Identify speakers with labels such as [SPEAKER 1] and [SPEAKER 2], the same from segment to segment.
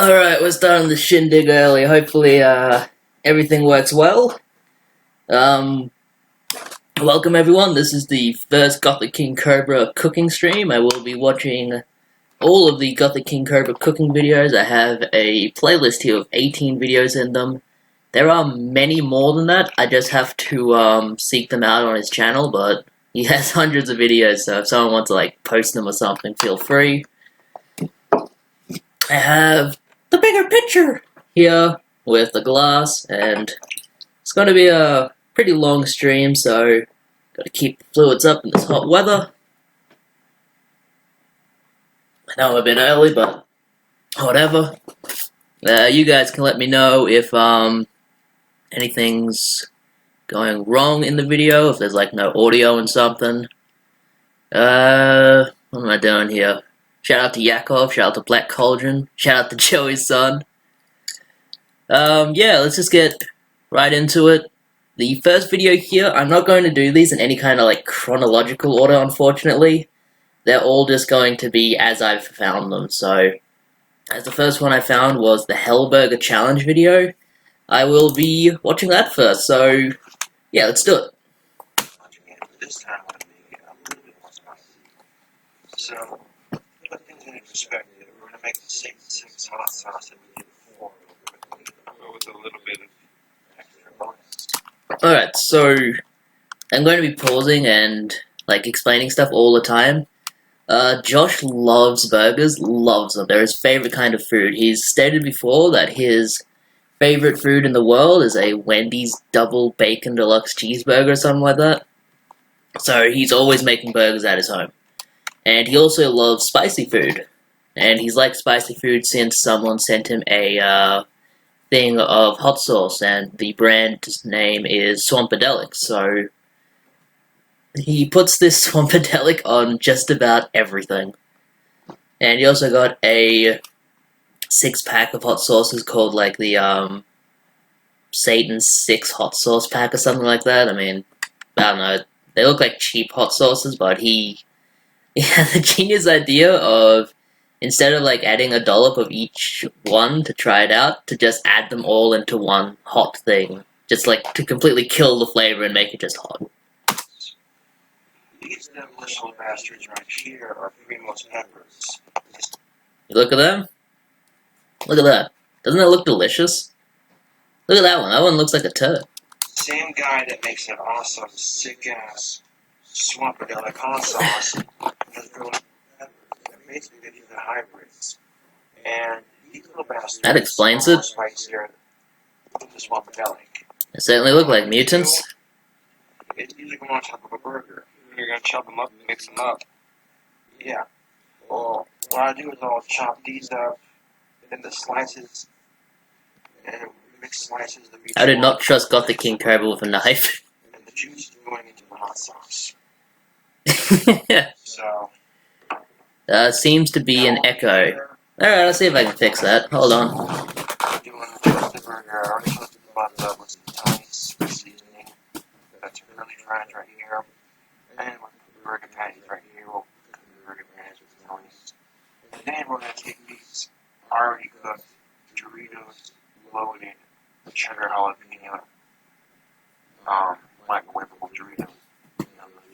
[SPEAKER 1] Alright, we're starting the shindig early. Hopefully, everything works well. Welcome everyone. This is the first Gothic King Cobra cooking stream. I will be watching all of the Gothic King Cobra cooking videos. I have a playlist here of 18 videos in them. There are many more than that. I just have to, seek them out on his channel, but he has hundreds of videos, so if someone wants to, post them or something, feel free. I have the bigger picture here with the glass, and it's going to be a pretty long stream, so got to keep the fluids up in this hot weather. I know I'm a bit early, but whatever. You guys can let me know if anything's going wrong in the video, if there's no audio and something. What am I doing here? Shout out to Yakov, shout out to Black Cauldron, shout out to Joey's son. Yeah, let's just get right into it. The first video here, I'm not going to do these in any kind of chronological order, unfortunately. They're all just going to be as I've found them. So, as the first one I found was the Hellburger Challenge video, I will be watching that first. So, yeah, let's do it.
[SPEAKER 2] This time I'm going to make it a little bit more spicy. So, put things in perspective. We're going to make the same hot sauce that we did before. With a little bit of extra bonus.
[SPEAKER 1] Alright, so I'm going to be pausing and explaining stuff all the time. Josh loves burgers, loves them. They're his favorite kind of food. He's stated before that his favorite food in the world is a Wendy's double bacon deluxe cheeseburger or something like that. So he's always making burgers at his home. And he also loves spicy food. And he's liked spicy food since someone sent him a thing of hot sauce, and the brand's name is Swampadelic. So he puts this Swampadelic on just about everything. And he also got a 6-pack of hot sauces called the Satan's 6 hot sauce pack or something like that. I mean, I don't know. They look like cheap hot sauces, but he had the genius idea of, instead of adding a dollop of each one to try it out, to just add them all into one hot thing. Just to completely kill the flavor and make it just hot.
[SPEAKER 2] These little bastards right here are Primo's peppers.
[SPEAKER 1] You look at them? Look at that. Doesn't that look delicious? Look at that one. That one looks like a turd.
[SPEAKER 2] Same guy that makes that awesome, sick-ass Swampadelic hot sauce has grown peppers. They're basically the hybrids. And these little bastards...
[SPEAKER 1] That explains it.
[SPEAKER 2] Spicier than the Swampadelic.
[SPEAKER 1] They certainly look like mutants.
[SPEAKER 2] It's usually going on top of a burger.
[SPEAKER 3] You're gonna chop them up and mix them up.
[SPEAKER 2] Yeah. Well, what I do is I'll chop these up into slices and mix slices of each
[SPEAKER 1] I did
[SPEAKER 2] one,
[SPEAKER 1] not trust Gothic King Cobra with a knife.
[SPEAKER 2] and the juice is going into the hot sauce.
[SPEAKER 1] Yeah.
[SPEAKER 2] So,
[SPEAKER 1] Seems to be an echo. Alright, let's see if I can fix that. Hold on.
[SPEAKER 2] I'm doing the toasted burger. I already toasted the buns up with some tiny seasoning. That's really fried right here. And with the burger patties right here, we'll cook the burger patties with the onions. And then we're going to take these already cooked Doritos loaded cheddar jalapeno microwavable Doritos. The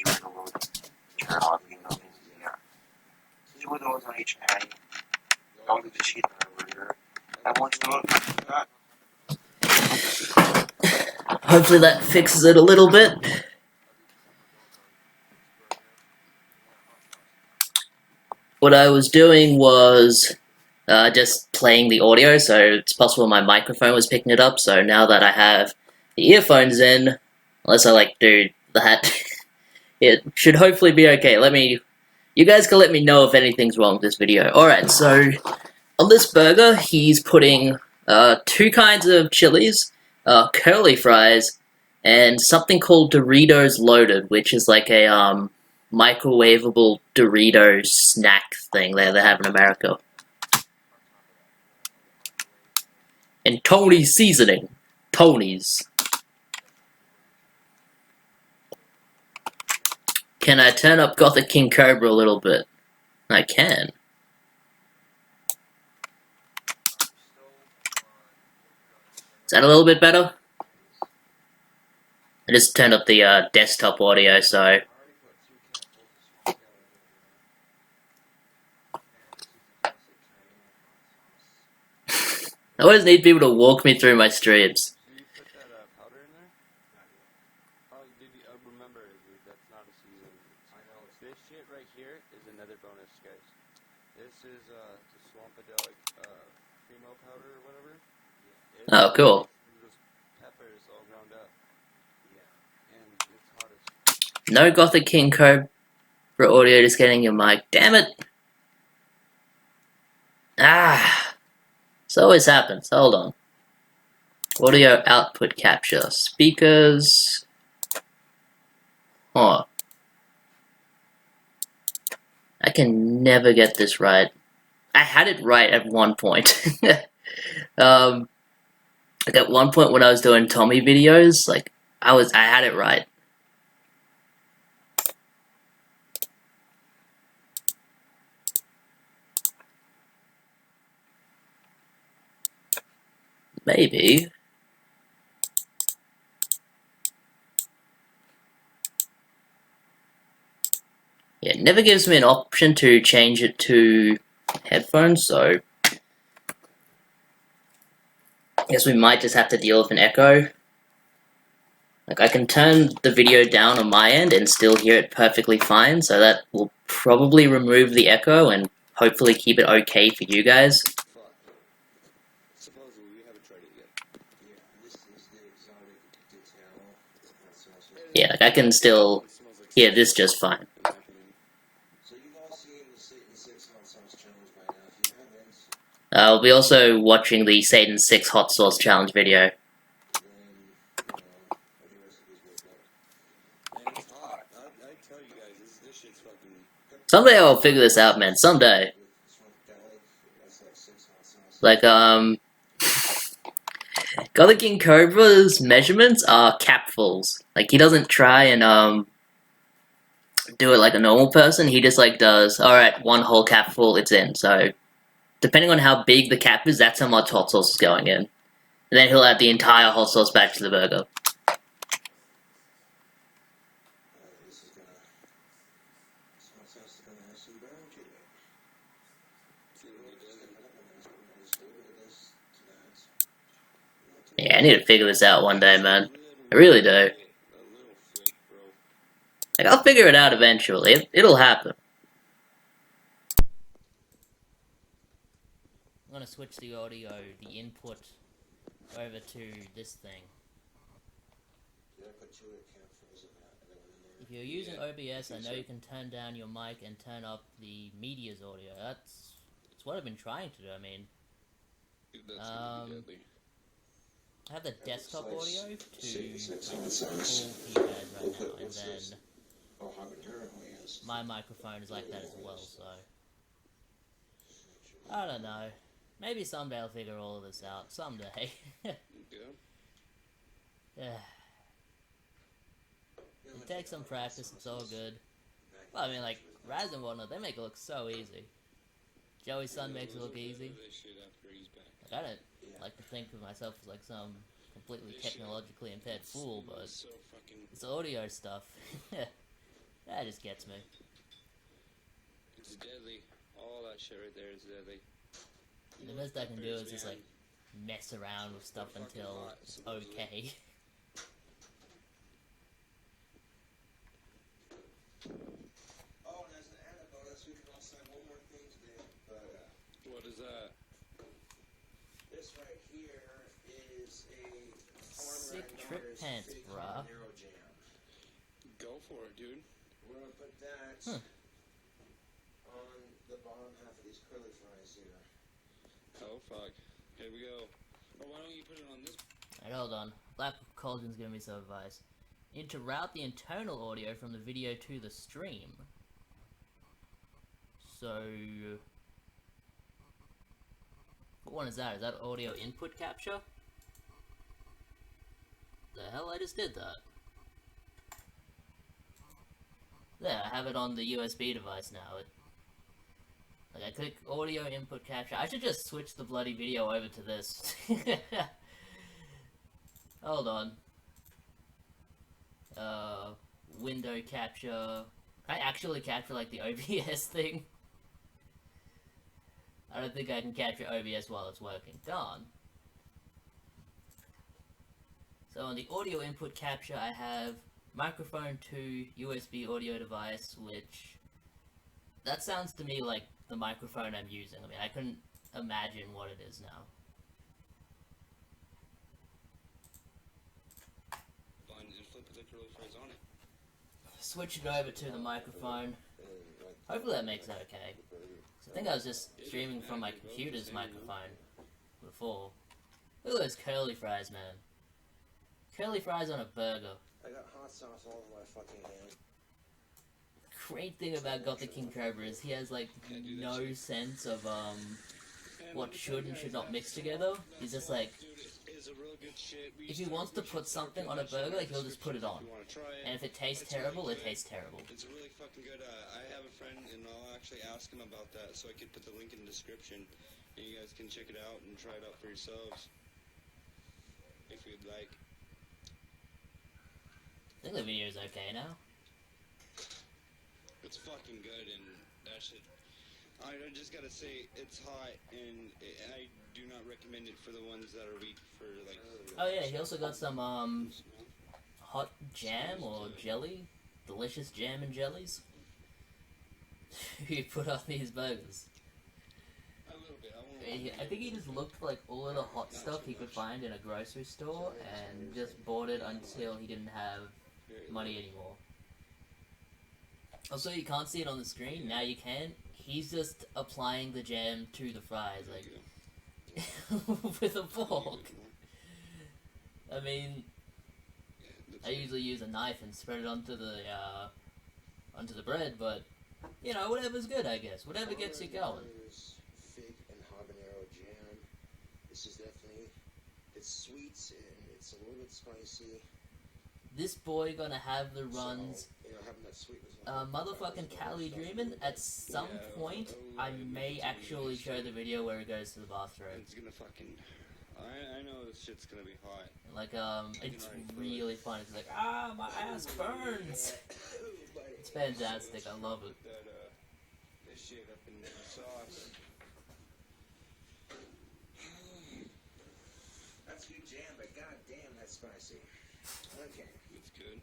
[SPEAKER 2] Dorito loaded cheddar jalapeno things. Yeah. 2 of those on each patty. I'll do the cheese burger. And once those are done,
[SPEAKER 1] Hopefully that fixes it a little bit. What I was doing was just playing the audio, so it's possible my microphone was picking it up, so now that I have the earphones in, unless I do that, it should hopefully be okay. You guys can let me know if anything's wrong with this video. Alright, so on this burger, he's putting 2 kinds of chilies, curly fries, and something called Doritos Loaded, which is a microwavable Doritos snack thing they have in America. And Tony's seasoning. Tony's. Can I turn up Gothic King Cobra a little bit? I can. that a little bit better? I just turned up the desktop audio, so... I always need people to walk me through my streams.
[SPEAKER 3] Do you put that powder in there? Oh, remember, that's not a season. I know. This shit right here is another bonus, guys. This is the Swampadelic Primo powder or whatever.
[SPEAKER 1] Oh, cool.
[SPEAKER 3] Those peppers all ground up. Yeah. And it's hot as...
[SPEAKER 1] No Gothic King Cobra audio, just getting your mic. Damn it! Ah! This always happens. Hold on. Audio output capture. Speakers. Huh. I can never get this right. I had it right at one point. Like at one point when I was doing Tommy videos, like I had it right. Maybe. Yeah, it never gives me an option to change it to headphones, so I guess we might just have to deal with an echo. Like, I can turn the video down on my end and still hear it perfectly fine, so that will probably remove the echo and hopefully keep it okay for you guys.
[SPEAKER 3] Supposedly, we haven't tried it yet.
[SPEAKER 2] Yeah, this is the exotic detail. That's also...
[SPEAKER 1] Yeah, like I can still hear this just fine.
[SPEAKER 2] So you've all seen the Satan 6 hot sauce challenge by now. If you haven't,
[SPEAKER 1] We'll be also watching the Satan 6 hot sauce challenge video.
[SPEAKER 2] then, every recipe's worth it.
[SPEAKER 3] And it's hot. I tell you guys, this shit's fucking...
[SPEAKER 1] Someday I'll figure this out, man. Someday.
[SPEAKER 2] With Swampadelic, that's like 6 hot sauce.
[SPEAKER 1] Like, Gothic King Cobra's measurements are capfuls. Like, he doesn't try and, do it like a normal person. He just, like, does, alright, one whole capful, it's in. So, depending on how big the cap is, that's how much hot sauce is going in. And then he'll add the entire hot sauce back to the burger.
[SPEAKER 2] This is gonna... This hot sauce is gonna have some burn to it. So we're gonna just do a bit of this to that.
[SPEAKER 1] Yeah, I need to figure this out one day, man. I really do.
[SPEAKER 3] A little flake, bro.
[SPEAKER 1] Like, I'll figure it out eventually. It'll happen. I'm gonna switch the audio, the input, over to this thing.
[SPEAKER 2] Did I put 2 capsules of that one in there?
[SPEAKER 1] If you're using OBS, I know you can turn down your mic and turn up the media's audio. That's what I've been trying to do. I mean, I have the desktop audio to full keypad right now, and then
[SPEAKER 2] Oh, habanero, yes.
[SPEAKER 1] my microphone is like that as well. So I don't know. Maybe someday I'll figure all of this out. Someday.
[SPEAKER 3] Yeah.
[SPEAKER 1] Yeah. It takes some practice, it's all good. Well, I mean, like, Raz and whatnot, they make it look so easy. Joey's son makes it look easy. Like, I don't like to think of myself as, like, some completely technologically impaired fool, but it's audio stuff. That just gets me.
[SPEAKER 3] It's deadly. All that shit right there is deadly.
[SPEAKER 1] The best I can do is just, like, mess around with stuff until it's okay.
[SPEAKER 2] Oh, and as an added bonus, we can all sign one more thing today. But,
[SPEAKER 3] What is that?
[SPEAKER 2] this right here is a
[SPEAKER 1] Sick trip pants, bruh.
[SPEAKER 2] habanero jam.
[SPEAKER 3] Go for it, dude.
[SPEAKER 2] We're gonna put that on the bottom half of these curly fries here.
[SPEAKER 3] Oh, fuck. Here we go. Or why don't you put it on this?
[SPEAKER 1] Alright, hold on. Black Cauldron's giving me some advice. You need to route the internal audio from the video to the stream. So... what one is that? Is that audio input capture? The hell, I just did that. There, I have it on the USB device now. Like, I click audio input capture. I should just switch the bloody video over to this. Hold on. Window capture. Can I actually capture like the OBS thing? I don't think I can capture OBS while it's working. Darn. So on the audio input capture, I have microphone to USB audio device, which that sounds to me like the microphone I'm using. I mean, I couldn't imagine what it is now.
[SPEAKER 3] And flip the curly fries on it.
[SPEAKER 1] Switch it over to the microphone. Hopefully that makes it okay. I think I was just streaming from my computer's microphone before. Look at those curly fries, man. Curly fries on a burger.
[SPEAKER 2] I got hot sauce all over my fucking hand.
[SPEAKER 1] Great thing about Gothic King Cobra is he has like no sense of what should and should not mix together. He's just like, if he wants to put something on a burger, like, he'll just put it on. And if it tastes terrible, it tastes terrible.
[SPEAKER 3] It's really fucking good. I have a friend, and I'll actually ask him about that, so I could put the link in the description, and you guys can check it out and try it out for yourselves, if you'd like.
[SPEAKER 1] I think the video is okay now.
[SPEAKER 3] It's fucking good, and that shit. I just gotta say, it's hot, and I do not recommend it for the ones that are weak for, like...
[SPEAKER 1] Oh yeah, he also got some, hot jam or jelly. Delicious jam and jellies. He put on these burgers.
[SPEAKER 3] A little bit.
[SPEAKER 1] I think he just looked for, like, all of the hot stuff he could find in a grocery store and just bought it until he didn't have money anymore. Also, you can't see it on the screen. Now you can. He's just applying the jam to the fries, like, with a fork. I mean, I usually use a knife and spread it onto the bread, but, you know, whatever's good, I guess. Whatever gets you going.
[SPEAKER 2] Fig and habanero jam. This is definitely, it's sweet and it's a little bit spicy.
[SPEAKER 1] This boy gonna have the runs.
[SPEAKER 2] So, you know, having that sweetness.
[SPEAKER 1] Motherfucking Cali Dreamin'. At some point, I may actually show the video where he goes to the bathroom.
[SPEAKER 3] It's gonna fucking... I know this shit's gonna be hot.
[SPEAKER 1] Like, it's really fun. It's like, ah, my ass burns! It's fantastic, I love it.
[SPEAKER 3] Put that, this shit up in the sauce.
[SPEAKER 2] That's good jam, but goddamn, that's spicy. Okay.
[SPEAKER 3] It's good.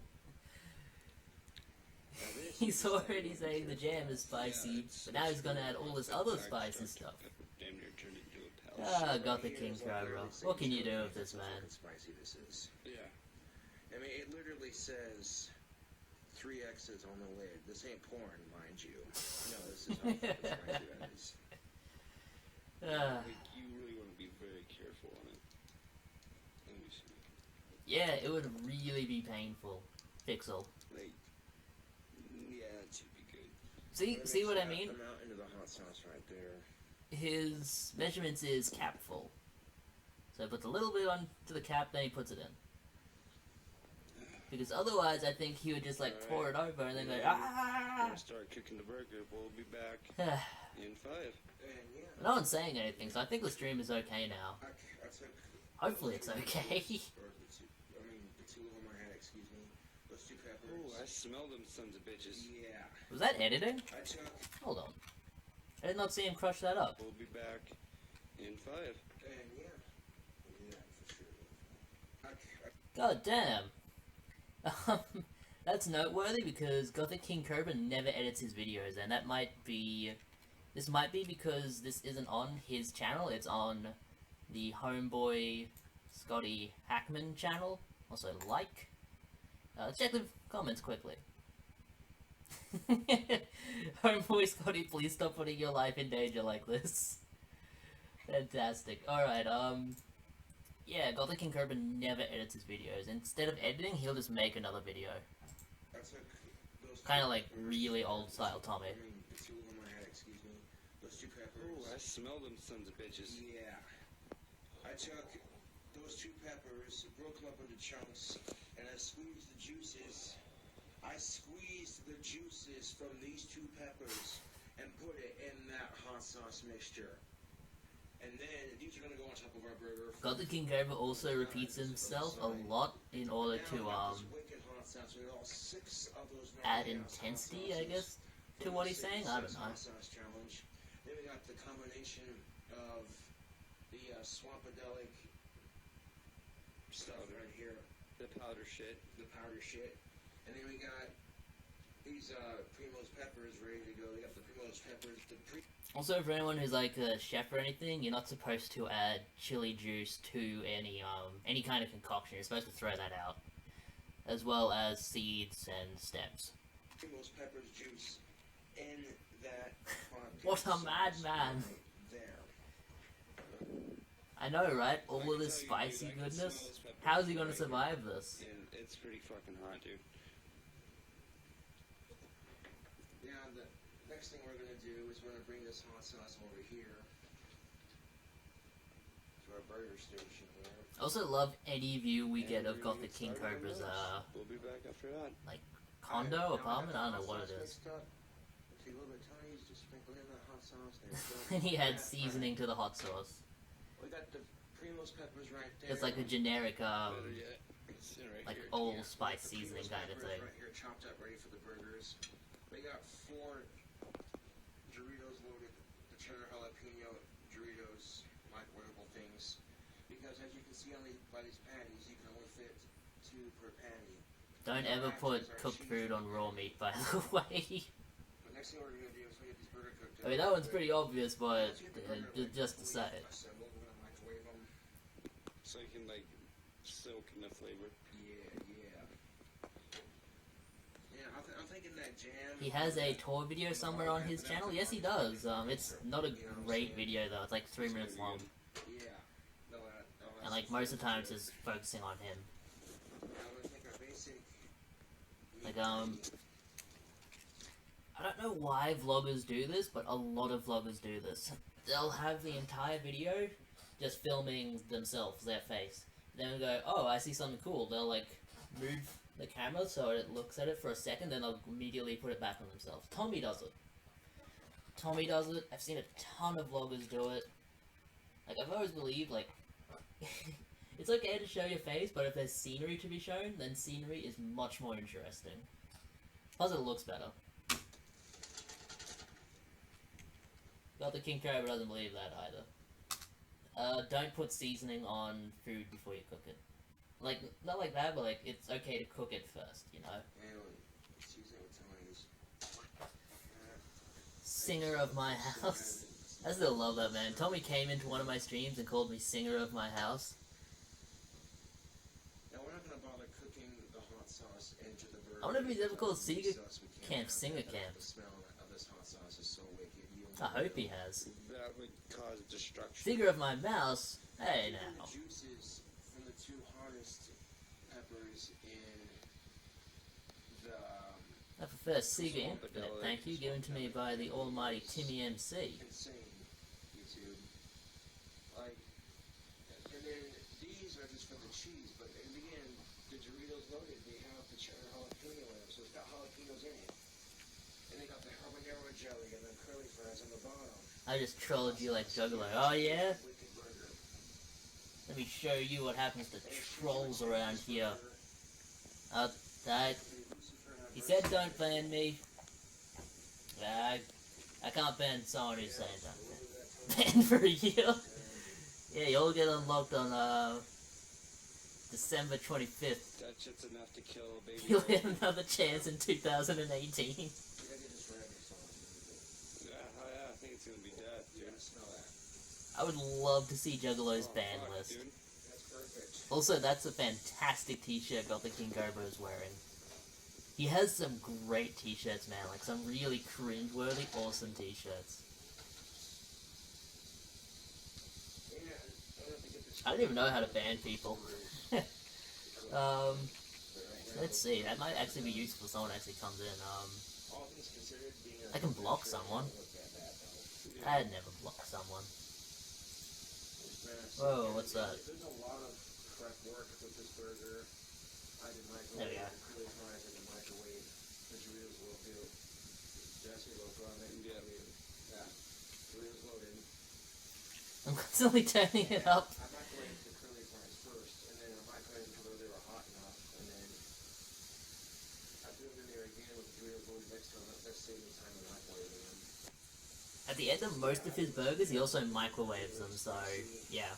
[SPEAKER 1] He's already saying the jam is spicy, but now he's gonna add all this other spicy stuff.
[SPEAKER 3] Damn near turned into a palace.
[SPEAKER 1] Ah, Gothic King Cobra. What can you do with this, man?
[SPEAKER 2] Spicy this is.
[SPEAKER 3] Yeah.
[SPEAKER 2] I mean, it literally says 3 X's on the lid. This ain't porn, mind you. No, this is how fucking spicy that is.
[SPEAKER 1] Ah.
[SPEAKER 3] Like, you really want to be very careful on it. Let me see.
[SPEAKER 1] Yeah, it would really be painful. Pixel.
[SPEAKER 3] Like, yeah, it should be good.
[SPEAKER 1] See what I mean?
[SPEAKER 2] Come out into the hot sauce right there.
[SPEAKER 1] His measurements is cap full. So he puts a little bit onto the cap, then he puts it in. Because otherwise, I think he would just like pour it over and then go, ah!
[SPEAKER 3] Gonna start cooking the burger. We'll be back in 5.
[SPEAKER 2] And yeah.
[SPEAKER 1] No one's saying anything, so I think the stream is okay now. Hopefully it's okay.
[SPEAKER 2] I mean, the 2 of them I had, excuse me. Those 2 peppers.
[SPEAKER 3] Oh, I smell them sons of bitches.
[SPEAKER 2] Yeah.
[SPEAKER 1] Was that editing?
[SPEAKER 2] I took.
[SPEAKER 1] Hold on. I did not see him crush that up.
[SPEAKER 3] We'll be back in 5.
[SPEAKER 2] And yeah. Yeah, for sure.
[SPEAKER 1] God damn. That's noteworthy because Gothic King Cobra never edits his videos, and that might be... This might be because this isn't on his channel, it's on the Homeboy Scotty Hackman channel. Also, like. Let's check the comments quickly. Homeboy Scotty, please stop putting your life in danger like this. Fantastic. Alright, yeah, Gothic King Cobra never edits his videos. Instead of editing, he'll just make another video. Kind of like really old style Tommy.
[SPEAKER 2] I mean, the 2 of them I had, excuse me. Those 2 peppers.
[SPEAKER 3] Oh, I smell them sons of bitches.
[SPEAKER 2] Yeah. I took those 2 peppers, broke them up into chunks, and I squeezed the juices. I squeezed the juices from these 2 peppers and put it in that hot sauce mixture. And then these are going to go on top of our burger.
[SPEAKER 1] Gothic King Cobra also repeats himself a lot in order to add intensity, I guess, to what he's saying. I don't know.
[SPEAKER 2] Then we got the combination of the swampadelic stuff right here.
[SPEAKER 3] The powder shit.
[SPEAKER 2] The powder shit. And then we got these Primo's peppers ready to go. They got the Primo's peppers.
[SPEAKER 1] Also, for anyone who's like a chef or anything, you're not supposed to add chili juice to any kind of concoction. You're supposed to throw that out, as well as seeds and stems.
[SPEAKER 2] Primo's peppers juice in that.
[SPEAKER 1] What a madman!
[SPEAKER 2] There.
[SPEAKER 1] I know, right? All of this spicy goodness. How's he gonna survive this?
[SPEAKER 3] Yeah, it's pretty fucking hot, dude.
[SPEAKER 2] Yeah, the next thing we're going to do is we're going to bring this hot sauce over here to our burger station here.
[SPEAKER 1] I also love any view we get of Gothic King Cobra's,
[SPEAKER 3] We'll be back after that.
[SPEAKER 1] like, condo, apartment? I don't know what it is.
[SPEAKER 2] See, a little bit of Tony's, just sprinkle in that hot sauce. There you go.
[SPEAKER 1] And he adds seasoning to the hot sauce.
[SPEAKER 2] We got the Primo's peppers right there.
[SPEAKER 1] It's like a generic,
[SPEAKER 3] Better yet, it's right
[SPEAKER 1] like
[SPEAKER 3] here.
[SPEAKER 1] old spice
[SPEAKER 2] The
[SPEAKER 1] seasoning
[SPEAKER 2] Primo's
[SPEAKER 1] kind of
[SPEAKER 2] peppers
[SPEAKER 1] thing.
[SPEAKER 2] Right here, chopped up, ready for the burgers. We got 4 Doritos loaded, the cheddar jalapeno Doritos, microwavable things. Because as you can see by these patties, you can only fit 2 per patty.
[SPEAKER 1] Don't ever put cooked food on raw meat, by the way.
[SPEAKER 2] But next thing we're going to do is we get these burger cooked.
[SPEAKER 1] I mean, that one's pretty obvious, but just to say it.
[SPEAKER 2] Assemble, we're going to microwave them.
[SPEAKER 3] So you can, like, soak in the flavor.
[SPEAKER 2] Yeah, I'm thinking that jam.
[SPEAKER 1] He has a tour video somewhere on his channel. Yes, he does. It's not a great video though. It's like 3 minutes long,
[SPEAKER 2] Yeah. No,
[SPEAKER 1] and like most of the time it's just focusing on him.
[SPEAKER 2] I'm gonna take our basic.
[SPEAKER 1] Like I don't know why vloggers do this, but a lot of vloggers do this. They'll have the entire video just filming themselves, their face. Then they'll go, oh, I see something cool. They'll like move the camera so it looks at it for a second, then they'll immediately put it back on themselves. Tommy does it. I've seen a ton of vloggers do it. Like, I've always believed, like, it's okay to show your face, but if there's scenery to be shown, then scenery is much more interesting. Plus, it looks better. But the King Cobra doesn't believe that either. Don't put seasoning on food before you cook it. Like, not like that, but like, it's okay to cook it first, you know? Singer of my house. I still love that, man. Tommy came into one of my streams and called me singer of my house.
[SPEAKER 2] Now we're not going to bother cooking the hot sauce into the burger.
[SPEAKER 1] I wonder if he's ever called Singer Camp Singer Camp.
[SPEAKER 2] The smell of this hot sauce is so wicked.
[SPEAKER 1] I hope he has.
[SPEAKER 3] That would cause destruction.
[SPEAKER 1] Figure of my mouse. Hey now.
[SPEAKER 2] The juices from the 2 hottest peppers in the.
[SPEAKER 1] I prefer Sega Infinite, thank you, given to me by the almighty Timmy MC.
[SPEAKER 2] Insane YouTube. Like, and then these are just for the cheese, but again, the Doritos loaded, they have the cheddar jalapeno in them, so it's got jalapenos in it. And they got the habanero jelly and the curly fries on the bottom.
[SPEAKER 1] I just trolled you like Juggalo. Oh yeah?
[SPEAKER 2] Wicked burger.
[SPEAKER 1] Let me show you what happens to trolls around here. He said don't ban me. I can't ban someone who's saying don't ban. Ban for a year? Yeah, you'll get unlocked on December 25th.
[SPEAKER 3] That shit's enough to kill a baby.
[SPEAKER 1] You'll get another chance in 2018.
[SPEAKER 3] Yeah, I think it's gonna be dead, dude.
[SPEAKER 1] I would love to see Juggalo's ban list.
[SPEAKER 2] Dude. That's perfect.
[SPEAKER 1] Also, that's a fantastic t-shirt Gothic King Cobra is wearing. He has some great t-shirts, man. Like, some really cringe-worthy, awesome t-shirts. I don't even know how to ban people. Let's see. That might actually be useful if someone actually comes in. I can block someone. I'd never block someone. Whoa, what's that?
[SPEAKER 2] There's a lot of prep work with this burger. I did microwave.
[SPEAKER 1] There we go.
[SPEAKER 2] Curly fries in the microwave. The Doritos will do. Jesse will go on it. Yeah. Doritos loaded.
[SPEAKER 1] I'm constantly turning it up.
[SPEAKER 2] I microwaved the curly fries first, and then I microwaved them until they were hot enough, and then I threw them in there again with the Dorito going next to them. That's saving me time in microwaving them.
[SPEAKER 1] At the end of most of his burgers, he also microwaves them, so yeah.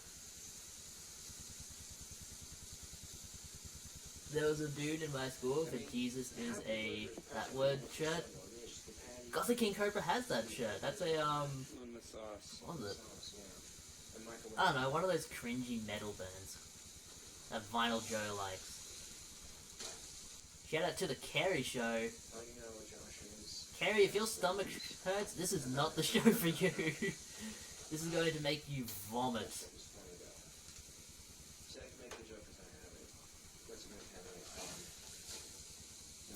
[SPEAKER 1] There was a dude in my school for Jesus is a that word shirt. Gothic King Cobra has that shirt. That's a
[SPEAKER 3] On the sauce.
[SPEAKER 1] what was it? I don't know, one of those cringy metal bands that Vinyl Joe likes. Shout out to the Carey show. Carey, if your stomach hurts, this is not the show for you. This is going to make you vomit.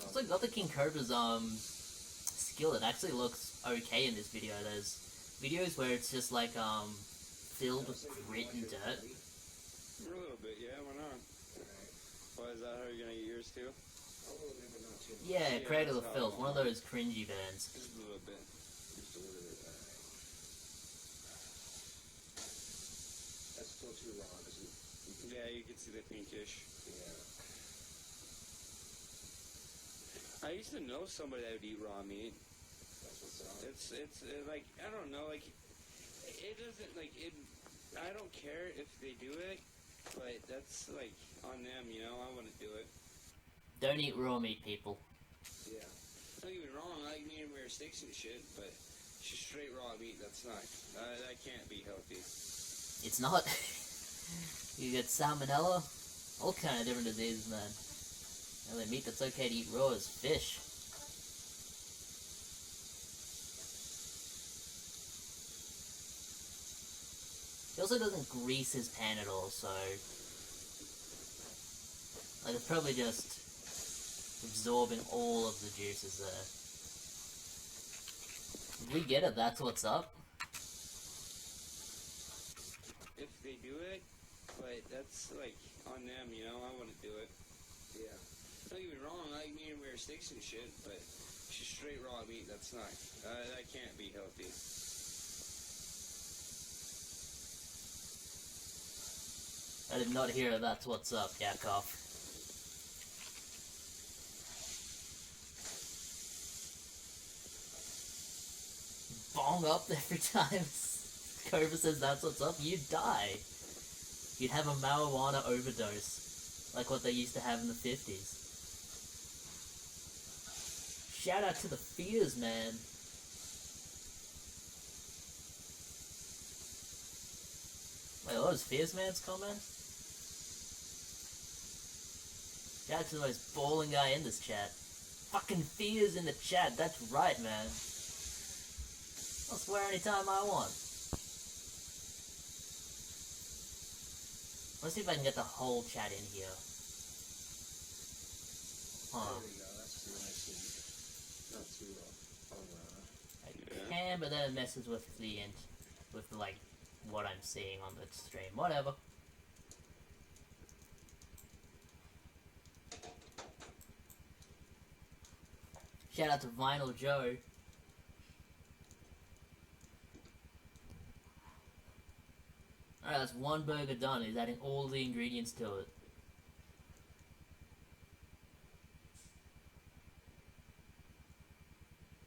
[SPEAKER 1] Looks like Gothic King Cobra's skillet actually looks okay in this video. There's videos where it's just like filled with grit and dirt.
[SPEAKER 3] A little bit, yeah, why not? Why, is that how you're gonna get yours too?
[SPEAKER 1] Yeah, Cradle of Filth, one of those cringy bands.
[SPEAKER 3] Just a little bit. Just a little bit.
[SPEAKER 2] That's still too raw, isn't it?
[SPEAKER 3] Yeah, you can see the pinkish.
[SPEAKER 2] Yeah.
[SPEAKER 3] I used to know somebody that would eat raw meat.
[SPEAKER 2] That's what's up.
[SPEAKER 3] It's like, I don't know, like, it doesn't, like, it, I don't care if they do it, but that's, like, on them, you know, I wouldn't do it.
[SPEAKER 1] Don't eat raw meat, people.
[SPEAKER 2] Yeah.
[SPEAKER 3] Don't get me wrong, I like medium rare steaks and shit, but just straight raw meat, that's not, that can't be healthy.
[SPEAKER 1] It's not. You get salmonella, all kind of different diseases, man. The only meat that's okay to eat raw is fish. He also doesn't grease his pan at all, so like it's probably just absorbing all of the juices there. We get it, that's what's up.
[SPEAKER 3] If they do it, but that's, like, on them, you know, I wouldn't do it.
[SPEAKER 2] Yeah.
[SPEAKER 3] Don't get me wrong, I like medium rare steaks and shit, but just straight raw meat, that's not, that can't be healthy.
[SPEAKER 1] I did not hear that's what's up, Yakov. Bong up every time Cobra says that's what's up, you'd die. You'd have a marijuana overdose, like what they used to have in the 50s. Shout out to the Fears, man. Wait, what was Fears Man's comment? Shout out to the most balling guy in this chat. Fucking Fears in the chat, that's right, man. I'll swear anytime I want. Let's see if I can get the whole chat in here. Huh.
[SPEAKER 2] There we go. That's too nice. Not too
[SPEAKER 1] I can, but then it messes with the like what I'm seeing on the stream. Whatever. Shout out to Vinyl Joe. Alright, that's one burger done. He's adding all the ingredients to it.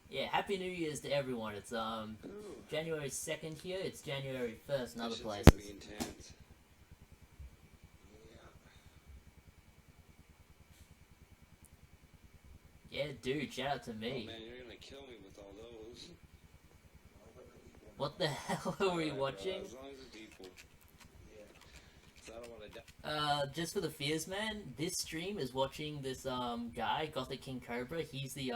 [SPEAKER 1] Yeah, Happy New Year's to everyone. It's January 2nd here, it's January 1st in other places.
[SPEAKER 3] Be intense.
[SPEAKER 1] Yeah, dude, shout out to me.
[SPEAKER 3] Oh man, you're gonna kill me with all those.
[SPEAKER 1] What the hell are we watching?
[SPEAKER 3] As long as it's equal. Yeah. So I don't wanna die.
[SPEAKER 1] Just for the fears, man, this stream is watching this guy, Gothic King Cobra. He's the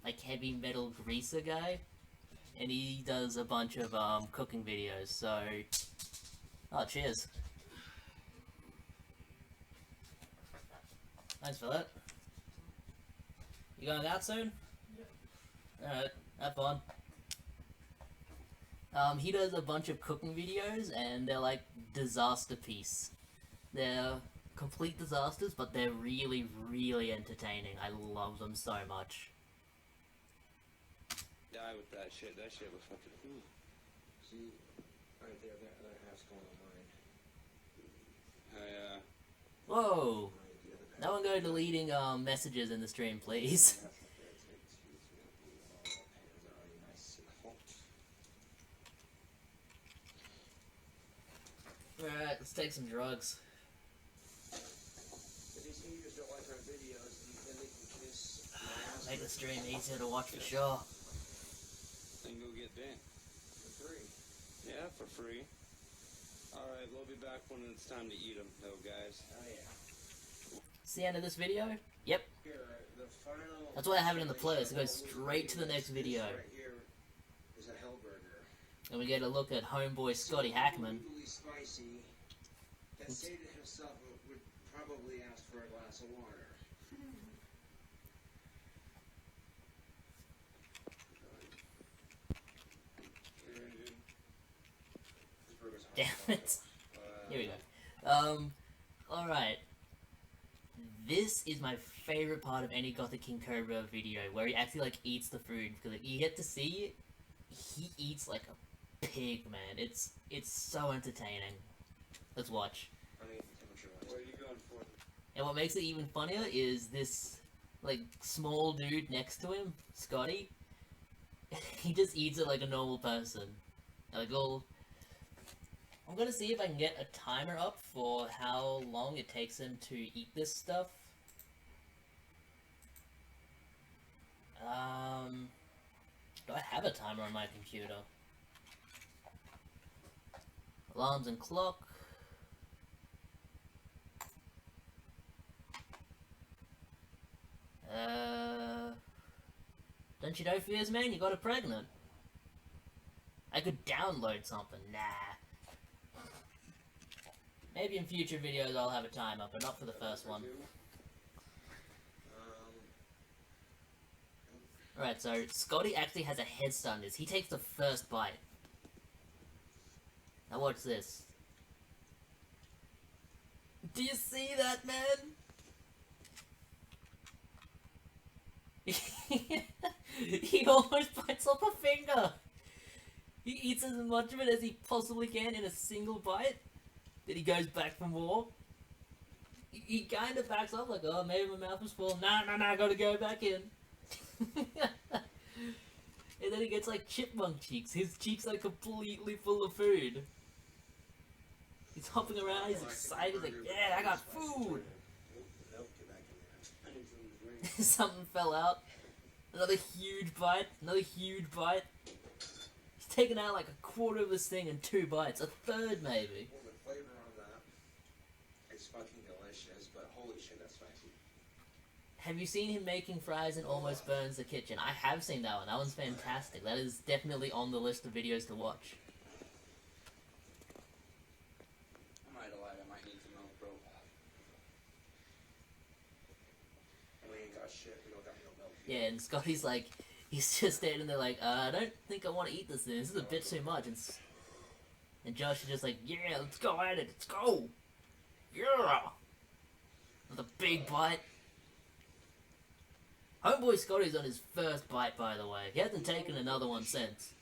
[SPEAKER 1] like heavy metal greaser guy, and he does a bunch of cooking videos. So, oh, cheers. Thanks for that. You going out soon? Yeah. Alright, have fun. He does a bunch of cooking videos, and they're like disaster piece. They're complete disasters, but they're really, really entertaining. I love them so much.
[SPEAKER 3] Die with that shit. That shit was fucking.
[SPEAKER 2] See, Right there, that other half's going on mine.
[SPEAKER 1] Whoa!
[SPEAKER 2] Right, the other
[SPEAKER 1] No one go deleting messages in the stream, please.
[SPEAKER 2] half up there, take two, three, all the pans are already nice and cooked.
[SPEAKER 1] Alright, let's take some drugs.
[SPEAKER 2] These haters don't like our videos, then they can kiss my ass
[SPEAKER 1] Make the
[SPEAKER 2] for
[SPEAKER 1] stream easier to watch for sure.
[SPEAKER 3] Then go get bent.
[SPEAKER 2] free.
[SPEAKER 3] Yeah, for free. Alright, we'll be back when it's time to eat them, though, guys.
[SPEAKER 2] Oh yeah.
[SPEAKER 1] It's the end of this video? Yep.
[SPEAKER 2] Here, the final.
[SPEAKER 1] That's why I have it in the playlist. It goes straight to the next video.
[SPEAKER 2] Right here is a Hellburger.
[SPEAKER 1] And we get a look at homeboy Scotty Hackman.
[SPEAKER 2] Unbelievably spicy. That Satan himself would probably ask for a glass of water.
[SPEAKER 1] Damn it. Here we go. Alright. This is my favorite part of any Gothic King Cobra video, where he actually, like, eats the food, because like, you get to see he eats like a pig, man. It's so entertaining. Let's watch.
[SPEAKER 2] I mean, temperature-wise.
[SPEAKER 3] What are you going for?
[SPEAKER 1] And what makes it even funnier is this, like, small dude next to him, Scotty. He just eats it like a normal person. Like, all... I'm gonna see if I can get a timer up for how long it takes him to eat this stuff. Do I have a timer on my computer? Alarms and clock. Don't you know, Fierce Man? You got her pregnant. I could download something. Nah. Maybe in future videos I'll have a timer, but not for the first one. Alright, so Scotty actually has a head start on this. He takes the first bite. Now watch this. Do you see that, man? He almost bites off a finger! He eats as much of it as he possibly can in a single bite. Then he goes back for more. He kind of backs up like, oh, maybe my mouth was full. Nah, I gotta go back in. And then he gets like chipmunk cheeks. His cheeks are completely full of food. He's hopping around, he's excited, like, yeah, I got food! Something fell out. Another huge bite, another huge bite. He's taken out like a quarter of this thing in 2 bites, a third maybe.
[SPEAKER 2] Well, the flavor on that is fucking delicious, but holy shit, that's spicy.
[SPEAKER 1] Have you seen him making fries and almost burns the kitchen? I have seen that one. That one's fantastic. That is definitely on the list of videos to watch.
[SPEAKER 3] I might have lied, I might need some milk, bro.
[SPEAKER 2] We ain't got shit, we don't got no milk.
[SPEAKER 1] Yeah, and Scotty's like, he's just standing there like, I don't think I want to eat this thing. This is a bit too much. And Josh is just like, yeah, let's go at it. Let's go. Yeah. With a big bite. Homeboy Scotty's on his first bite, by the way. He hasn't taken another one since.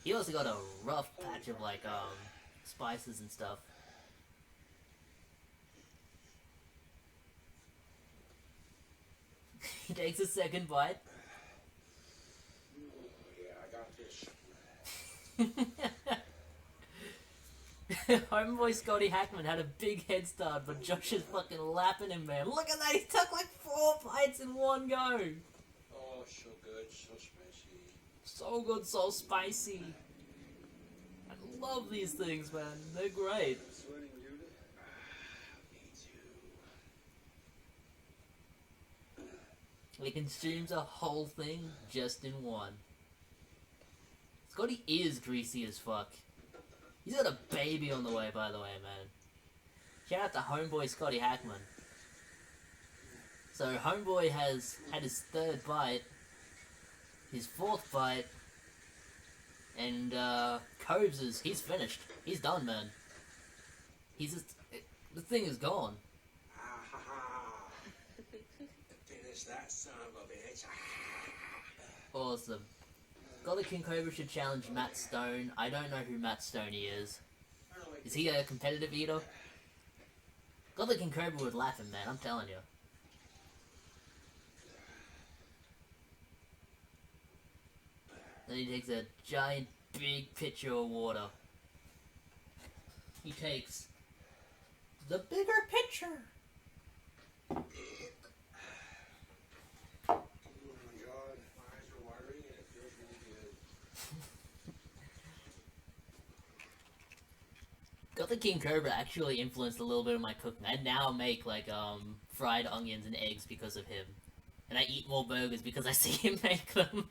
[SPEAKER 1] He also got a rough patch of, like, spices and stuff. He takes a second bite.
[SPEAKER 2] Yeah, I got fish.
[SPEAKER 1] Homeboy Scotty Hackman had a big head start, but Josh is fucking lapping him, man. Look at that, he took like 4 bites in one go.
[SPEAKER 2] Oh, so good, so spicy.
[SPEAKER 1] So good, so spicy. I love these things, man. They're great.
[SPEAKER 3] I'm sweating, dude.
[SPEAKER 2] Me too.
[SPEAKER 1] He consumes a whole thing just in one. Scotty is greasy as fuck. He's got a baby on the way, by the way, man. Shout out to Homeboy Scotty Hackman. So, Homeboy has had his 3rd bite, his 4th bite, and, Coves he's finished. He's done, man. He's just, the thing is gone.
[SPEAKER 2] Ah ha ha. Finish that son of a bitch.
[SPEAKER 1] Awesome. Gothic King Cobra should challenge Matt Stone. I don't know who Matt Stoney is. Is he a competitive eater? Gothic King Cobra would laugh him, man, I'm telling you. Then he takes a giant, big pitcher of water. He takes the bigger pitcher.
[SPEAKER 2] Oh my god, my eyes are watering and it feels really good.
[SPEAKER 1] Gothic King Cobra actually influenced a little bit of my cooking. I now make like fried onions and eggs because of him. And I eat more burgers because I see him make them.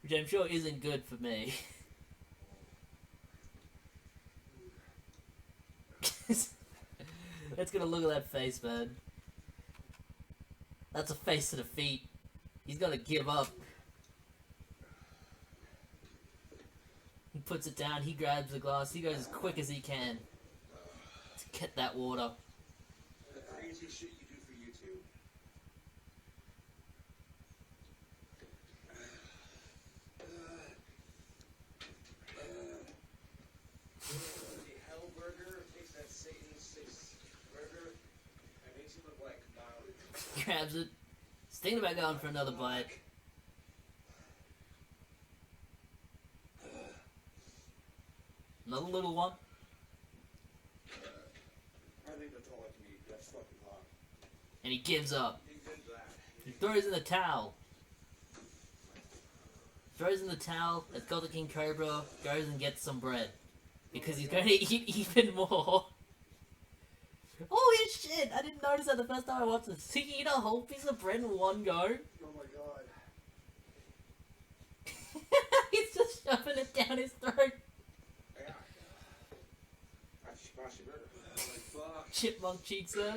[SPEAKER 1] Which I'm sure isn't good for me. Let's get a look at that face, man. That's a face to defeat. He's gotta give up. He puts it down, he grabs the glass, he goes as quick as he can to get that water.
[SPEAKER 2] The crazy shit you do for YouTube. The Hell Burger takes that Satan 6 burger and makes it look like
[SPEAKER 1] Grabs it. He's thinking about going for another bite. Another little one.
[SPEAKER 2] I think that's all I can eat. That's fucking hot.
[SPEAKER 1] And he gives up.
[SPEAKER 2] He did that.
[SPEAKER 1] He throws in the towel. Throws in the towel as Gothic King Cobra goes and gets some bread. Because he's going to eat even more. Holy shit! I didn't notice that the first time I watched this. He eat a whole piece of bread in one go.
[SPEAKER 2] Oh my god.
[SPEAKER 1] He's just shoving it down his throat.
[SPEAKER 2] Yeah. That's a spicy burger. Like, fuck.
[SPEAKER 1] Chipmunk cheeks there.
[SPEAKER 2] I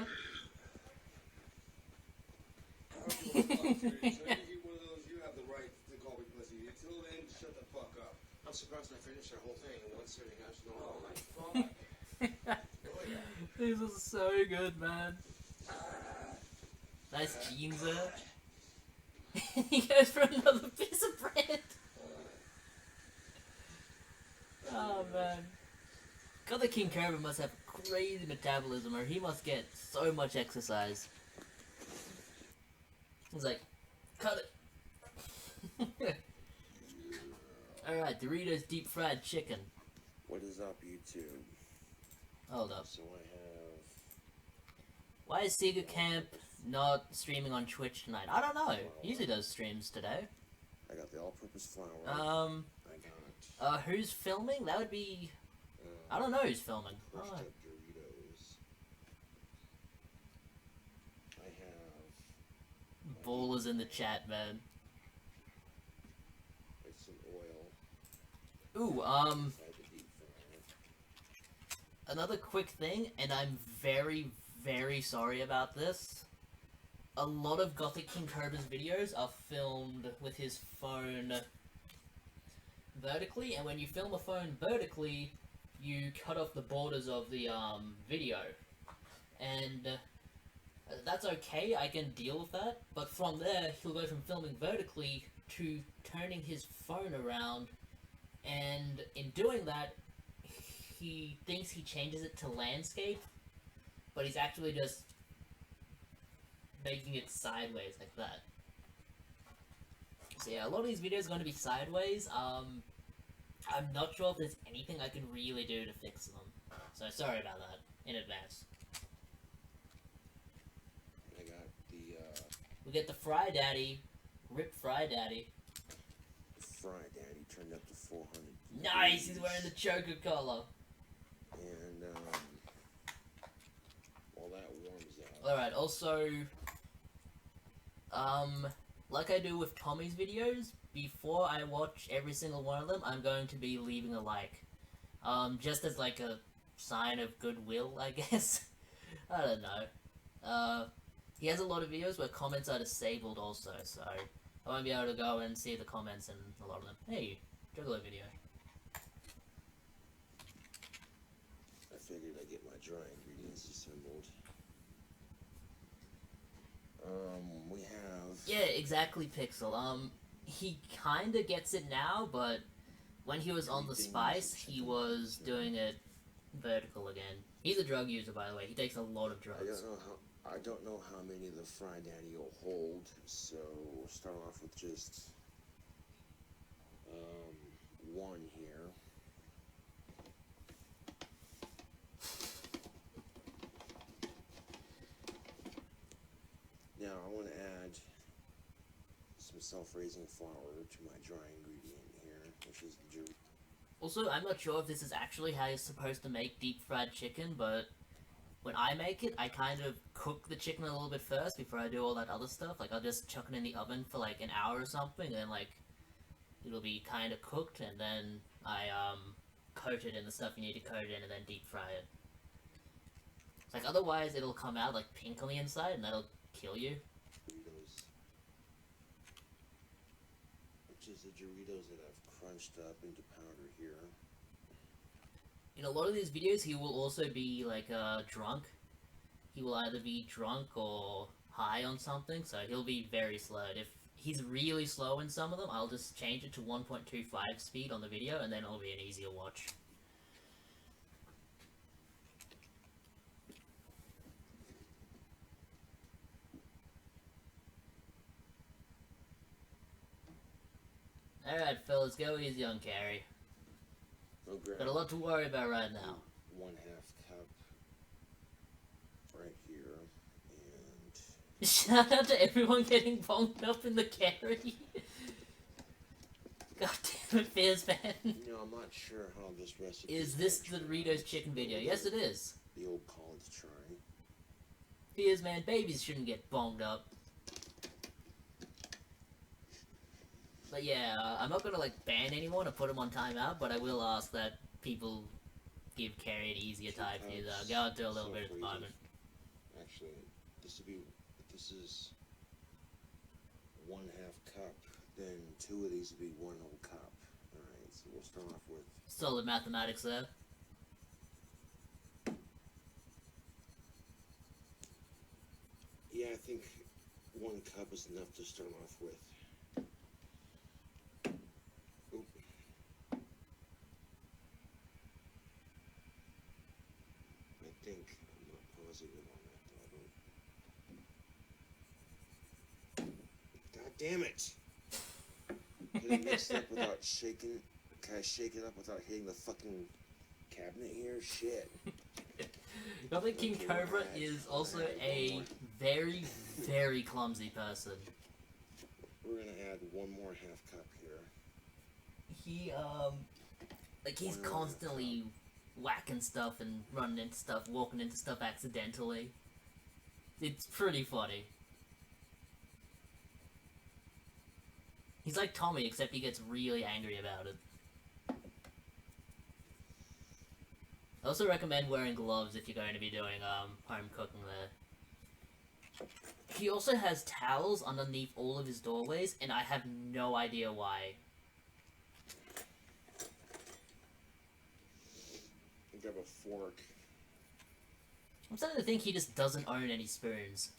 [SPEAKER 2] don't give a fuck, dude. So you eat one of those, you have the right to call me pussy. Until then, shut the fuck up. I'm surprised I finished that whole thing in one sitting. I was going, oh my fuck. Oh yeah.
[SPEAKER 1] These are so good, man. Nice jeans there. He goes for another piece of bread. Oh man. Gothic King Cobra must have crazy metabolism or he must get so much exercise. He's like, cut it. Alright, Doritos deep fried chicken.
[SPEAKER 2] What is up, YouTube?
[SPEAKER 1] Hold up.
[SPEAKER 2] So I have...
[SPEAKER 1] Why is Sega Camp not streaming on Twitch tonight? I don't know. He usually does streams today.
[SPEAKER 2] I got the all-purpose flour. I got...
[SPEAKER 1] Who's filming? That would be... I don't know who's filming.
[SPEAKER 2] Crushed
[SPEAKER 1] Oh.
[SPEAKER 2] up Doritos. I have...
[SPEAKER 1] Ballers in the chat, man.
[SPEAKER 2] Like some oil.
[SPEAKER 1] Ooh,
[SPEAKER 2] I had the deep fryer.
[SPEAKER 1] another quick thing, and I'm very, very sorry about this. A lot of Gothic King Cobra's videos are filmed with his phone vertically, and when you film a phone vertically, you cut off the borders of the video. And that's okay, I can deal with that, but from there, he'll go from filming vertically to turning his phone around, and in doing that, he thinks he changes it to landscape, but he's actually just making it sideways like that. So yeah, a lot of these videos are going to be sideways. I'm not sure if there's anything I can really do to fix them. So sorry about that in advance.
[SPEAKER 2] I got the,
[SPEAKER 1] We get the Fry Daddy, Rip Fry Daddy.
[SPEAKER 2] Fry Daddy turned up to 400.
[SPEAKER 1] Nice, he's wearing the choker collar.
[SPEAKER 2] And, while that warms up.
[SPEAKER 1] Alright, also, like I do with Tommy's videos, before I watch every single one of them, I'm going to be leaving a like. Just as like a sign of goodwill, I guess. I don't know. He has a lot of videos where comments are disabled also, so I won't be able to go and see the comments in a lot of them. Hey, Juggalo video.
[SPEAKER 2] I figured I'd get my dry ingredients assembled.
[SPEAKER 4] We have.
[SPEAKER 1] Yeah, exactly, Pixel. He kinda gets it now, but when he was on the Spice, he was doing it vertical again. He's a drug user, by the way. He takes a lot of drugs.
[SPEAKER 4] I don't know how many the Fry Daddy will hold, so we'll start off with just one here. Now I want to add some self-raising flour to my dry ingredient here, which is the juice.
[SPEAKER 1] Also, I'm not sure if this is actually how you're supposed to make deep fried chicken, but when I make it, I kind of cook the chicken a little bit first before I do all that other stuff. Like, I'll just chuck it in the oven for like an hour or something, and then like it'll be kind of cooked, and then I coat it in the stuff you need to coat it in, and then deep fry it. It's like otherwise it'll come out like pink on the inside, and that'll kill you.
[SPEAKER 4] Doritos, which is the Doritos that I've crunched up into powder here.
[SPEAKER 1] In a lot of these videos, he will also be like drunk. He will either be drunk or high on something, so he'll be very slow. If he's really slow in some of them, I'll just change it to 1.25 speed on the video, and then it'll be an easier watch. Alright, fellas, go easy on Carrie. Got a lot to worry about right now.
[SPEAKER 4] 1/2 cup right here, and
[SPEAKER 1] Shout out to everyone getting bonked up in the Carrie. God damn it, Fizz, man.
[SPEAKER 4] you know, I'm not sure how this recipe
[SPEAKER 1] Is this the Doritos chicken video? Yes, it is.
[SPEAKER 4] The old college try.
[SPEAKER 1] Fizz, man, babies shouldn't get bonked up. But yeah, I'm not gonna like ban anyone or put them on timeout, but I will ask that people give Carrie an easier type to go out to a little bit at the moment.
[SPEAKER 4] Actually, this is 1/2 cup, then 2 of these would be 1 whole cup. Alright, so we'll start off with
[SPEAKER 1] Solid mathematics there.
[SPEAKER 4] yeah, I think 1 cup is enough to start off with. Oop. I think I'm not positive on that though. God damn it! Did I mix it up without shaking? Can I shake it up without hitting the fucking cabinet here? Shit.
[SPEAKER 1] Gothic King Cobra is also a very, very clumsy person.
[SPEAKER 4] We're gonna add 1 more 1/2 cup here.
[SPEAKER 1] He, like, he's constantly whacking stuff and running into stuff, walking into stuff accidentally. It's pretty funny. He's like Tommy, except he gets really angry about it. I also recommend wearing gloves if you're going to be doing home cooking there. He also has towels underneath all of his doorways, and I have no idea why.
[SPEAKER 4] Grab a fork.
[SPEAKER 1] I'm starting to think he just doesn't own any spoons.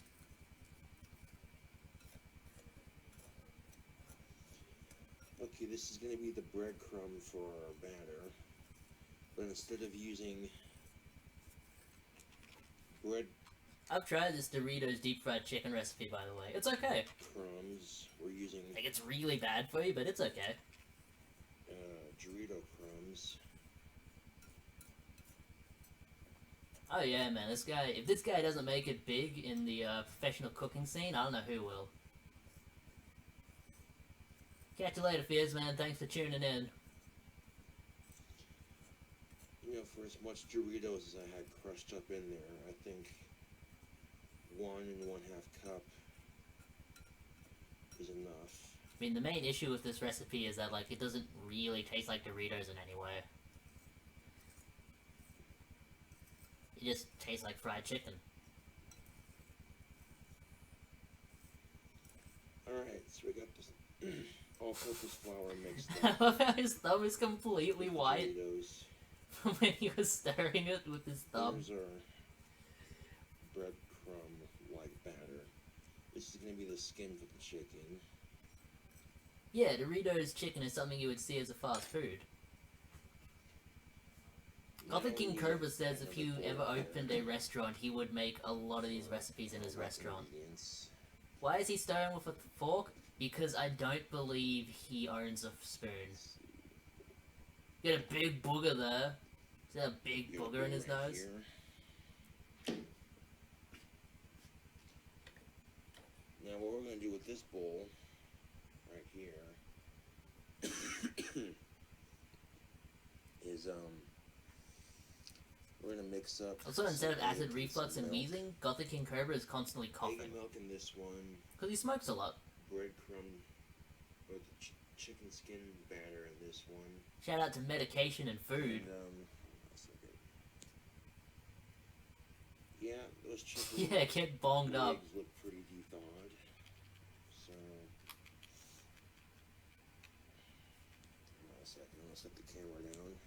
[SPEAKER 4] Okay, this is going to be the breadcrumb for our batter. But instead of using bread
[SPEAKER 1] I've tried this Doritos deep fried chicken recipe, by the way. It's okay.
[SPEAKER 4] crumbs, we're using
[SPEAKER 1] Like, it's really bad for you, but it's okay.
[SPEAKER 4] Dorito crumbs.
[SPEAKER 1] Oh yeah, man, this guy, if this guy doesn't make it big in the professional cooking scene, I don't know who will. Catch you later, Fizz, man. Thanks for tuning in.
[SPEAKER 4] You know, for as much Doritos as I had crushed up in there, I think 1 and 1/2 cup is enough.
[SPEAKER 1] I mean, the main issue with this recipe is that, like, it doesn't really taste like Doritos in any way. It just tastes like fried chicken.
[SPEAKER 4] Alright, so we got this all-purpose flour mixed
[SPEAKER 1] I
[SPEAKER 4] up.
[SPEAKER 1] love how his thumb is completely white
[SPEAKER 4] Doritos.
[SPEAKER 1] from when he was stirring it with his thumb.
[SPEAKER 4] Here's our breadcrumb-like batter. This is gonna be the skin for the chicken.
[SPEAKER 1] Yeah, Doritos chicken is something you would see as a fast food. Gothic King Cobra says if you ever opened a restaurant, he would make a lot of these recipes in his restaurant. Why is he stirring with a fork? Because I don't believe he owns a spoon. Got a big booger there. Is that a big booger in his nose?
[SPEAKER 4] Now what we're gonna do with this bowl, right here, is we're gonna mix up.
[SPEAKER 1] Also, instead of acid reflux and wheezing, Gothic King Cobra is constantly coughing.
[SPEAKER 4] Egg milk in this one.
[SPEAKER 1] Because he smokes a lot.
[SPEAKER 4] Breadcrumb, or the chicken skin batter in this one.
[SPEAKER 1] Shout out to medication and food.
[SPEAKER 4] And, yeah, those chicken
[SPEAKER 1] Yeah, get bonged up.
[SPEAKER 4] eggs look pretty thawed. So, hold on a second, I'll set the camera down.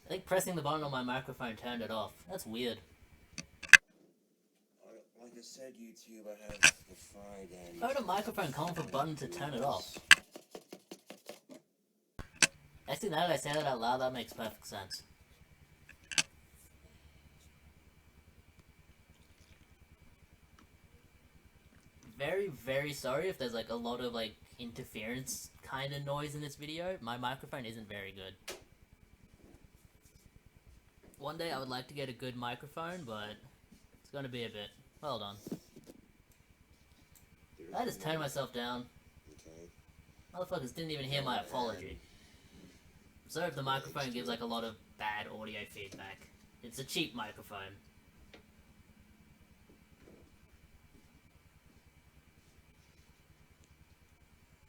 [SPEAKER 1] I think pressing the button on my microphone turned it off. That's weird.
[SPEAKER 4] Like I said, YouTube, I have the fried and...
[SPEAKER 1] Why would a microphone come with a button to turn it off? Actually, now that I say that out loud, that makes perfect sense. Very, very sorry if there's like a lot of like interference kind of noise in this video. My microphone isn't very good. One day I would like to get a good microphone, but it's gonna be a bit. Hold on. I just turned myself down.
[SPEAKER 4] Okay.
[SPEAKER 1] Motherfuckers didn't even hear my apology. Sorry if the microphone gives like a lot of bad audio feedback. It's a cheap microphone.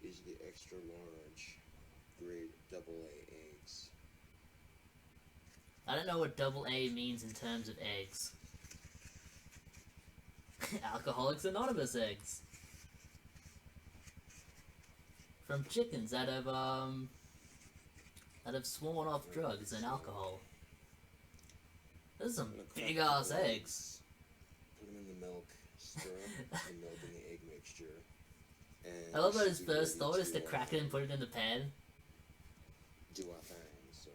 [SPEAKER 4] These are the extra large grade AA eggs.
[SPEAKER 1] I don't know what AA means in terms of eggs. Alcoholics Anonymous eggs. From chickens that have sworn off drugs and alcohol. Those are some big ass eggs.
[SPEAKER 4] Put them in the milk, stir up the milk and the egg mixture. And
[SPEAKER 1] I love that his
[SPEAKER 4] should be
[SPEAKER 1] first
[SPEAKER 4] ready
[SPEAKER 1] thought is to crack it and put it in the pan.
[SPEAKER 4] do our thing, so.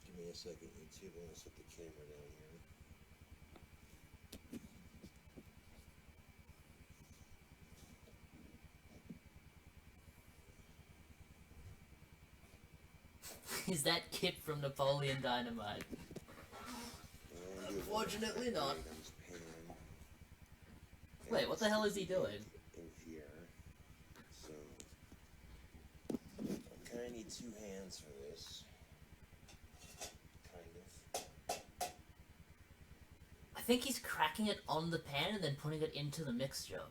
[SPEAKER 4] Give me a second, YouTube. I'm gonna set the camera down here.
[SPEAKER 1] Is that Kip from Napoleon Dynamite? Unfortunately not. Wait, what the hell is he doing?
[SPEAKER 4] In here. So, I kind of need two hands for this. Kind of.
[SPEAKER 1] I think he's cracking it on the pan and then putting it into the mixture.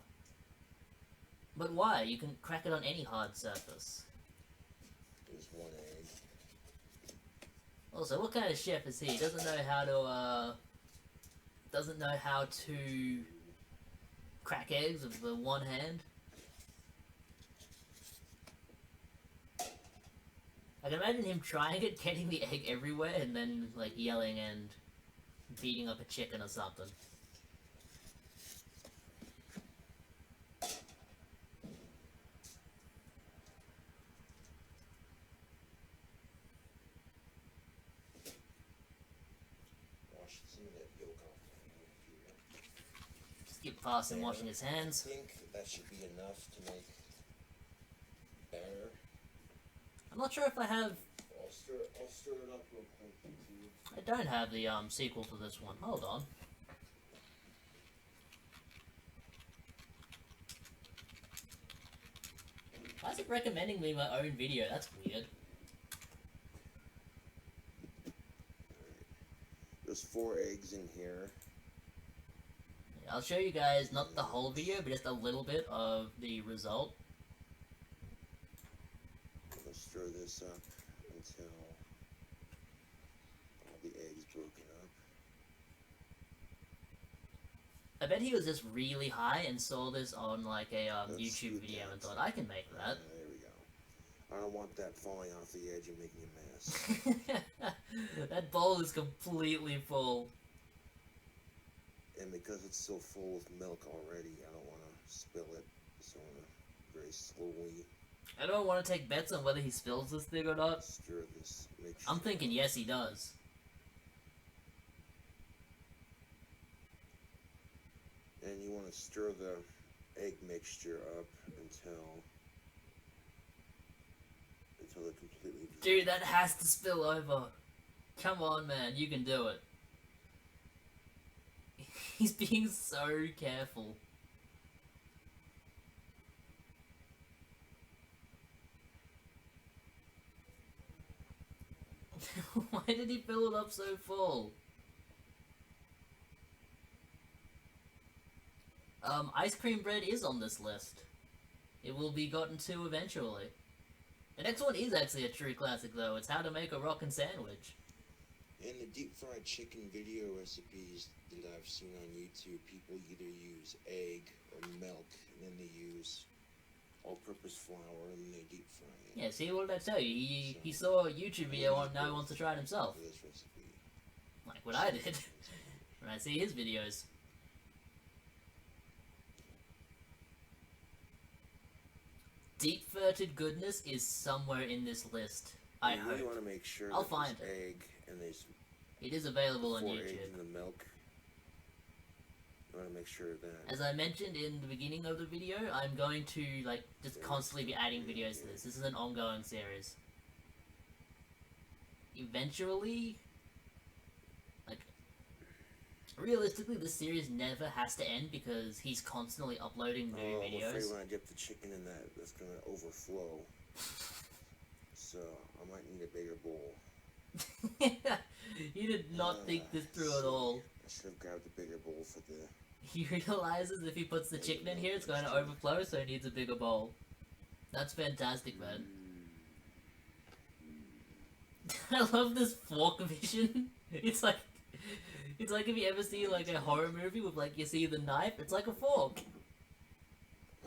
[SPEAKER 1] But why? You can crack it on any hard surface.
[SPEAKER 4] There's one egg.
[SPEAKER 1] Also, what kind of chef is he? He doesn't know how to, crack eggs with the one hand. I can imagine him trying it, getting the egg everywhere, and then, like, yelling and beating up a chicken or something.
[SPEAKER 4] Wash some of that yolk off here.
[SPEAKER 1] Skip past him washing his hands.
[SPEAKER 4] I think that should be enough to make batter.
[SPEAKER 1] I'm not sure if I have...
[SPEAKER 4] I'll stir it up real quick, YouTube.
[SPEAKER 1] I don't have the sequel to this one. Hold on. Why is it recommending me my own video? That's weird.
[SPEAKER 4] There's 4 eggs in here.
[SPEAKER 1] I'll show you guys not the whole video, but just a little bit of the result.
[SPEAKER 4] Let's stir this up until all the eggs broken up.
[SPEAKER 1] I bet he was just really high and saw this on like a
[SPEAKER 4] Let's
[SPEAKER 1] YouTube
[SPEAKER 4] scoot
[SPEAKER 1] video
[SPEAKER 4] that.
[SPEAKER 1] and thought, I can make that.
[SPEAKER 4] There we go. I don't want that falling off the edge and making a mess.
[SPEAKER 1] That bowl is completely full.
[SPEAKER 4] And because it's so full of milk already, I don't want to spill it. So I'm going to very slowly
[SPEAKER 1] I don't want to take bets on whether he spills this thing or not.
[SPEAKER 4] stir this mixture.
[SPEAKER 1] I'm thinking yes, he does.
[SPEAKER 4] And you want to stir the egg mixture up until they're completely dry.
[SPEAKER 1] Dude, that has to spill over. Come on, man, you can do it. He's being so careful. Why did he fill it up so full? Ice cream bread is on this list. It will be gotten to eventually. The next one is actually a true classic though. It's how to make a rockin' sandwich.
[SPEAKER 4] In the deep fried chicken video recipes that I've seen on YouTube, people either use egg or milk, and then they use all-purpose flour, and then they deep fry it.
[SPEAKER 1] Yeah, see, what did I tell you? He saw a YouTube video on now he wants to try it himself.
[SPEAKER 4] For this recipe.
[SPEAKER 1] Like what I did when I see his videos. Deep fermented goodness is somewhere in this list. I
[SPEAKER 4] You
[SPEAKER 1] hope.
[SPEAKER 4] really want to make sure
[SPEAKER 1] I'll
[SPEAKER 4] that
[SPEAKER 1] find
[SPEAKER 4] there's egg and there's
[SPEAKER 1] It is available on
[SPEAKER 4] 4 eggs
[SPEAKER 1] YouTube.
[SPEAKER 4] in the milk. You want to make sure that
[SPEAKER 1] As I mentioned in the beginning of the video, I'm going to like just constantly be adding videos to this. This is an ongoing series. Eventually, like, realistically, this series never has to end because he's constantly uploading new
[SPEAKER 4] I'm afraid
[SPEAKER 1] videos.
[SPEAKER 4] when I dip the chicken in that's going to overflow. So I might need a bigger bowl.
[SPEAKER 1] You did not think this through at all.
[SPEAKER 4] I should have grabbed a bigger bowl for the...
[SPEAKER 1] He realizes if he puts the chicken in here, it's going to overflow, so he needs a bigger bowl. That's fantastic, man. I love this fork vision. It's like if you ever see like a horror movie with like you see the knife, it's like a fork.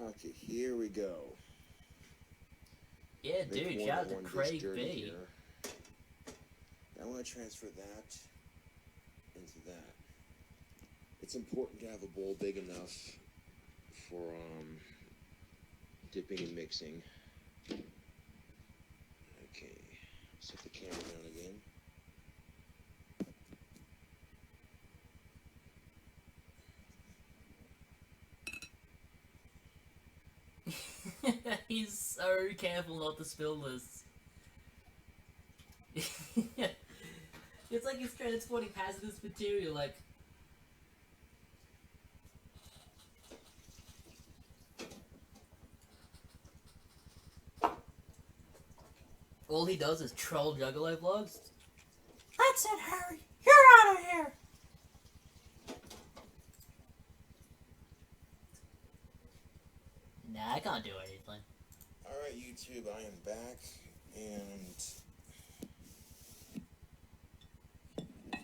[SPEAKER 4] Okay, here we go.
[SPEAKER 1] Yeah,
[SPEAKER 4] Make
[SPEAKER 1] dude,
[SPEAKER 4] one
[SPEAKER 1] shout out
[SPEAKER 4] that
[SPEAKER 1] to
[SPEAKER 4] one
[SPEAKER 1] Craig
[SPEAKER 4] gets dirty
[SPEAKER 1] B.
[SPEAKER 4] here. I want to transfer that into that. It's important to have a bowl big enough for dipping and mixing. Okay, set the camera down again.
[SPEAKER 1] He's so careful not to spill this. It's like he's transporting hazardous material, like... All he does is troll Juggalo vlogs. That's it, Harry! You're out of here! Nah, I can't do anything.
[SPEAKER 4] Alright, YouTube, I am back, and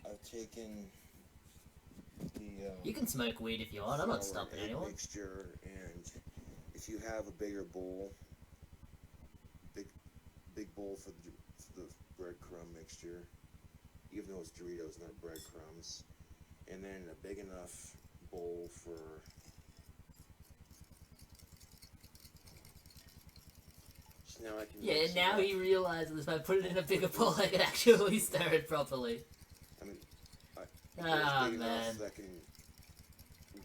[SPEAKER 4] I've taken the
[SPEAKER 1] You can smoke weed if you want, I'm not
[SPEAKER 4] flour
[SPEAKER 1] stopping
[SPEAKER 4] egg
[SPEAKER 1] anyone.
[SPEAKER 4] mixture, and if you have a bigger bowl, big bowl for the breadcrumb mixture, even though it's Doritos, not breadcrumbs, and then a big enough bowl for so now I can
[SPEAKER 1] Yeah,
[SPEAKER 4] mix
[SPEAKER 1] and
[SPEAKER 4] it
[SPEAKER 1] now
[SPEAKER 4] up.
[SPEAKER 1] he realizes if I put it in a bigger bowl, I can actually stir it properly.
[SPEAKER 4] I mean,
[SPEAKER 1] Ah,
[SPEAKER 4] it's big
[SPEAKER 1] man.
[SPEAKER 4] enough that I can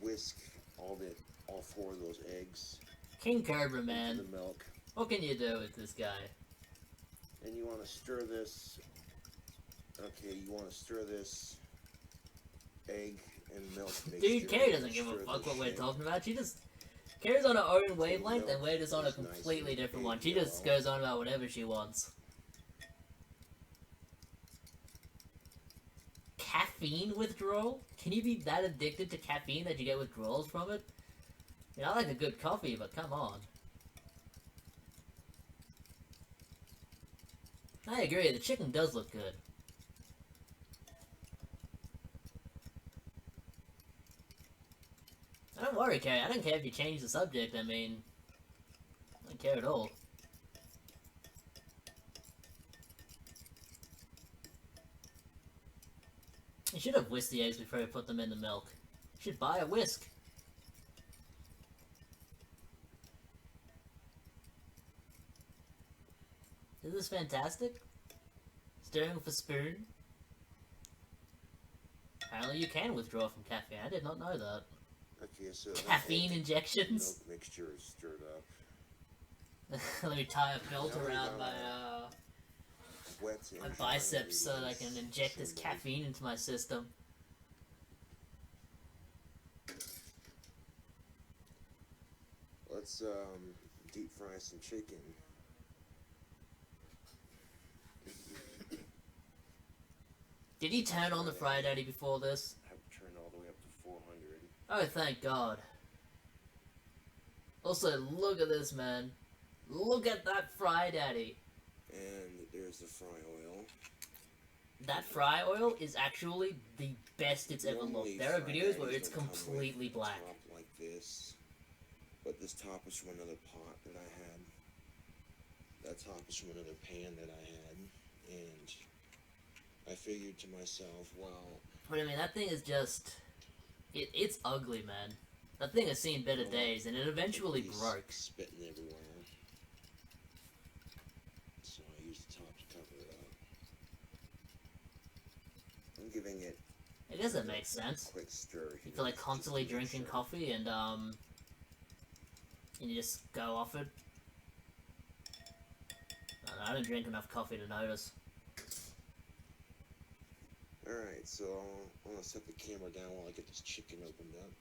[SPEAKER 4] whisk all 4 of those eggs
[SPEAKER 1] King Cobra,
[SPEAKER 4] into
[SPEAKER 1] man.
[SPEAKER 4] the milk.
[SPEAKER 1] What can you do with this guy?
[SPEAKER 4] And you want to stir this. Okay, you want to stir this egg and milk mixture.
[SPEAKER 1] Dude, Carrie doesn't give a
[SPEAKER 4] Stir
[SPEAKER 1] fuck
[SPEAKER 4] this
[SPEAKER 1] what we're
[SPEAKER 4] shit.
[SPEAKER 1] talking about. She just... Carrie's on her own wavelength,
[SPEAKER 4] milk
[SPEAKER 1] and we're just on a
[SPEAKER 4] is nice
[SPEAKER 1] completely
[SPEAKER 4] and
[SPEAKER 1] different
[SPEAKER 4] big
[SPEAKER 1] one. She just
[SPEAKER 4] yellow.
[SPEAKER 1] goes on about whatever she wants. Caffeine withdrawal? Can you be that addicted to caffeine that you get withdrawals from it? I mean, I like a good coffee, but come on. I agree, the chicken does look good. worry, Carrie. I don't care if you change the subject. I mean, I don't care at all. You should have whisked the eggs before you put them in the milk. You should buy a whisk. Isn't this fantastic? Stirring with a spoon. Apparently you can withdraw from caffeine. I did not know that.
[SPEAKER 4] Okay, so
[SPEAKER 1] Caffeine injections?
[SPEAKER 4] milk mixture is stirred up.
[SPEAKER 1] Let me tie a belt
[SPEAKER 4] Now we
[SPEAKER 1] around
[SPEAKER 4] got wet
[SPEAKER 1] my
[SPEAKER 4] and
[SPEAKER 1] biceps so
[SPEAKER 4] dry
[SPEAKER 1] that I can inject this
[SPEAKER 4] ingredients.
[SPEAKER 1] caffeine into my system.
[SPEAKER 4] Let's deep fry some chicken.
[SPEAKER 1] Did he turn on the Fry Daddy before this?
[SPEAKER 4] I have to turn all the way up to 400.
[SPEAKER 1] Oh, thank God. Also, look at this, man. Look at that Fry Daddy.
[SPEAKER 4] And there's the fry oil.
[SPEAKER 1] That fry oil is actually the best it's ever
[SPEAKER 4] Normally,
[SPEAKER 1] looked. There are
[SPEAKER 4] fry
[SPEAKER 1] videos where
[SPEAKER 4] daddies
[SPEAKER 1] it's
[SPEAKER 4] don't come with
[SPEAKER 1] completely
[SPEAKER 4] a
[SPEAKER 1] black.
[SPEAKER 4] top like this, but this top is from another pot that I had. That top is from another pan that I had, and I figured to myself, well,
[SPEAKER 1] But I mean, that thing is just... It's ugly, man. That thing has seen better days, and it eventually
[SPEAKER 4] he's
[SPEAKER 1] broke.
[SPEAKER 4] spitting everywhere. So I used the top to cover it up. I'm giving it
[SPEAKER 1] I guess that makes sense.
[SPEAKER 4] a quick stir here.
[SPEAKER 1] You feel like
[SPEAKER 4] just
[SPEAKER 1] constantly
[SPEAKER 4] to make
[SPEAKER 1] drinking
[SPEAKER 4] sure.
[SPEAKER 1] coffee and you just go off it. I don't drink enough coffee to notice.
[SPEAKER 4] Alright, so I'm gonna set the camera down while I get this chicken opened up.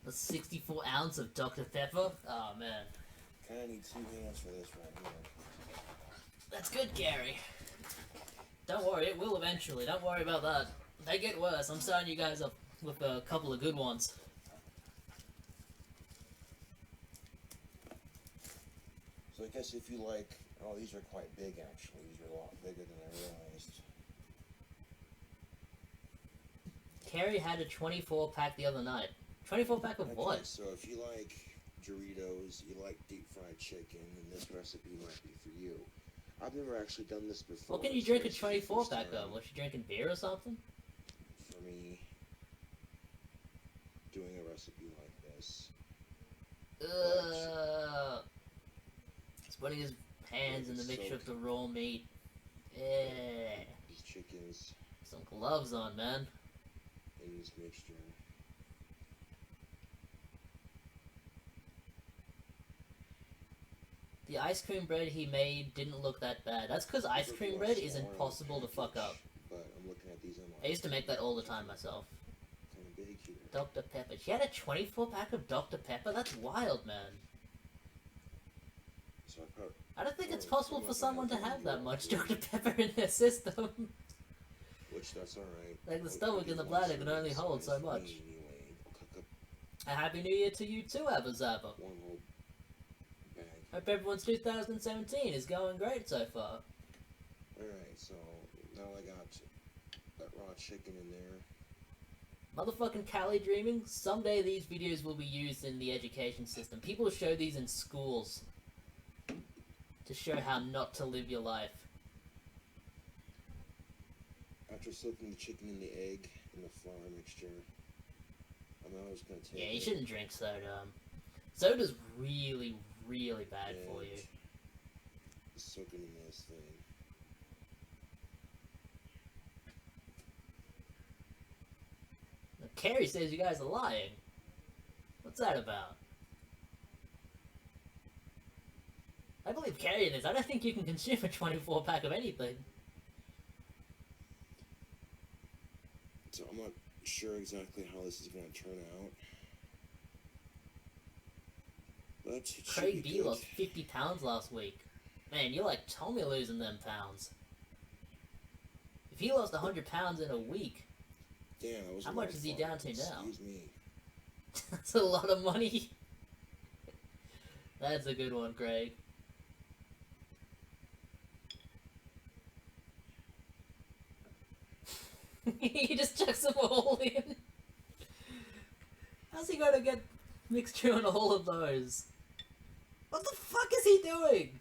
[SPEAKER 1] A 64 ounce of Dr. Pepper? Oh man.
[SPEAKER 4] Kinda need 2 hands for this right here.
[SPEAKER 1] That's good, Gary. Don't worry, it will eventually. Don't worry about that. They get worse. I'm starting you guys up with a couple of good ones.
[SPEAKER 4] So I guess if you like, oh, these are quite big actually. These are a lot bigger than I realized.
[SPEAKER 1] Carrie had a 24 pack the other night. 24 pack of
[SPEAKER 4] Okay,
[SPEAKER 1] what?
[SPEAKER 4] so if you like Doritos, you like deep fried chicken, then this recipe might be for you. I've never actually done this before.
[SPEAKER 1] What can you
[SPEAKER 4] so
[SPEAKER 1] drink a
[SPEAKER 4] this is the
[SPEAKER 1] 24
[SPEAKER 4] first
[SPEAKER 1] pack
[SPEAKER 4] time
[SPEAKER 1] of? Was she drinking beer or something?
[SPEAKER 4] for me doing a recipe like this.
[SPEAKER 1] He's putting his hands in the mixture of the raw meat.
[SPEAKER 4] These chickens
[SPEAKER 1] Some gloves on, man.
[SPEAKER 4] in this mixture.
[SPEAKER 1] The ice cream bread he made didn't look that bad. That's because ice
[SPEAKER 4] These are
[SPEAKER 1] cream
[SPEAKER 4] more
[SPEAKER 1] bread is
[SPEAKER 4] smaller in
[SPEAKER 1] impossible to fuck
[SPEAKER 4] package,
[SPEAKER 1] up.
[SPEAKER 4] But I'm looking at these and I'm like,
[SPEAKER 1] I used to make that all the time myself.
[SPEAKER 4] kind of big here.
[SPEAKER 1] Dr. Pepper. She had a 24 pack of Dr. Pepper? That's wild, man.
[SPEAKER 4] So I put
[SPEAKER 1] I don't think it's
[SPEAKER 4] Oh,
[SPEAKER 1] possible
[SPEAKER 4] I'm
[SPEAKER 1] for
[SPEAKER 4] not
[SPEAKER 1] someone to
[SPEAKER 4] gonna
[SPEAKER 1] have
[SPEAKER 4] do
[SPEAKER 1] that
[SPEAKER 4] it.
[SPEAKER 1] much Dr. Pepper in their system.
[SPEAKER 4] which that's alright.
[SPEAKER 1] Like, the stomach and the bladder can only hold so much.
[SPEAKER 4] Anyway, I'll cook up
[SPEAKER 1] A Happy New Year to you too, Abba Zabba.
[SPEAKER 4] one whole bag.
[SPEAKER 1] Hope everyone's 2017 is going great so far.
[SPEAKER 4] Alright, so now I got that raw chicken in there.
[SPEAKER 1] Motherfucking Cali dreaming, someday these videos will be used in the education system. People show these in schools to show how not to live your life.
[SPEAKER 4] After soaking the chicken in the egg and the flour mixture, I'm now just gonna take
[SPEAKER 1] Yeah, you
[SPEAKER 4] it
[SPEAKER 1] shouldn't drink soda. Soda's really, really bad for you.
[SPEAKER 4] and soak it in this thing.
[SPEAKER 1] Now, Carrie says you guys are lying. What's that about? I believe Carrie in this. I don't think you can consume a 24 pack of anything.
[SPEAKER 4] So I'm not sure exactly how this is gonna turn out. But it should
[SPEAKER 1] Craig
[SPEAKER 4] be
[SPEAKER 1] B
[SPEAKER 4] good.
[SPEAKER 1] lost 50 pounds last week. Man, you're like Tommy losing them pounds. If he lost 100 pounds in a week,
[SPEAKER 4] Damn, that was
[SPEAKER 1] How
[SPEAKER 4] a
[SPEAKER 1] much
[SPEAKER 4] lot of
[SPEAKER 1] is he
[SPEAKER 4] fun.
[SPEAKER 1] down to now?
[SPEAKER 4] Excuse me.
[SPEAKER 1] that's a lot of money. That's a good one, Craig. He just chucks them all in. How's he gonna get Mixture on all of those. What the fuck is he doing?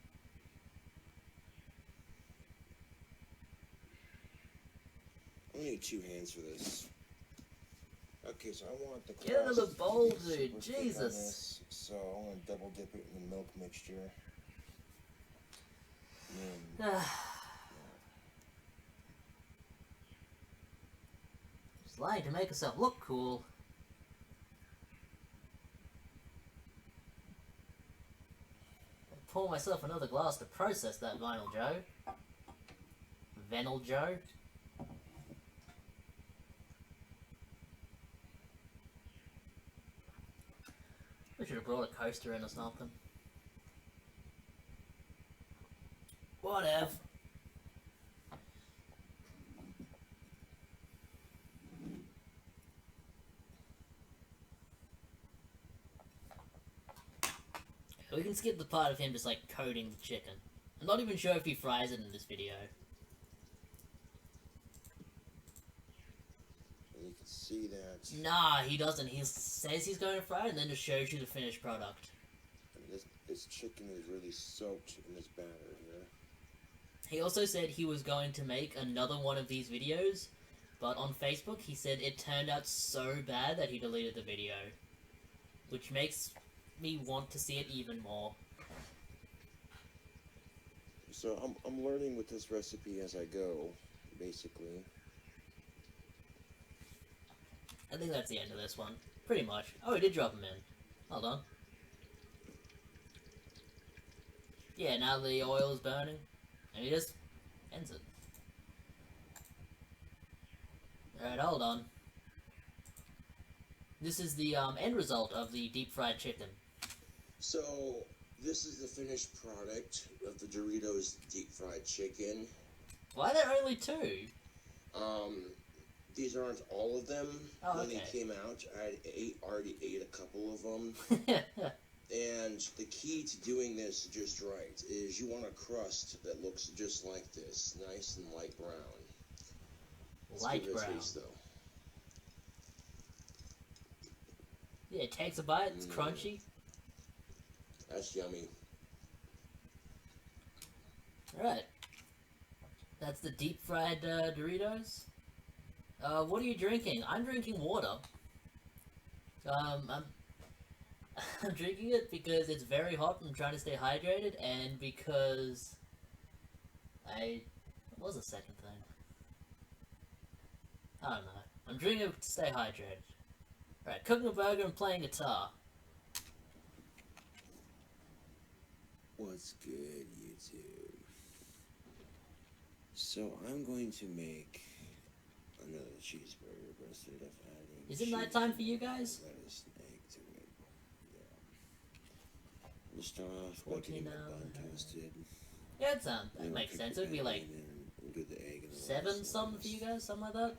[SPEAKER 4] I need 2 hands for this. Okay, so I want the
[SPEAKER 1] Get another
[SPEAKER 4] crust
[SPEAKER 1] bowl,
[SPEAKER 4] to be
[SPEAKER 1] dude.
[SPEAKER 4] super thick on
[SPEAKER 1] Jesus.
[SPEAKER 4] this, so I want to double dip it in the milk mixture.
[SPEAKER 1] Just lying to make herself look cool. I'll pour myself another glass to process that Vinyl Joe. Venal Joe. We should have brought a coaster in or something. Whatever. We can skip the part of him just like coating the chicken. I'm not even sure if he fries it in this video.
[SPEAKER 4] You can see that.
[SPEAKER 1] Nah, he doesn't. He says he's going to fry it and then just shows you the finished product.
[SPEAKER 4] And this chicken is really soaked in this batter here.
[SPEAKER 1] He also said he was going to make another one of these videos, but on Facebook he said it turned out so bad that he deleted the video. Which makes me want to see it even more.
[SPEAKER 4] So I'm learning with this recipe as I go, basically.
[SPEAKER 1] I think that's the end of this one. Pretty much. Oh, he did drop him in. Hold on. Yeah, now the oil is burning. And he just ends it. Alright, hold on. This is the end result of the deep fried chicken.
[SPEAKER 4] So this is the finished product of the Doritos deep fried chicken.
[SPEAKER 1] Why are there only 2?
[SPEAKER 4] These aren't all of them.
[SPEAKER 1] Oh,
[SPEAKER 4] when they
[SPEAKER 1] okay.
[SPEAKER 4] came out, I already ate a couple of them. And the key to doing this just right is you want a crust that looks just like this, nice and light brown.
[SPEAKER 1] Light
[SPEAKER 4] give it a
[SPEAKER 1] brown.
[SPEAKER 4] taste, though.
[SPEAKER 1] Yeah, it takes a bite, it's crunchy.
[SPEAKER 4] That's yummy.
[SPEAKER 1] Alright. That's the deep fried Doritos. What are you drinking? I'm drinking water. I'm drinking it because it's very hot and I'm trying to stay hydrated, and because what was the second thing? I don't know. I'm drinking it to stay hydrated. Alright, cooking a burger and playing guitar.
[SPEAKER 4] What's good, YouTube? So I'm going to make another cheeseburger, but instead of adding
[SPEAKER 1] Is it nighttime for you guys?
[SPEAKER 4] lettuce and egg to it. Yeah. We'll start off by
[SPEAKER 1] 14
[SPEAKER 4] getting the
[SPEAKER 1] hours.
[SPEAKER 4] bun toasted.
[SPEAKER 1] Yeah, that
[SPEAKER 4] Then we'll
[SPEAKER 1] makes
[SPEAKER 4] cook
[SPEAKER 1] sense.
[SPEAKER 4] the
[SPEAKER 1] It would be
[SPEAKER 4] bun,
[SPEAKER 1] like
[SPEAKER 4] and then we'll do the egg and the
[SPEAKER 1] 7
[SPEAKER 4] lettuce
[SPEAKER 1] something for you guys, something like that.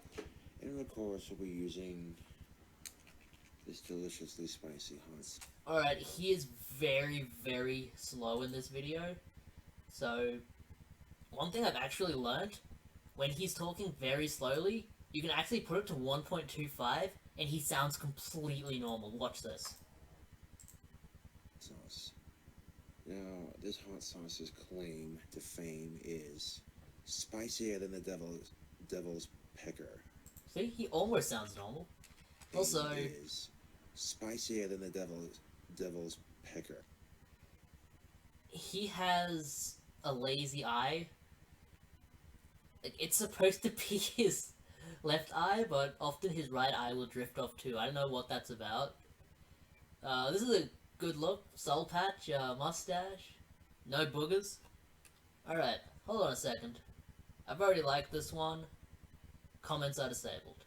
[SPEAKER 4] And of course, we'll be using this deliciously spicy hot sauce.
[SPEAKER 1] Alright, he is very, very slow in this video. So, one thing I've actually learned, when he's talking very slowly, you can actually put it to 1.25 and he sounds completely normal. Watch this.
[SPEAKER 4] Sauce. Now, this hot sauce's claim to fame is spicier than the devil's pecker.
[SPEAKER 1] See, he almost sounds normal. Also,
[SPEAKER 4] It is spicier than the devil's pecker.
[SPEAKER 1] he has a lazy eye. Like, it's supposed to be his left eye, but often his right eye will drift off too. I don't know what that's about. This is a good look. Soul patch, mustache, no boogers. Alright, hold on a second. I've already liked this one. Comments are disabled.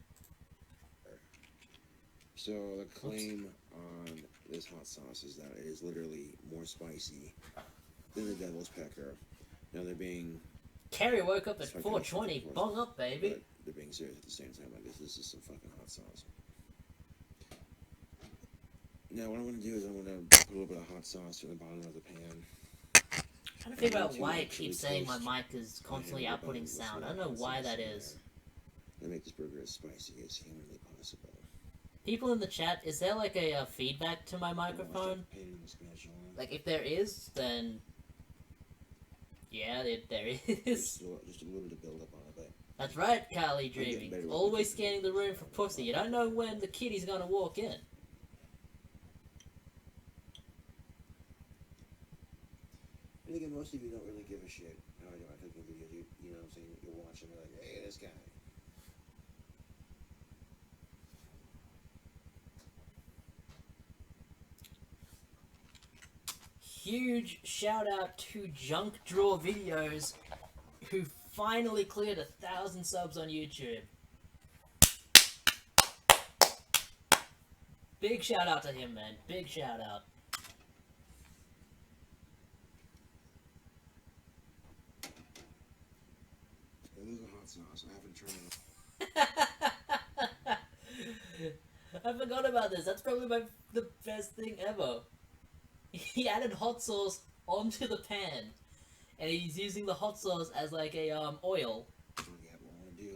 [SPEAKER 4] So the claim on this hot sauce is that it is literally more spicy than the devil's pecker. Now they're being
[SPEAKER 1] Carrie woke up at
[SPEAKER 4] It's fucking
[SPEAKER 1] 4:20.
[SPEAKER 4] awesome.
[SPEAKER 1] Bong up, baby.
[SPEAKER 4] but they're being serious at the same time. Like this is some fucking hot sauce. Now what I'm gonna do is I'm gonna put a little bit of hot sauce in the bottom of the pan.
[SPEAKER 1] I'm trying to figure out
[SPEAKER 4] to
[SPEAKER 1] why it
[SPEAKER 4] actually
[SPEAKER 1] keeps saying my
[SPEAKER 4] toast
[SPEAKER 1] mic is constantly
[SPEAKER 4] my hand
[SPEAKER 1] outputting
[SPEAKER 4] with
[SPEAKER 1] sound. I
[SPEAKER 4] some
[SPEAKER 1] don't know
[SPEAKER 4] hot
[SPEAKER 1] why
[SPEAKER 4] sauce
[SPEAKER 1] that
[SPEAKER 4] in
[SPEAKER 1] is.
[SPEAKER 4] there. And make this burger as spicy as humanly possible.
[SPEAKER 1] People in the chat, is there like a feedback to my microphone? Like, if there is, then yeah, there is.
[SPEAKER 4] Just a little bit of build up on it, but
[SPEAKER 1] That's right, Carly
[SPEAKER 4] getting
[SPEAKER 1] Dreaming.
[SPEAKER 4] better with
[SPEAKER 1] Always
[SPEAKER 4] it.
[SPEAKER 1] scanning the room for pussy. You don't know when the kitty's gonna walk in.
[SPEAKER 4] And again, most of you don't really give a shit how I do my cooking videos. You know what I'm saying? You're watching, you're like, hey, this guy.
[SPEAKER 1] Huge shout out to Junk Draw Videos, who finally cleared 1,000 subs on YouTube. Big shout out to him, man. Big shout out.
[SPEAKER 4] It is a hot sauce. I haven't tried it.
[SPEAKER 1] I forgot about this. That's probably the best thing ever. He added hot sauce onto the pan, and he's using the hot sauce as like a oil.
[SPEAKER 4] Yeah, what I want to do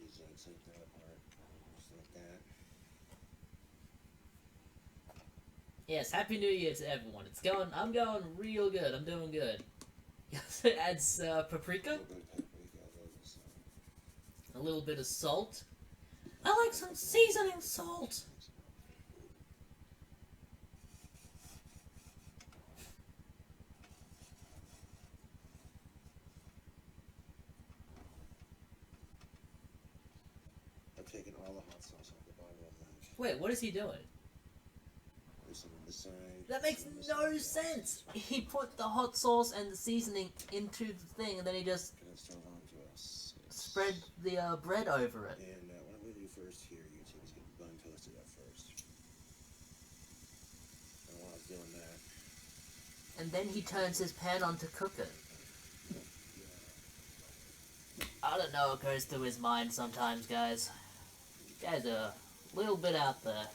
[SPEAKER 4] is take that apart, just like that.
[SPEAKER 1] Yes, Happy New Year to everyone. I'm going real good. I'm doing good. It adds paprika, a little bit of salt. I like some seasoning salt.
[SPEAKER 4] I've taken all the hot sauce off the bottom of that.
[SPEAKER 1] Wait, what is he doing?
[SPEAKER 4] There's some on this side.
[SPEAKER 1] That makes
[SPEAKER 4] some on this
[SPEAKER 1] no
[SPEAKER 4] side.
[SPEAKER 1] sense. He put the hot sauce and the seasoning into the thing, and then he just
[SPEAKER 4] And it's thrown onto us.
[SPEAKER 1] spread the bread over it.
[SPEAKER 4] And what I'm going to do first here, YouTube, is get the bun toasted up first. And while I was doing that,
[SPEAKER 1] And then he turns his pan on to cook it. I don't know what goes through his mind sometimes, guys. You guys are a little bit out there.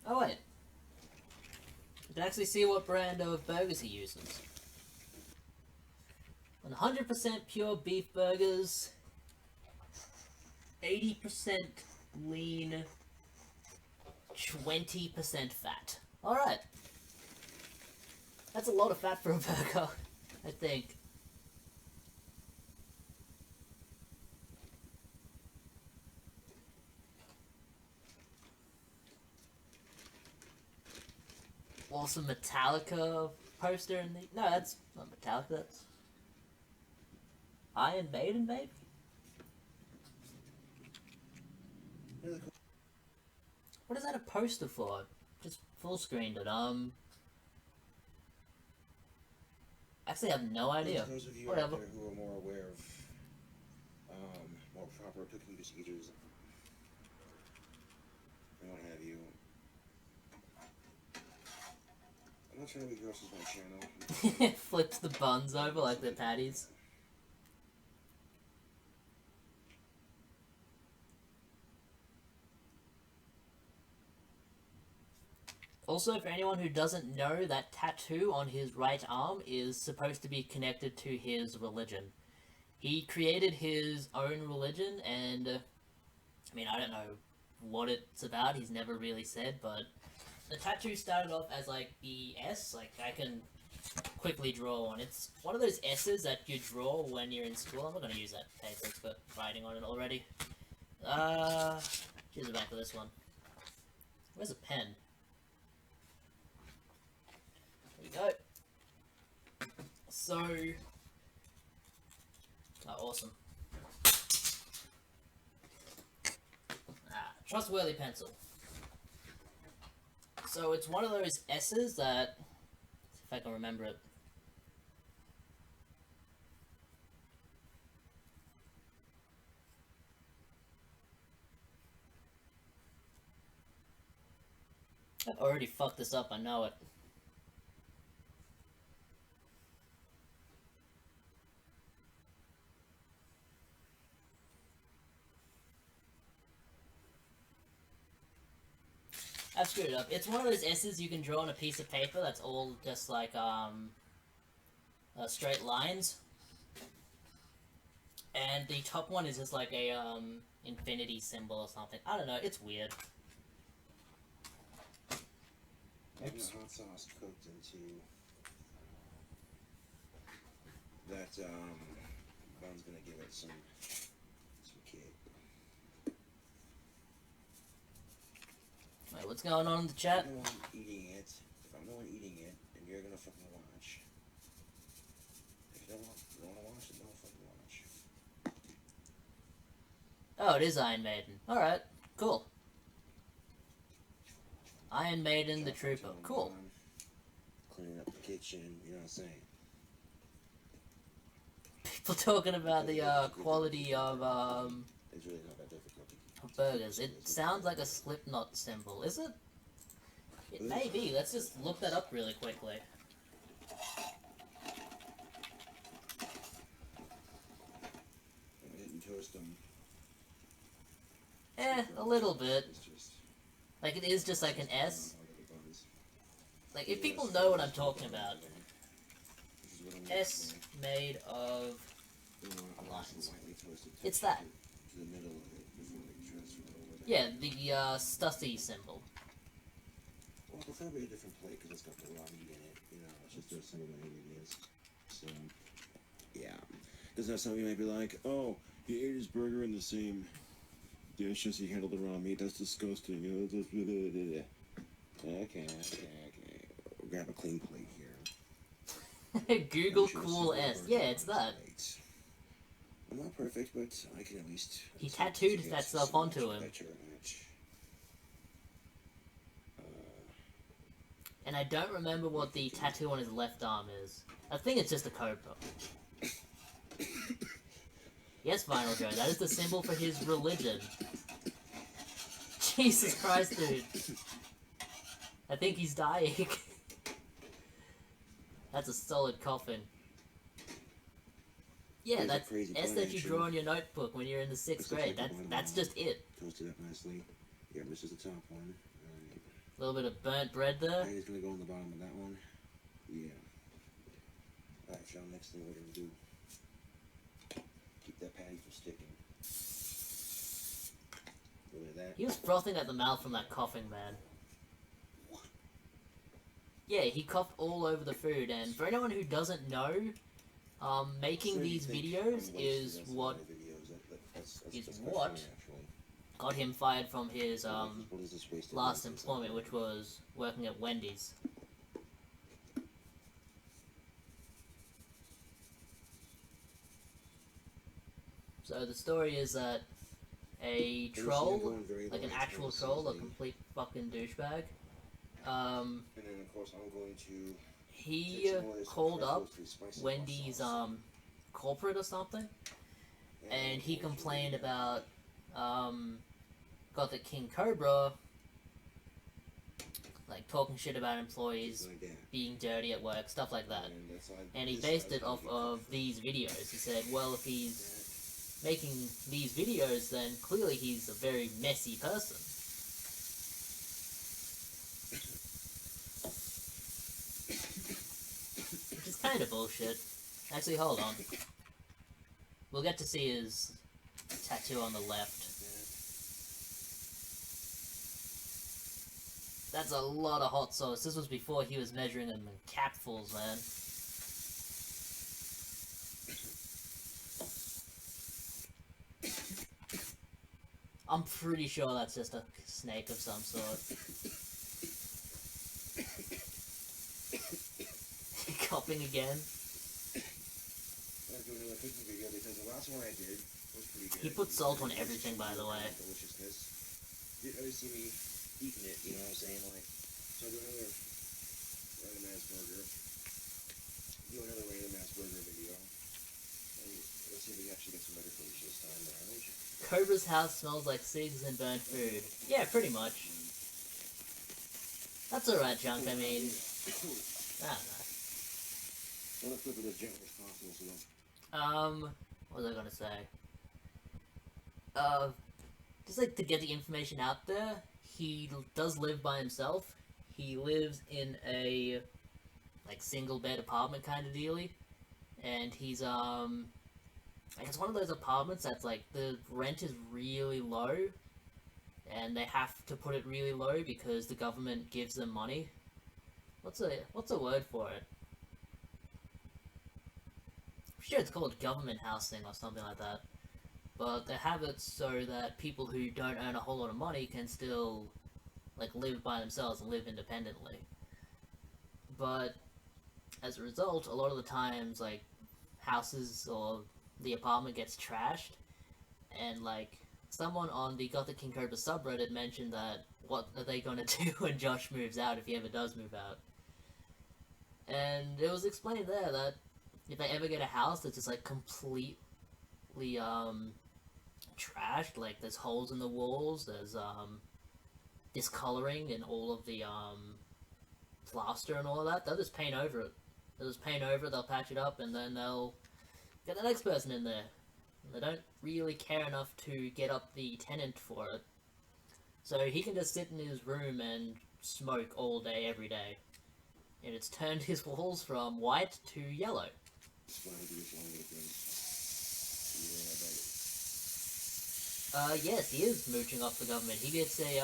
[SPEAKER 1] Oh wait. You can actually see what brand of burgers he uses. 100% pure beef burgers, 80% lean, 20% fat. Alright. That's a lot of fat for a burger, I think. Also, Metallica poster in the... No, that's not Metallica, that's... Iron Maiden, maybe? What is that a poster for? Just full screened it, Actually, I have no idea.
[SPEAKER 4] those of you
[SPEAKER 1] Whatever.
[SPEAKER 4] out there who are more aware of more proper cooking procedures and what have you, I'm not trying to be gross with my channel.
[SPEAKER 1] Flips the buns over like they're patties. Also, for anyone who doesn't know, that tattoo on his right arm is supposed to be connected to his religion. He created his own religion, and I mean, I don't know what it's about, he's never really said, but the tattoo started off as like the S, like I can quickly draw one. It's one of those S's that you draw when you're in school. I'm not going to use that paper, it's got writing on it already. Here's the back of this one. Where's a pen? There we go. So, awesome. Trustworthy pencil. So it's one of those S's that, if I can remember it. I've already fucked this up, I know it. I've screwed it up. It's one of those S's you can draw on a piece of paper that's all just like, straight lines. And the top one is just like a, infinity symbol or something. I don't know, it's weird.
[SPEAKER 4] Having the hot sauce cooked into that bun's gonna give it some kick.
[SPEAKER 1] Wait, what's going on in the chat?
[SPEAKER 4] If I'm the one eating it, then you're gonna fucking watch. If you don't want to watch, then don't fucking watch.
[SPEAKER 1] Oh, it is Iron Maiden. Alright, cool. Iron Maiden, the Trooper. Cool.
[SPEAKER 4] Cleaning up the kitchen, you know what I'm saying?
[SPEAKER 1] People talking about the quality of
[SPEAKER 4] It's really not that difficult.
[SPEAKER 1] burgers. It sounds like a Slipknot symbol, is it? It may be. Let's just look that up really quickly.
[SPEAKER 4] I didn't toast them.
[SPEAKER 1] A little bit. Like, it is just like an S. Like, if people know what I'm talking about. S made of lines. It's that. Yeah, the Stussy symbol.
[SPEAKER 4] Well, preferably a different plate because it's got the raw meat in it. You know, it's just there's some of my ingredients. So, yeah. Because now some of you might be like, oh, he ate his burger in the same dish as he handled the raw meat. That's disgusting. You know, just okay. We'll grab a clean plate here.
[SPEAKER 1] Google cool S. Yeah, it's that.
[SPEAKER 4] I'm not perfect, but I can at least...
[SPEAKER 1] He tattooed that stuff onto him. And I don't remember what the tattoo on his left arm is. I think it's just a cobra. Yes, Vinyl Joe, that is the symbol for his religion. Jesus Christ, dude. I think he's dying. That's a solid coffin. Yeah, that's S that you draw in your notebook when you're in the 6th grade. That's just it.
[SPEAKER 4] Toasted up nicely. Yeah, this is the top one.
[SPEAKER 1] A little bit of burnt bread there.
[SPEAKER 4] Patty's gonna go on the bottom of that one. Yeah. Alright, Sean, next thing we're gonna do. Keep that patty from sticking. Look at that.
[SPEAKER 1] He was frothing at the mouth from that coughing, man.
[SPEAKER 4] What?
[SPEAKER 1] Yeah, he coughed all over the food, and for anyone who doesn't know, making these videos is what got him fired from his last employment, which was working at Wendy's. So the story is that a troll, like an actual troll, a complete fucking douchebag,
[SPEAKER 4] and then of course I'm going to
[SPEAKER 1] he called up Wendy's corporate or something, and he complained about Gothic King Cobra, like talking shit about employees, being dirty at work, stuff like that. And he based it off of these videos. He said, well, if he's making these videos, then clearly he's a very messy person. Which is kind of bullshit. Actually, hold on. We'll get to see his tattoo on the left. That's a lot of hot sauce. This was before he was measuring them in capfuls, man. I'm pretty sure that's just a snake of some sort. Coughing again.
[SPEAKER 4] I'm doing another cooking video because the last one I did was pretty good.
[SPEAKER 1] He put salt on everything, by the way.
[SPEAKER 4] Deliciousness. You didn't really see me eating it, you know what I'm saying? Like, so I do another random ass burger. Do another random ass burger video. And let's see if we actually get some better footage this time, right?
[SPEAKER 1] Cobra's house smells like cigs and burnt food. Yeah, pretty much. That's alright, Junk, I mean... I don't know.
[SPEAKER 4] Well, let's flip it as gently as possible, so
[SPEAKER 1] what was I gonna say? Just like to get the information out there, he does live by himself. He lives in a like single bed apartment kind of dealy, and he's like it's one of those apartments that's like the rent is really low, and they have to put it really low because the government gives them money. What's a word for it? I'm sure it's called government housing or something like that. But they have it so that people who don't earn a whole lot of money can still like live by themselves and live independently. But as a result, a lot of the times like houses or the apartment gets trashed, and like someone on the Gothic King Cobra subreddit mentioned that what are they gonna do when Josh moves out if he ever does move out? And it was explained there that if they ever get a house that's just like completely trashed, like there's holes in the walls, there's discoloring in all of the plaster and all of that, they'll just paint over it. They'll just paint over it, they'll patch it up, and then they'll get the next person in there. They don't really care enough to get up the tenant for it. So he can just sit in his room and smoke all day, every day. And it's turned his walls from white to yellow. Yes, he is mooching off the government. He gets a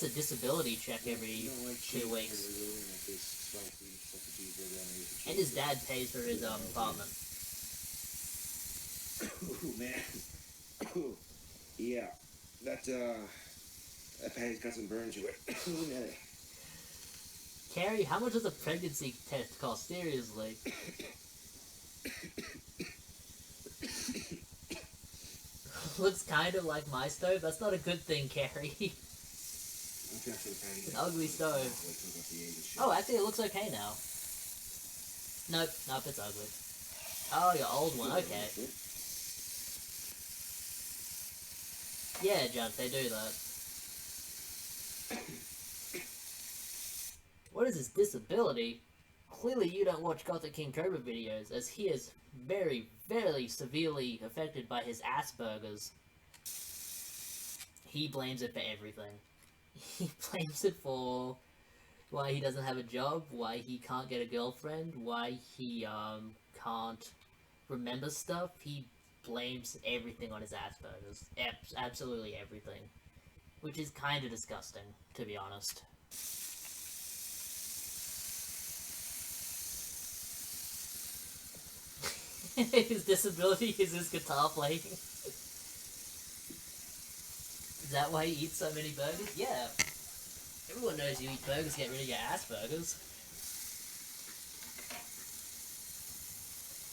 [SPEAKER 1] disability check every 2 weeks. And his dad pays for his apartment.
[SPEAKER 4] Oh man. Yeah. That patty's got some burn to it.
[SPEAKER 1] Carrie, how much does a pregnancy test cost? Seriously. Looks kind of like my stove. That's not a good thing, Carrie. An ugly stove. Oh, actually, it looks okay now. Nope, it's ugly. Oh, your old one, okay. Yeah, Junk, they do that. What is his disability? Clearly you don't watch Gothic King Cobra videos, as he is very, very severely affected by his Asperger's. He blames it for everything. He blames it for why he doesn't have a job, why he can't get a girlfriend, why he can't remember stuff. He blames everything on his Asperger's. Absolutely everything. Which is kind of disgusting, to be honest. His disability is his guitar playing. Is that why he eats so many burgers? Yeah. Everyone knows you eat burgers to get rid of your Asperger's.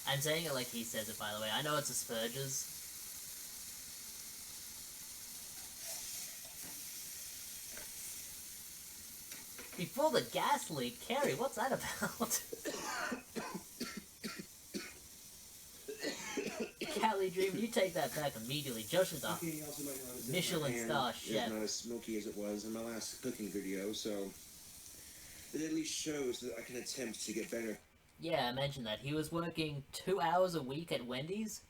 [SPEAKER 1] I'm saying it like he says it, by the way. I know it's Asperger's. Before the gas leak, Carrie, what's that about? Cali Dream, you take that back immediately. Josh is a Michelin star chef.
[SPEAKER 4] It's not as smoky as it was in my last cooking video, so it at least shows that I can attempt to get better.
[SPEAKER 1] Yeah, I mentioned that. He was working 2 hours a week at Wendy's.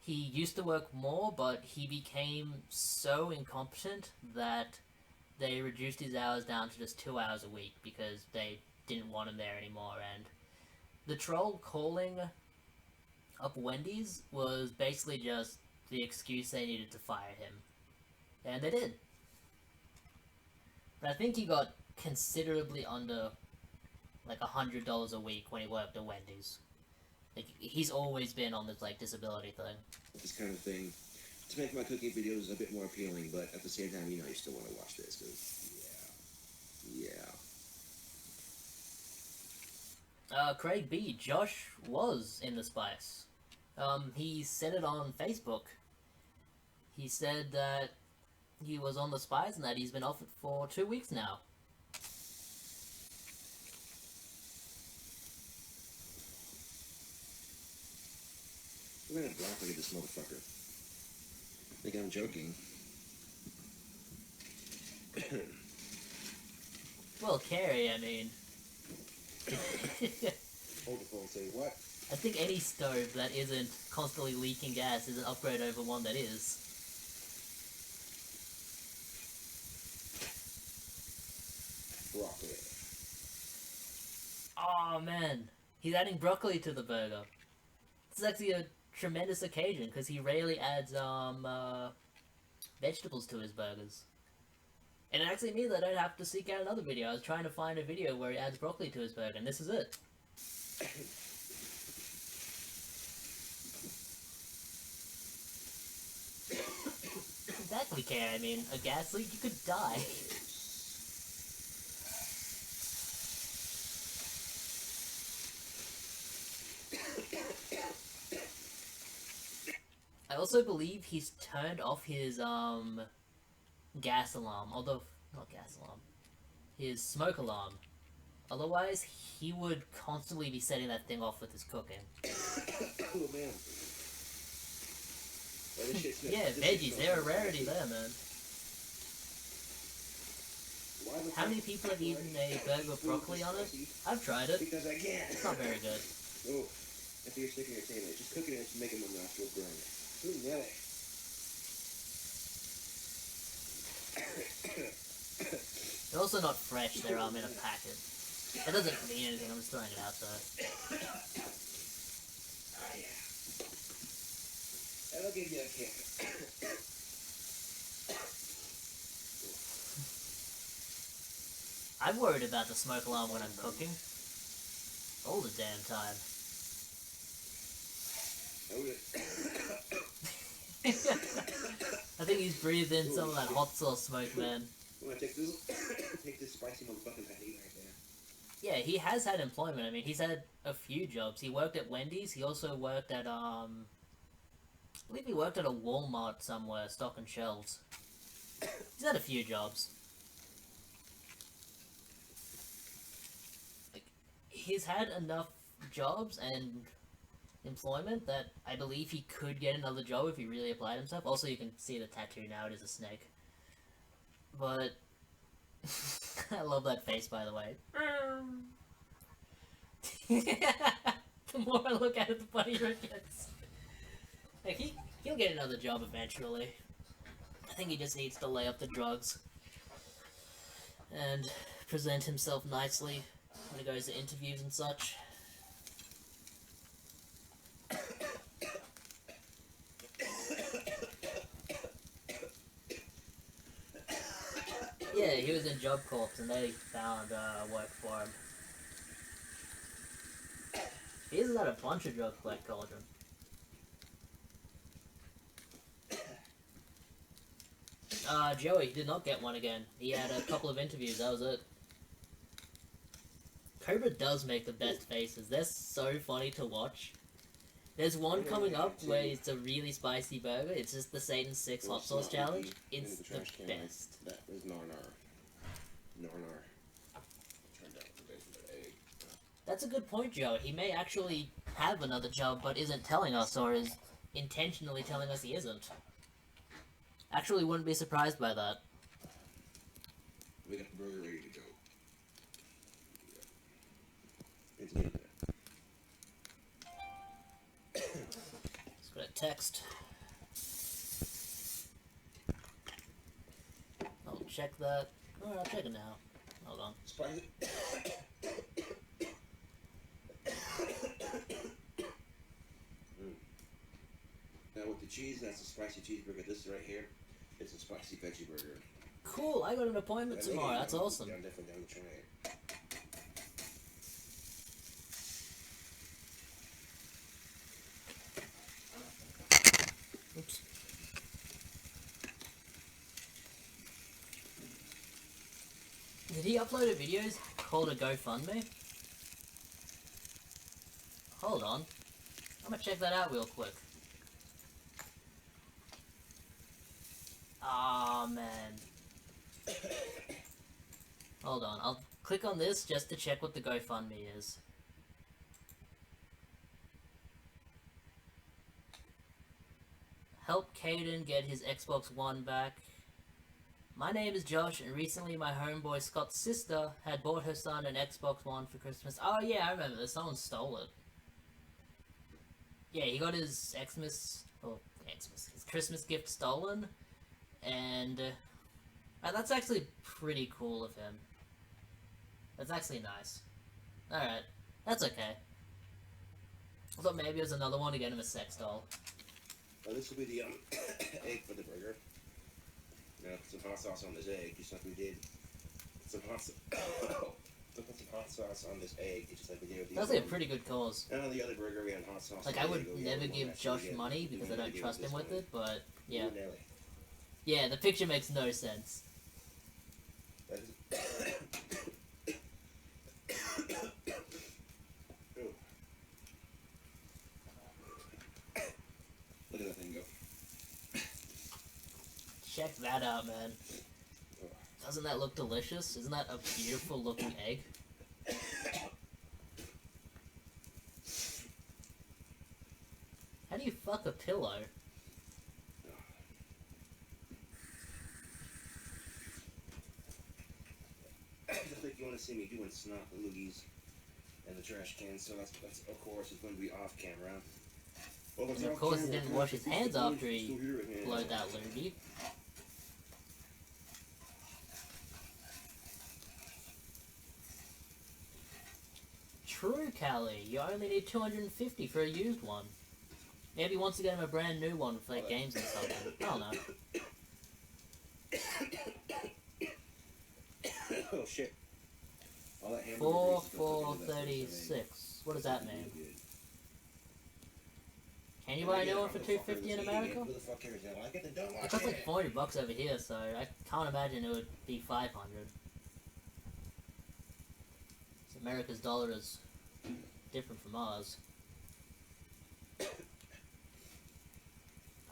[SPEAKER 1] He used to work more, but he became so incompetent that they reduced his hours down to just 2 hours a week because they didn't want him there anymore. And the troll calling up Wendy's was basically just the excuse they needed to fire him. And they did. But I think he got considerably under like $100 a week when he worked at Wendy's. Like, he's always been on this like disability thing.
[SPEAKER 4] This kind of thing to make my cooking videos a bit more appealing, but at the same time, you know, you still want to watch this because, yeah.
[SPEAKER 1] Craig B. Josh was in the Spice. He said it on Facebook. He said that he was on the Spice and that he's been off it for 2 weeks now.
[SPEAKER 4] I'm gonna block look at this motherfucker. I think I'm joking.
[SPEAKER 1] Well, Carrie, I mean...
[SPEAKER 4] Hold the phone, say what?
[SPEAKER 1] I think any stove that isn't constantly leaking gas is an upgrade over one that is. Oh man, he's adding broccoli to the burger. This is actually a tremendous occasion because he rarely adds vegetables to his burgers. And it actually means I don't have to seek out another video. I was trying to find a video where he adds broccoli to his burger, and this is it. Exactly, Kay. I mean, a gas leak, you could die. I also believe he's turned off his gas alarm, although not gas alarm, his smoke alarm. Otherwise, he would constantly be setting that thing off with his cooking.
[SPEAKER 4] Oh man. Oh, this shit
[SPEAKER 1] Yeah,
[SPEAKER 4] this
[SPEAKER 1] veggies,
[SPEAKER 4] shit
[SPEAKER 1] they're a
[SPEAKER 4] smells
[SPEAKER 1] rarity
[SPEAKER 4] like
[SPEAKER 1] there, man.
[SPEAKER 4] Why the
[SPEAKER 1] How
[SPEAKER 4] fuck-
[SPEAKER 1] many people have eaten a burger with broccoli on it? I've tried it.
[SPEAKER 4] Because I can.
[SPEAKER 1] It's not very good.
[SPEAKER 4] Oh, if you're sick of your sandwich, just cook it and just make it my nostrils burn. Ooh, really?
[SPEAKER 1] They're also not fresh, they're in a packet. It doesn't mean anything, I'm just throwing it out there.
[SPEAKER 4] Oh, yeah. That'll give you a kick.
[SPEAKER 1] I'm worried about the smoke alarm when I'm cooking. All the damn time. I think he's breathed in some of that hot sauce smoke, man.
[SPEAKER 4] I'm gonna take this, take this spicy motherfucking patty right there.
[SPEAKER 1] Yeah, he has had employment. I mean, he's had a few jobs. He worked at Wendy's. He also worked at, I believe he worked at a Walmart somewhere, stocking shelves. He's had a few jobs. Like, he's had enough jobs and employment that I believe he could get another job if he really applied himself. Also, you can see the tattoo now, it is a snake. But, I love that face, by the way. The more I look at it, the funnier it gets. Like, he'll get another job eventually. I think he just needs to lay up the drugs and present himself nicely when he goes to interviews and such. Yeah, he was in Job Corps and they found work for him. He's got a bunch of drugs like Cauldron. Joey did not get one again. He had a couple of interviews, that was it. Cobra does make the best faces. They're so funny to watch. There's one coming up where it's a really spicy burger. It's just the Satan 6 hot sauce challenge. It's the best.
[SPEAKER 4] That was Narnar. Narnar. Turned out the basement egg.
[SPEAKER 1] That's a good point, Joe. He may actually have another job, but isn't telling us, or is intentionally telling us he isn't. Actually, wouldn't be surprised by that.
[SPEAKER 4] We got the burger ready to go. It's good.
[SPEAKER 1] Let's go to text. I'll check that. Oh, I'll check it now. Hold on.
[SPEAKER 4] Spicy. Now with the cheese, that's a spicy cheeseburger. This right here, it's a spicy veggie burger.
[SPEAKER 1] Cool, I got an appointment tomorrow. That's awesome.
[SPEAKER 4] I'm definitely down to try it.
[SPEAKER 1] Oops. Did he upload a video called a GoFundMe? Hold on. I'm gonna check that out real quick. Aw, man. Hold on, I'll click on this just to check what the GoFundMe is. Help Caden get his Xbox One back. My name is Josh, and recently my homeboy Scott's sister had bought her son an Xbox One for Christmas. Oh yeah, I remember this. Someone stole it. Yeah, he got his his Christmas gift stolen, and that's actually pretty cool of him. That's actually nice. Alright. That's okay. I thought maybe it was another one to get him a sex doll.
[SPEAKER 4] Well, this will be the egg for the burger. Now, put some hot sauce on this egg, just like we did. Put some hot sauce on this egg, just like we did with the
[SPEAKER 1] That's
[SPEAKER 4] other
[SPEAKER 1] like a pretty good cause.
[SPEAKER 4] And on the other burger, we had hot sauce.
[SPEAKER 1] Like, I would never give Josh money because I don't trust him with it, but yeah. Yeah, the picture makes no sense.
[SPEAKER 4] That is... Look at that thing go.
[SPEAKER 1] Check that out, man. Doesn't that look delicious? Isn't that a beautiful looking egg? How do you fuck a pillow?
[SPEAKER 4] Just like you want to see me doing snot loogies in the trash can, so that's of course is going to be off camera. Well,
[SPEAKER 1] And of course he didn't wash his hands after he blowed that loogie. True, Callie. You only need 250 for a used one. Maybe he wants to get him a brand new one for like games and something. I don't know.
[SPEAKER 4] Oh shit.
[SPEAKER 1] 4,436. What does that mean? Can you buy a new one for 250 in America? It costs like 40 bucks over here, so I can't imagine it would be 500. So America's dollar is different from ours.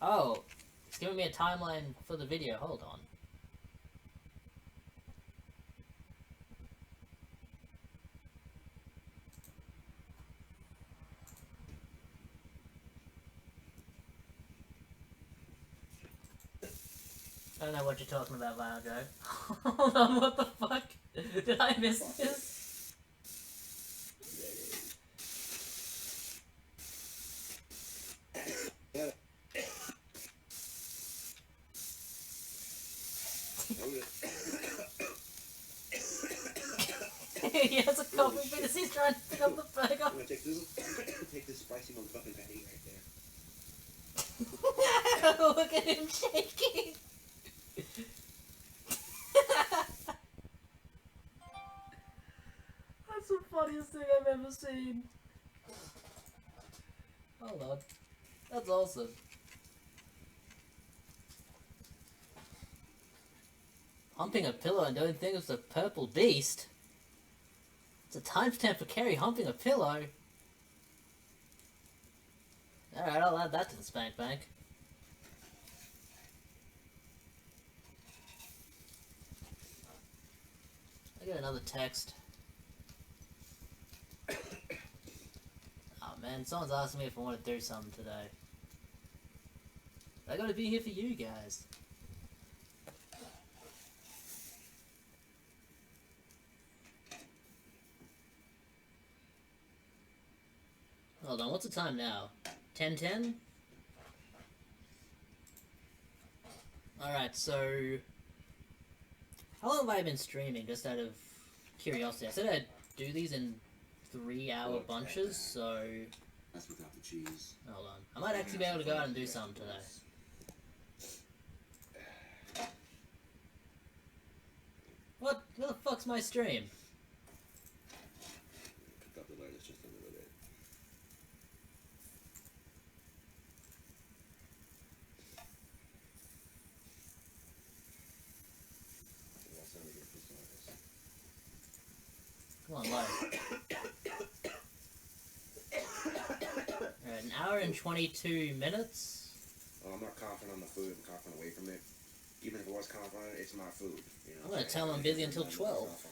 [SPEAKER 1] Oh, it's giving me a timeline for the video. Hold on. I don't know what you're talking about, Vinyl Joe. Hold on, what the fuck? Did I miss this? He has a coffee because he's trying to pick up the burger.
[SPEAKER 4] I'm gonna take this spicy motherfucking patty right there.
[SPEAKER 1] Look at him shaking. That's the funniest thing I've ever seen. Hold on. That's awesome. Humping a pillow and don't think it's a purple beast. It's a timestamp for Kerry humping a pillow. Alright, I'll add that to the spank bank. I got another text. Oh man, someone's asking me if I want to do something today. I gotta be here for you guys. Hold on, what's the time now? 10:10? Alright, so... How long have I been streaming, just out of curiosity? I said I'd do these in 3-hour bunches, so...
[SPEAKER 4] That's without the cheese.
[SPEAKER 1] Hold on. I might actually be able to go out and do something today. What? Where the fuck's my stream?
[SPEAKER 4] Pick up the lettuce just a little bit.
[SPEAKER 1] Come on, load. Alright, 1 hour and 22 minutes.
[SPEAKER 4] I'm not confident on the food. I'm confident away from it. Even if I was confident, it's my food. You know,
[SPEAKER 1] I'm gonna tell him I'm busy until 12.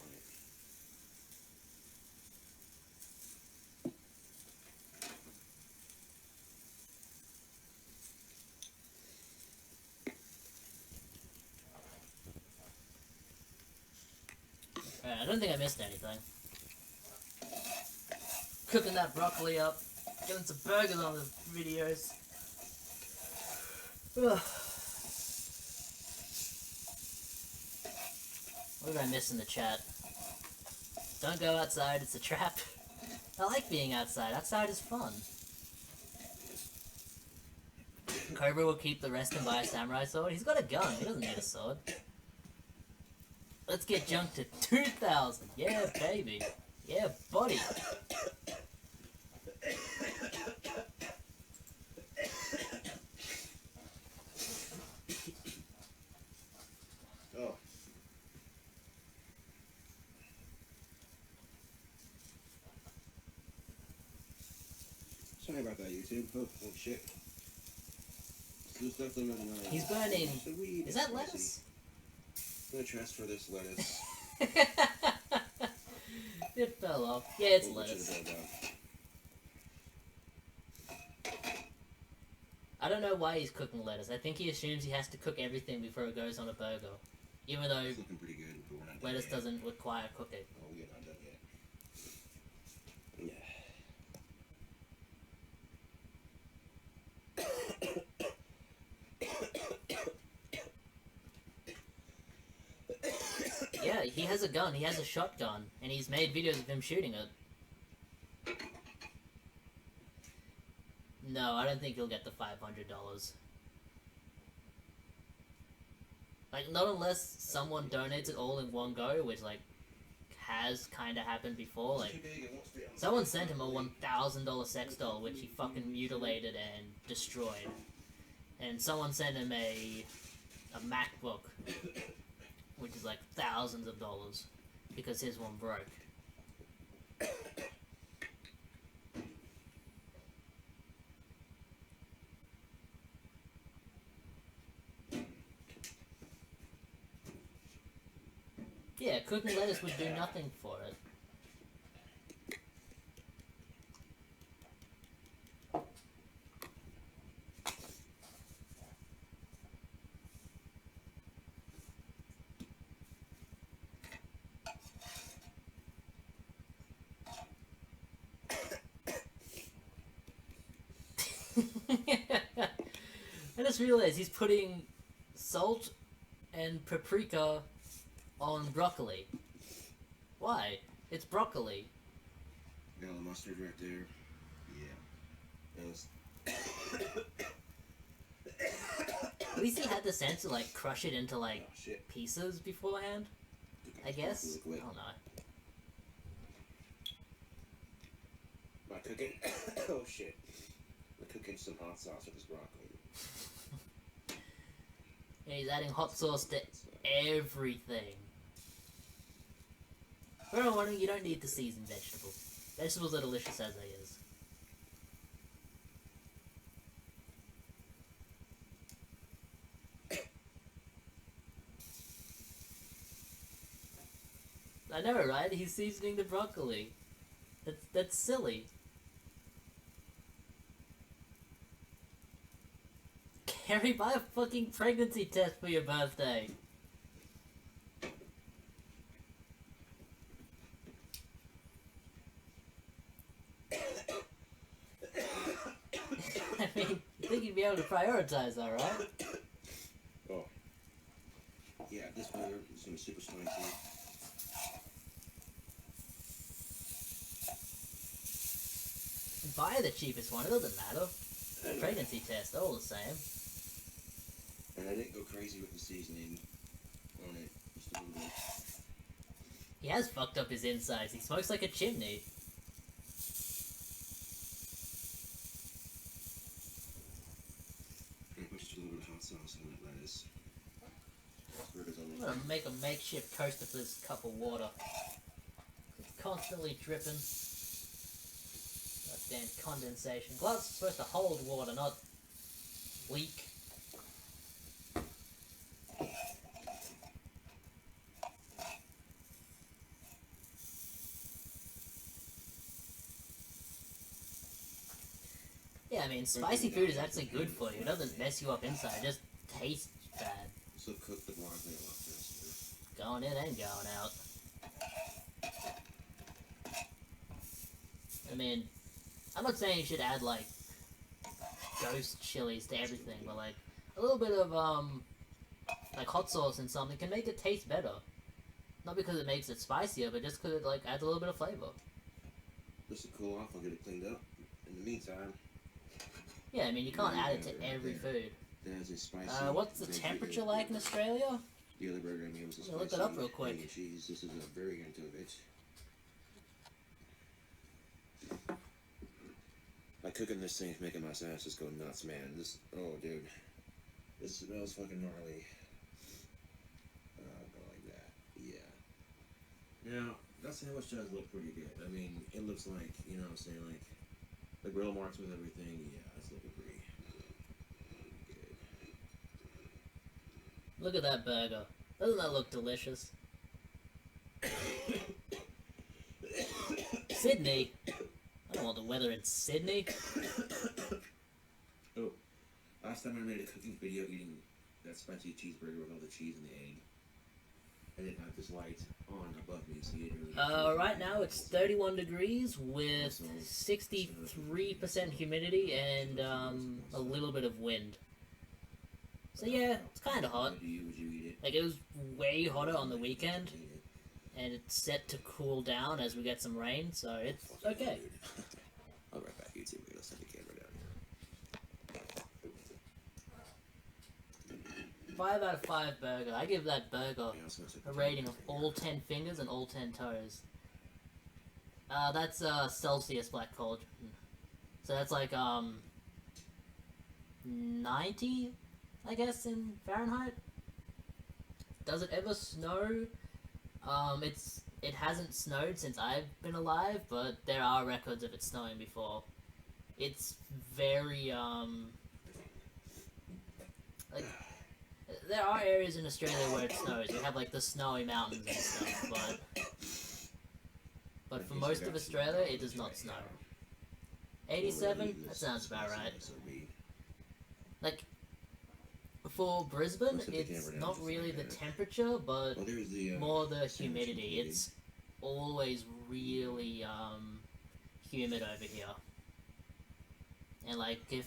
[SPEAKER 1] Alright, I don't think I missed anything. Cooking that broccoli up. Getting some burgers on the videos. Ugh. What did I miss in the chat? Don't go outside, it's a trap. I like being outside. Outside is fun. Cobra will keep the rest and buy a samurai sword. He's got a gun. He doesn't need a sword. Let's get junk to 2,000. Yeah, baby. Yeah, buddy.
[SPEAKER 4] Oh. Sorry about that, YouTube. Oh shit. There's definitely not enough.
[SPEAKER 1] He's burning. Is that lettuce?
[SPEAKER 4] I'm gonna transfer this lettuce.
[SPEAKER 1] It fell off. Yeah, it's
[SPEAKER 4] over to the
[SPEAKER 1] lettuce.
[SPEAKER 4] bulldog.
[SPEAKER 1] I don't know why he's cooking lettuce. I think he assumes he has to cook everything before it goes on a burger. Even though
[SPEAKER 4] It's looking pretty good, but we're not done
[SPEAKER 1] lettuce
[SPEAKER 4] yet.
[SPEAKER 1] doesn't require cooking.
[SPEAKER 4] Oh, we're not done yet. Yeah.
[SPEAKER 1] Yeah, he has a gun. He has a shotgun. And he's made videos of him shooting it. No, I don't think he'll get the $500. Like, not unless someone donates it all in one go, which, like, has kind of happened before. Like, someone sent him a $1,000 sex doll, which he fucking mutilated and destroyed. And someone sent him a MacBook, which is like thousands of dollars, because his one broke. Yeah, cooking lettuce would do nothing for it. I just realized he's putting salt and paprika on broccoli. Why? It's broccoli.
[SPEAKER 4] Got the mustard right there. Yeah.
[SPEAKER 1] At least he had the sense to like crush it into like
[SPEAKER 4] Oh shit.
[SPEAKER 1] pieces beforehand, I guess. I
[SPEAKER 4] Liquid.
[SPEAKER 1] don't know.
[SPEAKER 4] Am I cooking? Oh shit. I'm cooking some hot sauce with this broccoli.
[SPEAKER 1] And he's adding hot sauce to everything. For everyone wondering, you don't need to season vegetables. Vegetables are delicious as they is. I know, right? He's seasoning the broccoli. That's silly. Carrie, buy a fucking pregnancy test for your birthday. I mean, you think you'd be able to prioritize, alright?
[SPEAKER 4] Oh. Yeah, this burger is gonna be super spicy.
[SPEAKER 1] Buy the cheapest one, it doesn't matter. Pregnancy test, all the same.
[SPEAKER 4] And I didn't go crazy with the seasoning on it. Just a little bit.
[SPEAKER 1] He has fucked up his insides. He smokes like a chimney.
[SPEAKER 4] And just a little bit of hot sauce on that lettuce. Burger's on
[SPEAKER 1] I'm gonna make a makeshift coaster for this cup of water. It's constantly dripping. Goddamn condensation. Glass is supposed to hold water, not leak. Yeah, I mean, spicy food is actually good for you. It doesn't mess you up inside, it just tastes bad.
[SPEAKER 4] So cook the broccoli a lot faster.
[SPEAKER 1] Going in and going out. I mean, I'm not saying you should add, like, ghost chilies to everything, but, like, a little bit of, like, hot sauce and something can make it taste better. Not because it makes it spicier, but just because it like adds a little bit of flavor.
[SPEAKER 4] Just to cool off, I'll get it cleaned up. In the meantime,
[SPEAKER 1] Yeah, I mean you can't add it to every food.
[SPEAKER 4] there's a spicy.
[SPEAKER 1] What's the temperature like in Australia?
[SPEAKER 4] The other burger I made was a
[SPEAKER 1] Yeah, look
[SPEAKER 4] spicy
[SPEAKER 1] that up real quick.
[SPEAKER 4] egg and cheese. This is a variant of it. By cooking this thing, it's making my sinuses go nuts, man. This, oh, dude, this smells fucking gnarly. Go like that. Yeah. Now, that sandwich does look pretty good. I mean, it looks like, you know what I'm saying, like the grill marks with everything. Yeah, it's looking pretty good.
[SPEAKER 1] Look at that burger. Doesn't that look delicious? Sydney? I don't want the weather in Sydney.
[SPEAKER 4] Oh, last time I made a cooking video eating that spicy cheeseburger with all the cheese and the egg. I didn't have this light on above me, so you didn't really...
[SPEAKER 1] Right now it's 31 degrees with 63% humidity and a little bit of wind. So yeah, it's kind of hot.
[SPEAKER 4] Would you eat it?
[SPEAKER 1] Like, it was way hotter on the weekend, and it's set to cool down as we get some rain, so it's okay.
[SPEAKER 4] I'll be right back, YouTube. Let's set the camera down here.
[SPEAKER 1] 5 out of 5 burger. I give that burger a rating of all 10 fingers and all 10 toes. That's Celsius Black Cauldron. So that's like 90, I guess, in Fahrenheit. Does it ever snow? It hasn't snowed since I've been alive, but there are records of it snowing before. It's very like, there are areas in Australia where it snows. We have like the snowy mountains and stuff, but for most of Australia it does not snow. 87? That sounds about right. Like, for Brisbane, it's not really the temperature, but more the humidity. It's always really humid over here. And like, for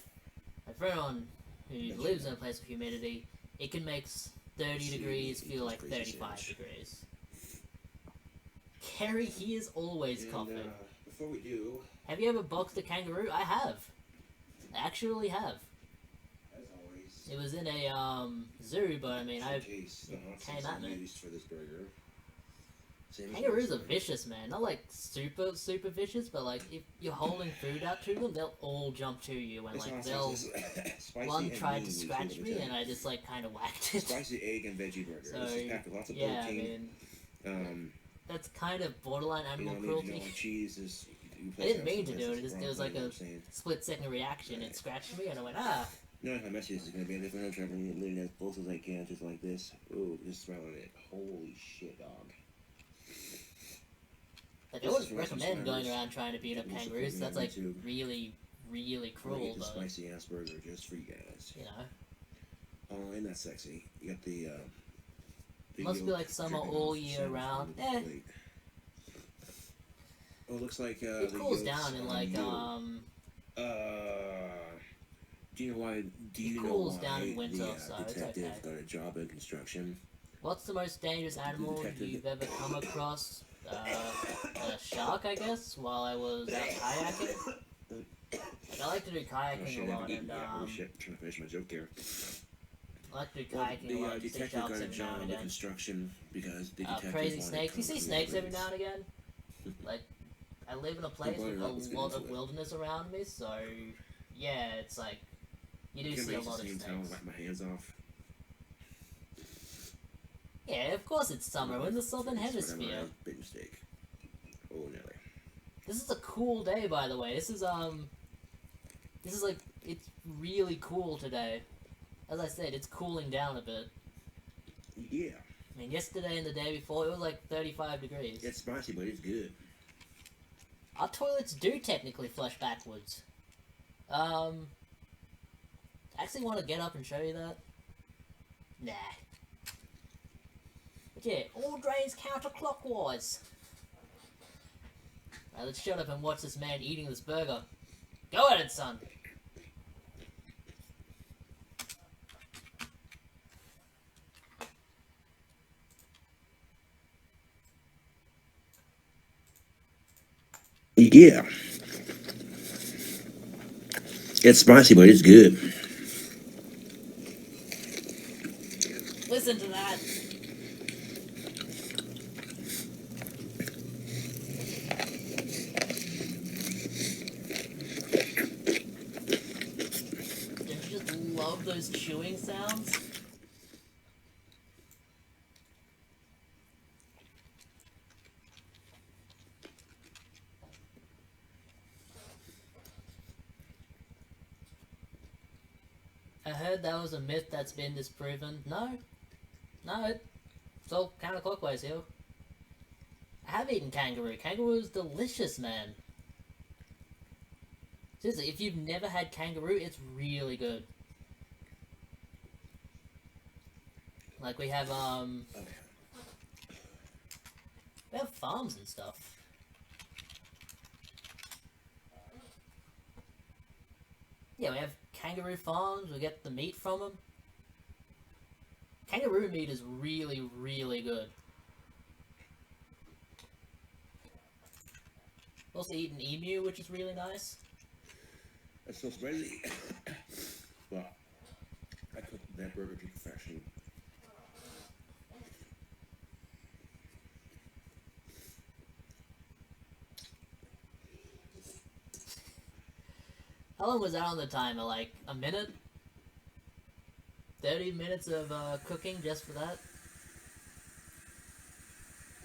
[SPEAKER 1] everyone who lives in a place with humidity, it can make 30 degrees feel like 35 degrees. Kerry, he is always coughing.
[SPEAKER 4] Before we do...
[SPEAKER 1] Have you ever boxed a kangaroo? I have. I actually have.
[SPEAKER 4] As always...
[SPEAKER 1] It was in a zoo, but I mean, it came at me.
[SPEAKER 4] For this burger.
[SPEAKER 1] Kangaroos are vicious, man. Not like super vicious, but like if you're holding food out to them, they'll all jump to you, and like they'll. One tried to scratch me, and I just like kind of whacked it.
[SPEAKER 4] Spicy egg and veggie burger.
[SPEAKER 1] So,
[SPEAKER 4] this is packed with lots of
[SPEAKER 1] yeah,
[SPEAKER 4] protein.
[SPEAKER 1] I mean, that's kind of borderline animal cruelty.
[SPEAKER 4] Cheese is.
[SPEAKER 1] I didn't mean to do it. There was like a split-second reaction. It scratched me, and I went, ah.
[SPEAKER 4] You know how messy this is going to be. If I'm trying to lean as close as I can, just like this. Ooh, just smelling it. Holy shit, dog.
[SPEAKER 1] Like, I wouldn't recommend going around trying to beat up kangaroos. That's like really, really cruel.
[SPEAKER 4] But spicy ass burger just for you guys.
[SPEAKER 1] You know.
[SPEAKER 4] Oh, ain't that sexy? You got the.
[SPEAKER 1] Must be like summer all year round. Eh.
[SPEAKER 4] Oh, it looks like
[SPEAKER 1] it cools down in like
[SPEAKER 4] Do you know why?
[SPEAKER 1] It cools down in winter, so it's okay.
[SPEAKER 4] Detective got a job in construction.
[SPEAKER 1] What's the most dangerous animal you've ever come across? A shark, I guess, while I was out kayaking. Like, I like to do kayaking a lot, and
[SPEAKER 4] oh shit, trying to finish my joke here.
[SPEAKER 1] I like to do kayaking a lot.
[SPEAKER 4] The detective got a job in construction because the detective
[SPEAKER 1] crazy snakes. You see snakes every now and again. Like, I live in a place with a lot of wilderness around me, so yeah, it's like you do see a lot of snakes.
[SPEAKER 4] Wipe my hands off.
[SPEAKER 1] Yeah, of course it's summer. We're in the southern hemisphere.
[SPEAKER 4] Big mistake. Oh, nearly.
[SPEAKER 1] This is a cool day, by the way. This is like, it's really cool today. As I said, it's cooling down a bit.
[SPEAKER 4] Yeah.
[SPEAKER 1] I mean, yesterday and the day before, it was like 35 degrees.
[SPEAKER 4] It's spicy, but it's good.
[SPEAKER 1] Our toilets do technically flush backwards. I actually want to get up and show you that. Nah. But yeah, all drains counterclockwise. Right, let's shut up and watch this man eating this burger. Go at it, son!
[SPEAKER 4] Yeah. It's spicy, but it's good.
[SPEAKER 1] Listen to that. Don't you just love those chewing sounds? I heard that was a myth that's been disproven. No, it's all counterclockwise here. I have eaten kangaroo. Kangaroo is delicious, man. Seriously, if you've never had kangaroo, it's really good. Like we have farms and stuff. Yeah, we have kangaroo farms. We get the meat from them. Kangaroo meat is really, really good. Also eaten emu, which is really nice.
[SPEAKER 4] It's so spicy. But I cooked that burger to perfection.
[SPEAKER 1] How long was that on the timer? Like a minute? 30 minutes of cooking just for that?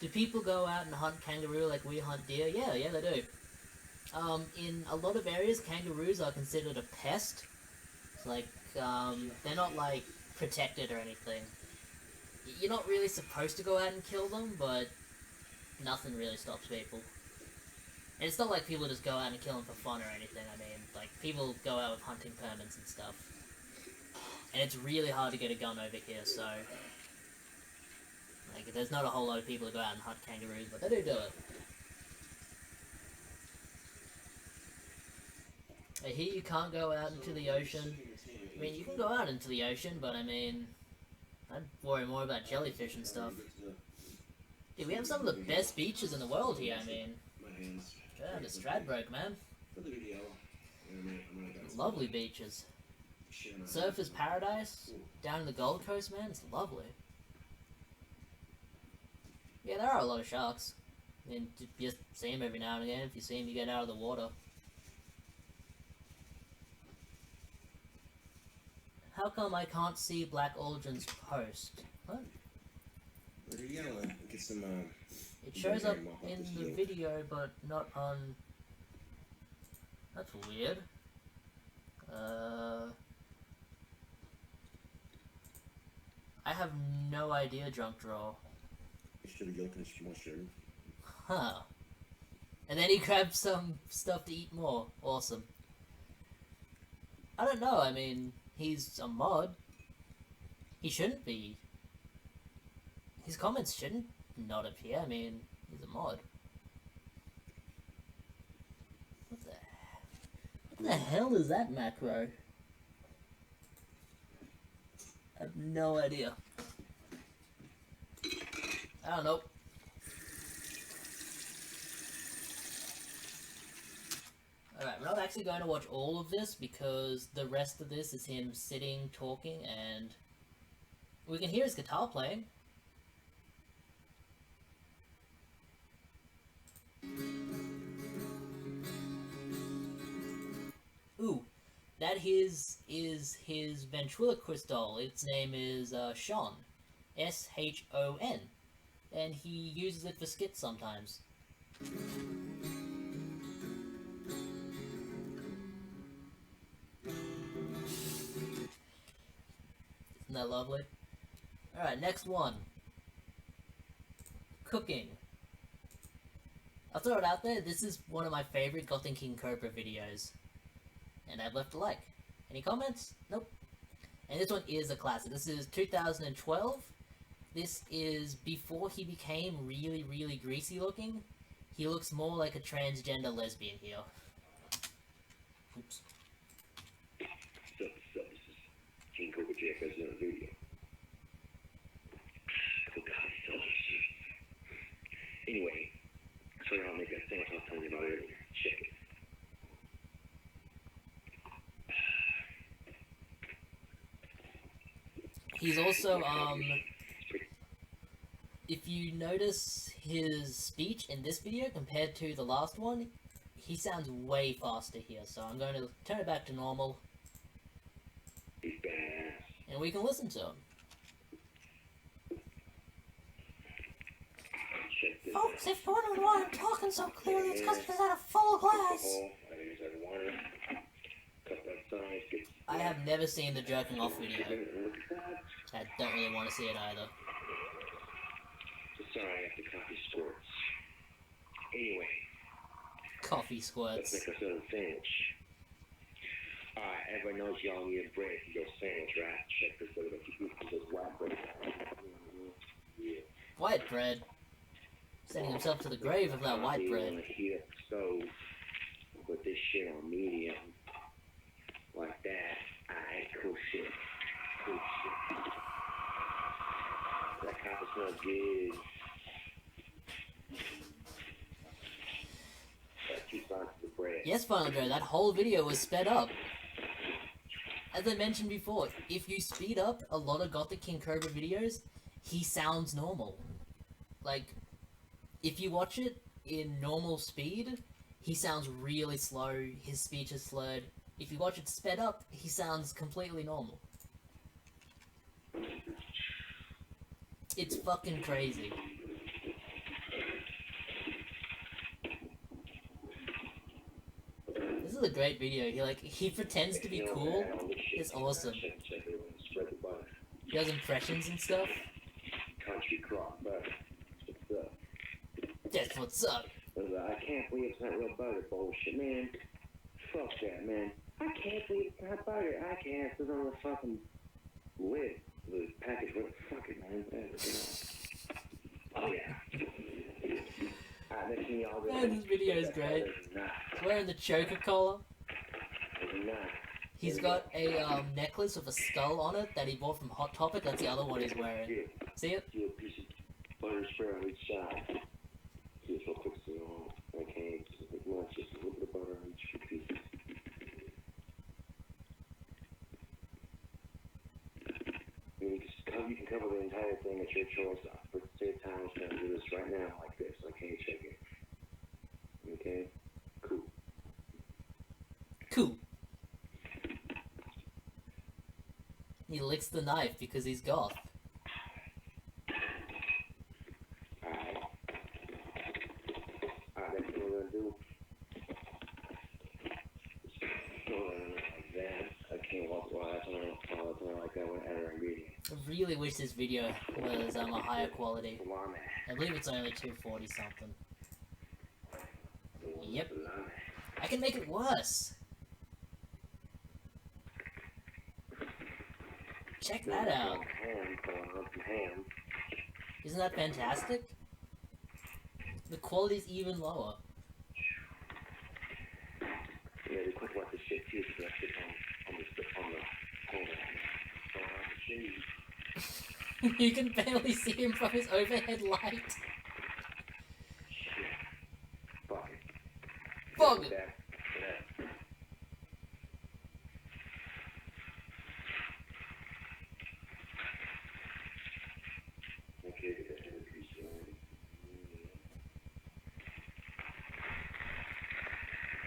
[SPEAKER 1] Do people go out and hunt kangaroo like we hunt deer? Yeah, they do. In a lot of areas, kangaroos are considered a pest. It's like, they're not like protected or anything. You're not really supposed to go out and kill them, but nothing really stops people. And it's not like people just go out and kill them for fun or anything. I mean, like, people go out with hunting permits and stuff. And it's really hard to get a gun over here, so... Like, there's not a whole lot of people who go out and hunt kangaroos, but they do it. I hear you can't go out into the ocean. I mean, you can go out into the ocean, but I mean... I'd worry more about jellyfish and stuff. Dude, we have some of the best beaches in the world here, I mean... Yeah, the Stradbroke, man. Lovely beaches. Surfer's paradise. Down in the Gold Coast, man, it's lovely. Yeah, there are a lot of sharks. I mean, you just see them every now and again. If you see them, you get out of the water. How come I can't see Black Aldrin's post? What?
[SPEAKER 4] Get some,
[SPEAKER 1] It shows up in the video, but not on... That's weird. I have no idea, Drunk Draw. Huh. And then he grabbed some stuff to eat more. Awesome. I don't know, I mean, he's a mod. He shouldn't be. His comments shouldn't not appear, I mean, he's a mod. What the hell is that macro? I have no idea. I don't know. Alright, we're not actually going to watch all of this because the rest of this is him sitting, talking, and we can hear his guitar playing. Ooh, that is his ventriloquist doll. Its name is Sean. S-H-O-N. And he uses it for skits sometimes. Isn't that lovely? Alright, next one. Cooking. I'll throw it out there, this is one of my favorite Gothic King Cobra videos. And I've left a like. Any comments? Nope. And this one is a classic. This is 2012. This is before he became really, really greasy looking. He looks more like a transgender lesbian here. Oops.
[SPEAKER 5] This is King Cobra Jack as in a video. Oh god, delicious. Anyway, so I'll make that thing I was telling you about earlier.
[SPEAKER 1] He's also, if you notice his speech in this video compared to the last one, he sounds way faster here, so I'm going to turn it back to normal.
[SPEAKER 5] He's badass.
[SPEAKER 1] And we can listen to him.
[SPEAKER 5] Check this
[SPEAKER 1] Folks,
[SPEAKER 5] out.
[SPEAKER 1] if you're wondering why I'm talking so clearly, it's because he's at a full glass.
[SPEAKER 5] Alcohol, I use that water. Cut that size, get
[SPEAKER 1] I have never seen the jerking off video.
[SPEAKER 5] and look at that.
[SPEAKER 1] I don't really want to see it either.
[SPEAKER 5] Sorry, after coffee squirts. Anyway,
[SPEAKER 1] Coffee
[SPEAKER 5] let's
[SPEAKER 1] squirts.
[SPEAKER 5] make us another sandwich. Alright, everybody knows y'all need a bread for your sandwich, right? Check this out. This white bread. Yeah.
[SPEAKER 1] White bread. Sending himself to the grave of that white
[SPEAKER 5] You
[SPEAKER 1] bread.
[SPEAKER 5] wanna heat up the stove. Put this shit on medium. Like that. Alright, cool shit. Cool shit. That coffee smells good. Got 2 slices of bread.
[SPEAKER 1] Yes, Final Joe, that whole video was sped up. As I mentioned before, if you speed up a lot of Gothic King Cobra videos, he sounds normal. Like, if you watch it in normal speed, he sounds really slow, his speech is slurred. If you watch it sped up, he sounds completely normal. It's fucking crazy. This is a great video. He pretends to be cool. It's awesome.
[SPEAKER 5] Check it. Spread the butter.
[SPEAKER 1] He does impressions and stuff.
[SPEAKER 5] Country crop butter. What's up?
[SPEAKER 1] That's what's up.
[SPEAKER 5] I can't believe it's not real butter. Bullshit, man. Fuck that, man. I can't believe it's not butter. I can't. It's on the fucking lid. The package. Fuck it, man. Oh, yeah. Next thing y'all do.
[SPEAKER 1] Man, this video is great. He's wearing the choker collar. He's got a necklace with a skull on it that he bought from Hot Topic. That's the other one he's wearing. See it?
[SPEAKER 5] Do a piece of butter spread on each side. See if I'll fix it all. Okay, just a little bit of butter on each piece. You can cover the entire thing at your choice. For the same time, I'm going to do this right now like this. Okay, check it. Okay, cool.
[SPEAKER 1] Cool. He licks the knife because he's goth.
[SPEAKER 5] Alright, that's what we're going to do. Like that. I can't walk the that's when I like that one other ingredient.
[SPEAKER 1] I really wish this video was a higher quality. I believe it's only 240 something. Yep. I can make it worse. Check that out. Isn't that fantastic? The quality's even lower.
[SPEAKER 5] Yeah, they quick like this shit too, so that shit on the
[SPEAKER 1] You can barely see him from his overhead light.
[SPEAKER 5] Fuck it.
[SPEAKER 1] Fuck it.
[SPEAKER 5] Okay,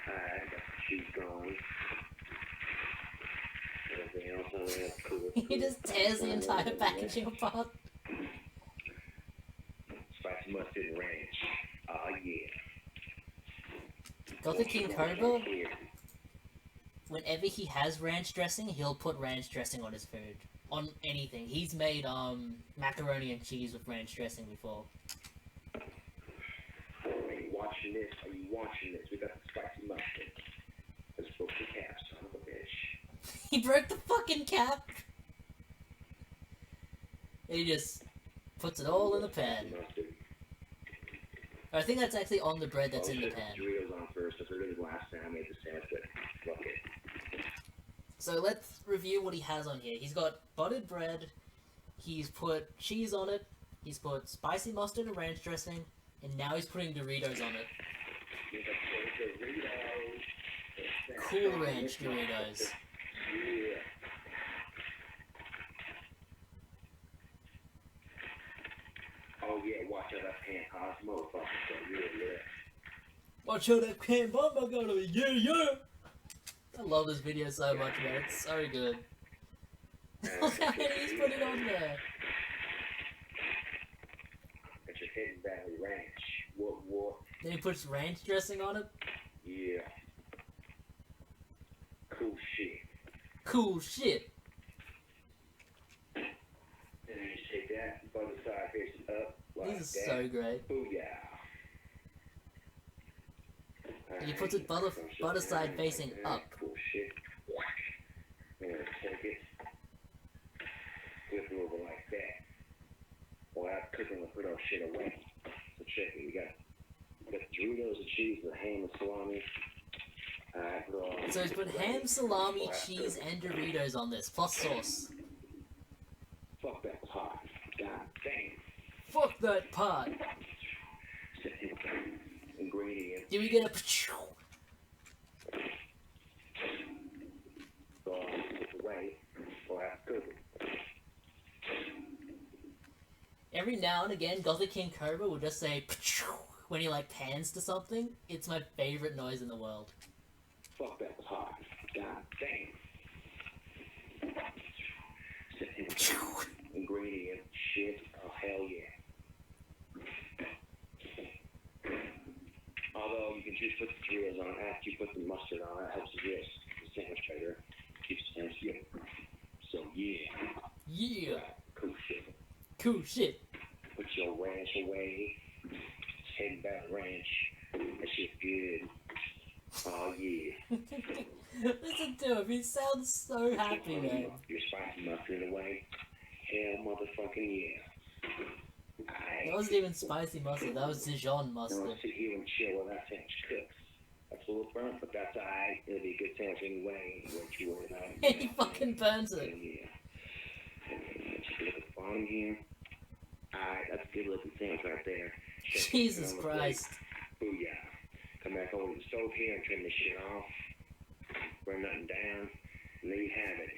[SPEAKER 5] alright, got the cheese going. Everything else on there, cool.
[SPEAKER 1] He just tears the entire packaging apart.
[SPEAKER 5] Spicy mustard and ranch. Oh yeah.
[SPEAKER 1] Gothic King Cobra, whenever he has ranch dressing, he'll put ranch dressing on his food. On anything. He's made macaroni and cheese with ranch dressing before.
[SPEAKER 5] Are you watching this? Are you watching this? We got the spicy mustard. Let's broke the cap, son of a bitch.
[SPEAKER 1] He broke the fucking cap! And he just puts it all in the pan. I think that's actually on the bread that's in the pan.
[SPEAKER 5] Doritos on first. I heard it last time I made the sandwich, but fuck it.
[SPEAKER 1] So let's review what he has on here. He's got buttered bread, he's put cheese on it, he's put spicy mustard and ranch dressing, and now he's putting Doritos on it. Cool Ranch Doritos.
[SPEAKER 5] watch out that pan cause motherfuckers go real lit.
[SPEAKER 1] Watch out that can bomb I got me. Yeah, yeah. I love this video so much, man. It's so good. Look how many he's putting on there.
[SPEAKER 5] At your Hidden Valley Ranch. What?
[SPEAKER 1] Then he puts ranch dressing on it.
[SPEAKER 5] Yeah. Cool shit.
[SPEAKER 1] Cool shit.
[SPEAKER 5] And then you take that, butter side facing up, like
[SPEAKER 1] This is
[SPEAKER 5] that.
[SPEAKER 1] so great.
[SPEAKER 5] Booyah.
[SPEAKER 1] And he puts it butter side facing up.
[SPEAKER 5] Cool shit. And then take it, flip it over like that. While I'm cooking, we'll put our shit away. So check it. We got the Doritos and cheese, the ham and salami.
[SPEAKER 1] So he's put ham, salami, cheese, and Doritos on this, plus sauce.
[SPEAKER 5] Fuck that pot. God damn.
[SPEAKER 1] Fuck that pot.
[SPEAKER 5] Ingredient.
[SPEAKER 1] Do we get a
[SPEAKER 5] So put away. While I'm cooking.
[SPEAKER 1] Every now and again, Gothic King Cobra will just say when he like pans to something. It's my favorite noise in the world.
[SPEAKER 5] Fuck that pot. God damn. Ingredient. Shit. Oh, hell yeah. Although you can just put the Doritos on after you put the mustard on. That helps the gist. The sandwich better. Keeps the sandwich good. So, yeah.
[SPEAKER 1] Yeah.
[SPEAKER 5] Cool shit.
[SPEAKER 1] Cool shit.
[SPEAKER 5] Put your ranch away. Head back ranch. That shit's good. Oh, yeah.
[SPEAKER 1] Listen to him. He sounds so happy, man.
[SPEAKER 5] Your spicy mustard away. Hell motherfucking yeah.
[SPEAKER 1] That wasn't even spicy mustard. That was Dijon
[SPEAKER 5] Now
[SPEAKER 1] mustard.
[SPEAKER 5] let's sit here and chill while that sandwich cooks. That's a little burnt, but that's alright. It'll be a good sandwich anyway. What you worried about?
[SPEAKER 1] He fucking burns it.
[SPEAKER 5] Yeah. Just look at the bottom here. Alright, that's a good looking sandwich right there. Check
[SPEAKER 1] Jesus
[SPEAKER 5] it on the
[SPEAKER 1] Christ.
[SPEAKER 5] plate. Booyah. Come back over to the stove here and trim this shit off. Burn nothing down. And there you have it.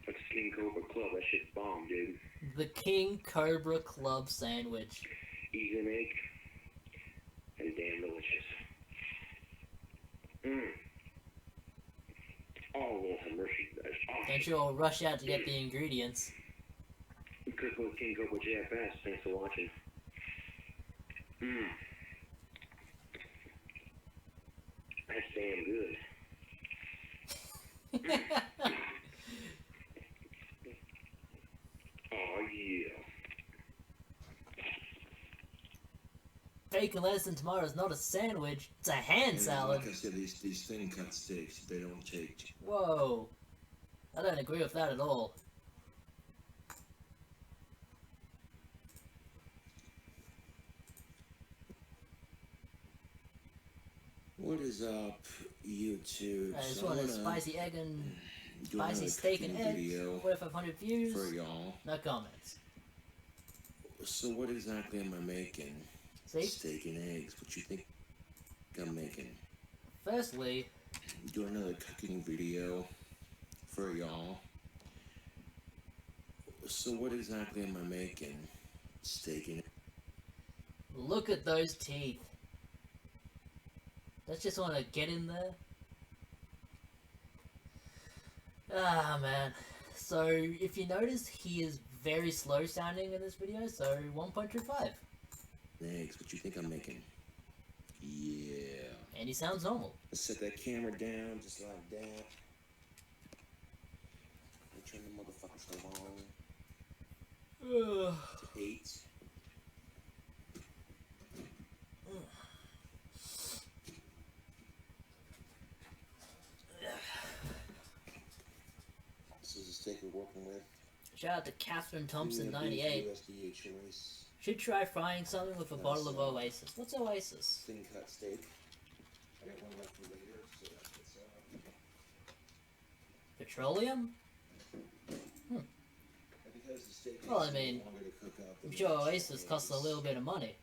[SPEAKER 5] Like King Cobra Club, that shit's bomb, dude.
[SPEAKER 1] The King Cobra Club sandwich.
[SPEAKER 5] Easy to make. And damn delicious. Oh, Lord have mercy. That's awesome.
[SPEAKER 1] Don't you all rush out to get the ingredients.
[SPEAKER 5] Cook with King Cobra JFS. Thanks for watching. That's damn good. Oh, yeah.
[SPEAKER 1] Bacon, lettuce, and tomato is not a sandwich. It's a hand salad.
[SPEAKER 4] Like I said, these thin cut steaks, they don't take.
[SPEAKER 1] Whoa. I don't agree with that at all.
[SPEAKER 4] What is up, YouTube?
[SPEAKER 1] I just
[SPEAKER 4] So
[SPEAKER 1] want
[SPEAKER 4] I
[SPEAKER 1] a
[SPEAKER 4] wanna
[SPEAKER 1] spicy egg and
[SPEAKER 4] do
[SPEAKER 1] spicy
[SPEAKER 4] another
[SPEAKER 1] steak and
[SPEAKER 4] cooking
[SPEAKER 1] egg.
[SPEAKER 4] video
[SPEAKER 1] 4,500 views.
[SPEAKER 4] for y'all.
[SPEAKER 1] No comments.
[SPEAKER 4] So what exactly am I making?
[SPEAKER 1] See?
[SPEAKER 4] Steak and eggs. What you think I'm making?
[SPEAKER 1] Firstly,
[SPEAKER 4] Do another cooking video for y'all. So what exactly am I making? Steak and
[SPEAKER 1] look at those teeth. Let's just want to get in there. Ah, man. So, if you notice, he is very slow sounding in this video, so 1.25.
[SPEAKER 4] eggs. What you think I'm making? Yeah.
[SPEAKER 1] And he sounds normal.
[SPEAKER 4] Let's set that camera down just like that. And turn the motherfuckers along to 8. This is the steak we're working with.
[SPEAKER 1] Shout out to Catherine Thompson,
[SPEAKER 4] Premium
[SPEAKER 1] 98.
[SPEAKER 4] USDA choice.
[SPEAKER 1] Should try frying something with a bottle of Oasis. What's Oasis?
[SPEAKER 4] Thin cut steak. I got one left for later, so that's
[SPEAKER 1] Petroleum?
[SPEAKER 4] because the steak
[SPEAKER 1] Well,
[SPEAKER 4] takes
[SPEAKER 1] I mean,
[SPEAKER 4] longer to cook up than
[SPEAKER 1] I'm sure
[SPEAKER 4] the
[SPEAKER 1] Oasis costs a
[SPEAKER 4] eggs.
[SPEAKER 1] little bit of money.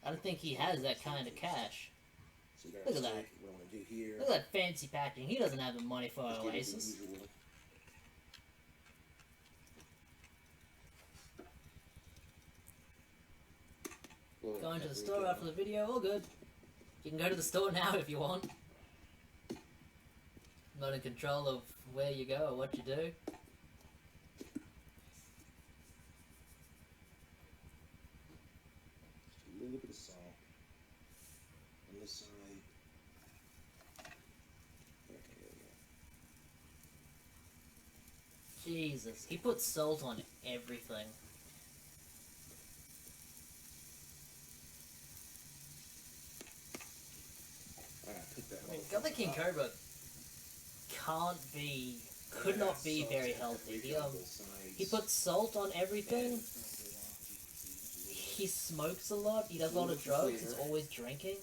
[SPEAKER 1] I don't think he has that kind of cash.
[SPEAKER 4] So you got
[SPEAKER 1] Look
[SPEAKER 4] our
[SPEAKER 1] at that.
[SPEAKER 4] steak, what I'm gonna do here.
[SPEAKER 1] Look at that fancy packaging. He doesn't have the money for
[SPEAKER 4] Just get it the
[SPEAKER 1] Oasis.
[SPEAKER 4] usual.
[SPEAKER 1] Going to the store after the video, all good. You can go to the store now if you want. I'm not in control of where you go or what you do.
[SPEAKER 4] Look at the saw. On this side. Okay, there we go.
[SPEAKER 1] Jesus, he puts salt on everything.
[SPEAKER 4] Pick that
[SPEAKER 1] I mean, Gothic King Cobra could not be very healthy. He puts salt on everything. He smokes a lot. He does a lot of drugs. He's always drinking.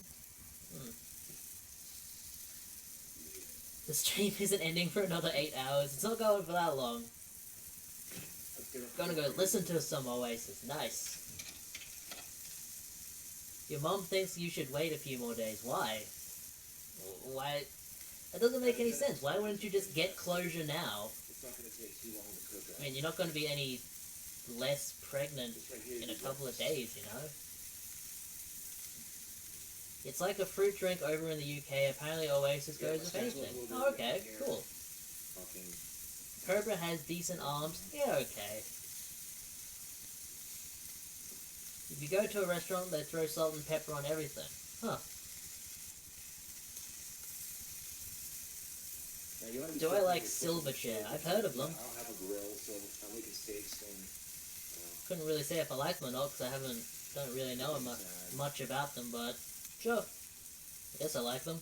[SPEAKER 1] The stream isn't ending for another 8 hours. It's not going for that long. Gonna go listen to some Oasis. Nice. Your mom thinks you should wait a few more days. Why? Why? That doesn't make any sense. Why wouldn't you just get closure now?
[SPEAKER 4] It's not going to take too long to cook up.
[SPEAKER 1] I mean, you're not going to be any less pregnant in a couple of days, you know? It's like a fruit drink over in the UK. Apparently Oasis goes with anything. Oh, okay, cool. Cobra has decent arms. Yeah, okay. If you go to a restaurant, they throw salt and pepper on everything. Huh. Do I like Silverchair? I've heard of them.
[SPEAKER 4] I don't have a grill, so I'm making steaks and...
[SPEAKER 1] Couldn't really say if I like them or not, because I don't really know much about them, but sure. I guess I like them.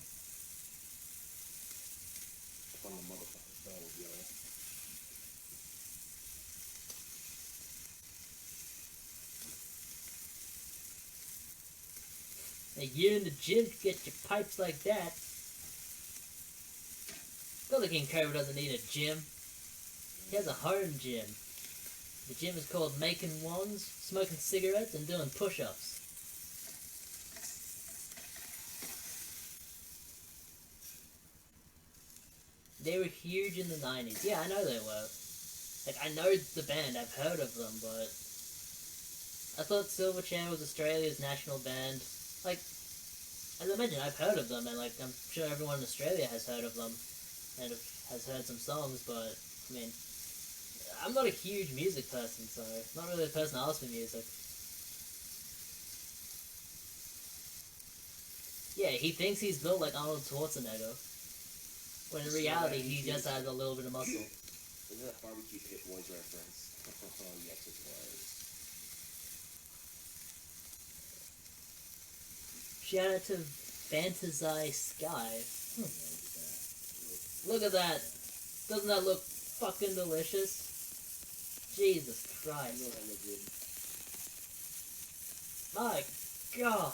[SPEAKER 4] I'm a motherfucker. That was yellow.
[SPEAKER 1] Hey, you're in the gym to get your pipes like that. Gothic King Cobra doesn't need a gym. He has a home gym. The gym is called making wands, smoking cigarettes, and doing push-ups. They were huge in the 90s. Yeah, I know they were. Like, I know the band, I've heard of them, but... I thought Silverchair was Australia's national band. Like, as I mentioned, I've heard of them, and like, I'm sure everyone in Australia has heard of them, and has heard some songs, but, I mean, I'm not a huge music person, so not really the person to ask for music. Yeah, he thinks he's built like Arnold Schwarzenegger, when in reality he just has a little bit of muscle.
[SPEAKER 4] Isn't that barbecue pit boys reference? Yes, it was.
[SPEAKER 1] Shout out to Fantasy Sky. Look at that. Doesn't that look fucking delicious? Jesus Christ. My God.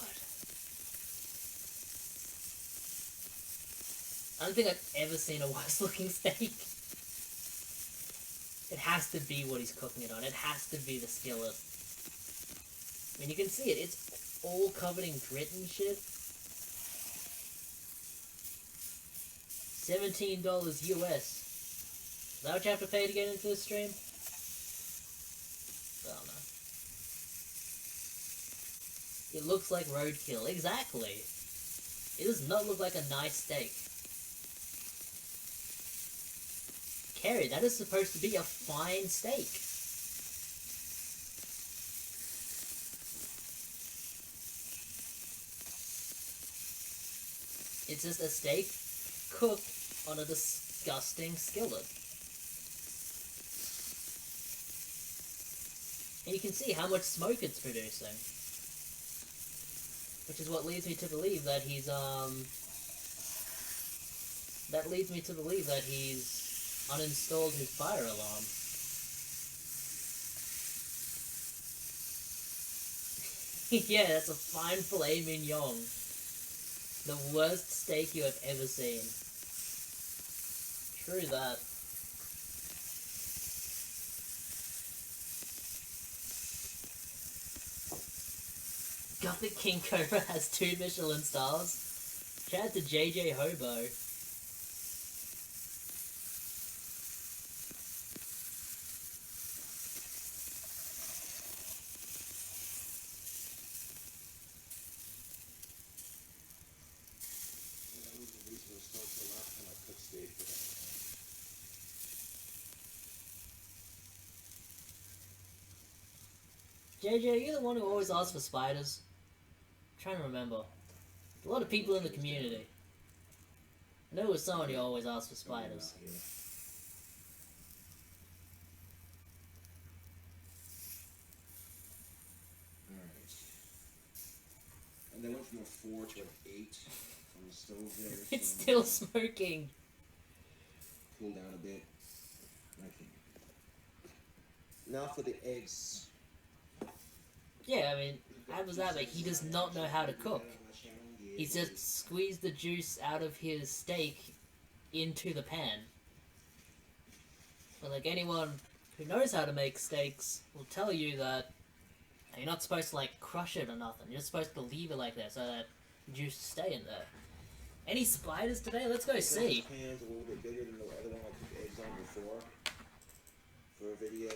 [SPEAKER 1] I don't think I've ever seen a worse looking steak. It has to be what he's cooking it on. It has to be the skillet. I mean, you can see it. It's all covered in grit and shit. $17 US. Is that what you have to pay to get into this stream? I don't know. It looks like roadkill. Exactly. It does not look like a nice steak. Kerry, that is supposed to be a fine steak. It's just a steak cooked on a disgusting skillet. And you can see how much smoke it's producing. Which is what leads me to believe that he's, uninstalled his fire alarm. Yeah, that's a fine filet mignon. The worst steak you have ever seen. True that. Gothic King Cobra has 2 Michelin stars. Shout out to JJ Hobo. JJ, are you the one who always asks for spiders? I'm trying to remember. A lot of people in the community. I know it was someone who always asked for spiders.
[SPEAKER 4] Alright. And they went from a 4 to an 8 on the stove there.
[SPEAKER 1] It's
[SPEAKER 4] so
[SPEAKER 1] still smoking.
[SPEAKER 4] cool down a bit. Okay. Now for the eggs.
[SPEAKER 1] Yeah, I mean, how was that? Like, he does not know how to cook. He's just squeezed the juice out of his steak into the pan. But like anyone who knows how to make steaks will tell you that you're not supposed to like crush it or nothing. You're just supposed to leave it like that so that juice stay in there. Any spiders today? Let's go see.
[SPEAKER 4] This pan's a little bit bigger than the other one I cooked eggs on before for a video.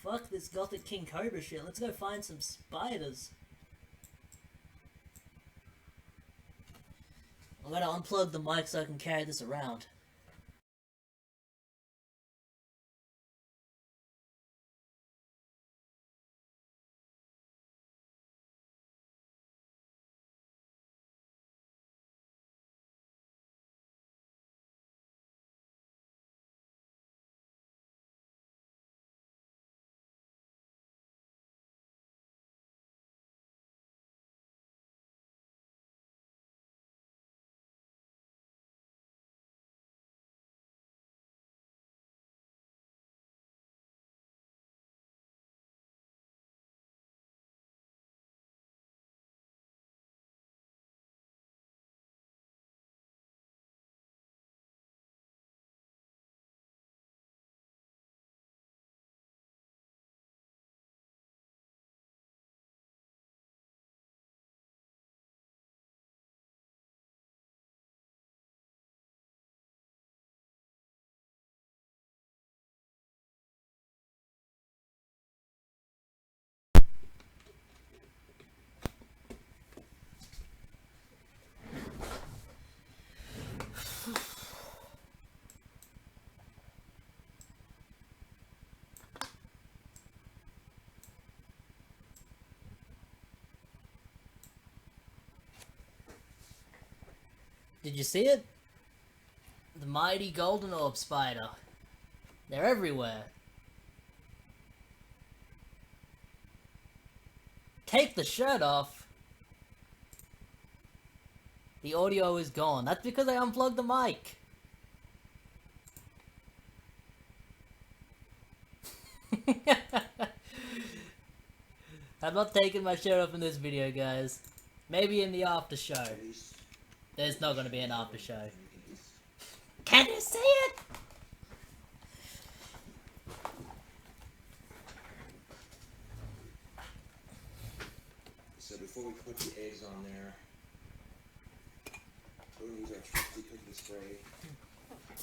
[SPEAKER 1] Fuck this Gothic King Cobra shit. Let's go find some spiders. I'm gonna unplug the mic so I can carry this around. Did you see it? The mighty golden orb spider. They're everywhere. Take the shirt off. The audio is gone. That's because I unplugged the mic. I'm not taking my shirt off in this video, guys. Maybe in the after show. There's not going to be an after show. Can you see it?
[SPEAKER 4] So before we put the eggs on there, we're going to use our trusty cooking spray.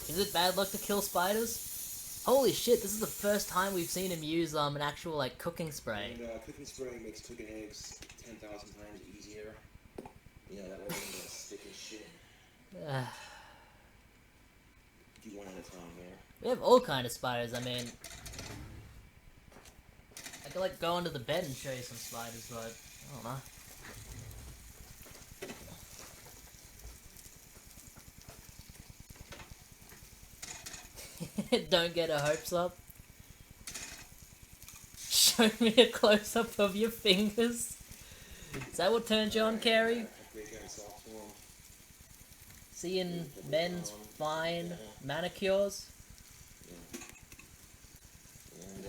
[SPEAKER 1] Is it bad luck to kill spiders? Holy shit, this is the first time we've seen him use an actual like cooking spray.
[SPEAKER 4] And cooking spray makes cooking eggs 10,000 times easier. Yeah, that way they're going to stick and shit. Do one at a time here.
[SPEAKER 1] We have all kind of spiders, I mean... I could like go under the bed and show you some spiders, but I don't know. Don't get our hopes up. Show me a close-up of your fingers. Is that what turned you on, Carrie? Seeing men's fine manicures?
[SPEAKER 4] Yeah. And,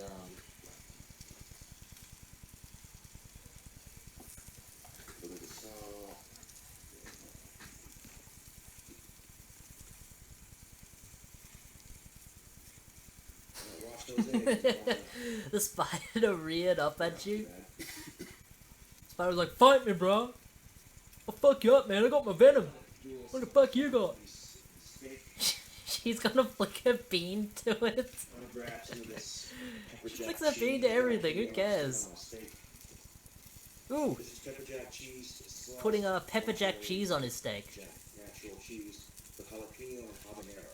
[SPEAKER 4] look at this, wash those eggs.
[SPEAKER 1] The spider reared up at you. Spider was like, "Fight me, bro! I'll fuck you up, man. I got my venom. What the fuck you got?" She's gonna flick a bean to it. She flicks a bean to everything. Who cares? Ooh, putting a pepper jack cheese on his steak.
[SPEAKER 4] Natural cheese with jalapeno and habanero.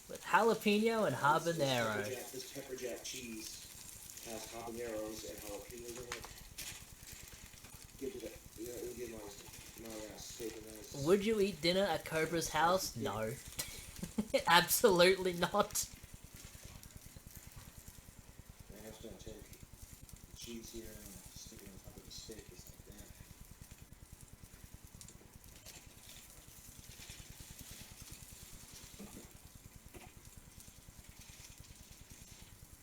[SPEAKER 1] With jalapeno and habanero.
[SPEAKER 4] This pepper jack cheese has habaneros and jalapenos in it. Gives it a, it'll give my steak a nice.
[SPEAKER 1] Would you eat dinner at Cobra's house? No. Absolutely not.
[SPEAKER 4] I'm just gonna take the cheese here and stick it on top of the steak just like that.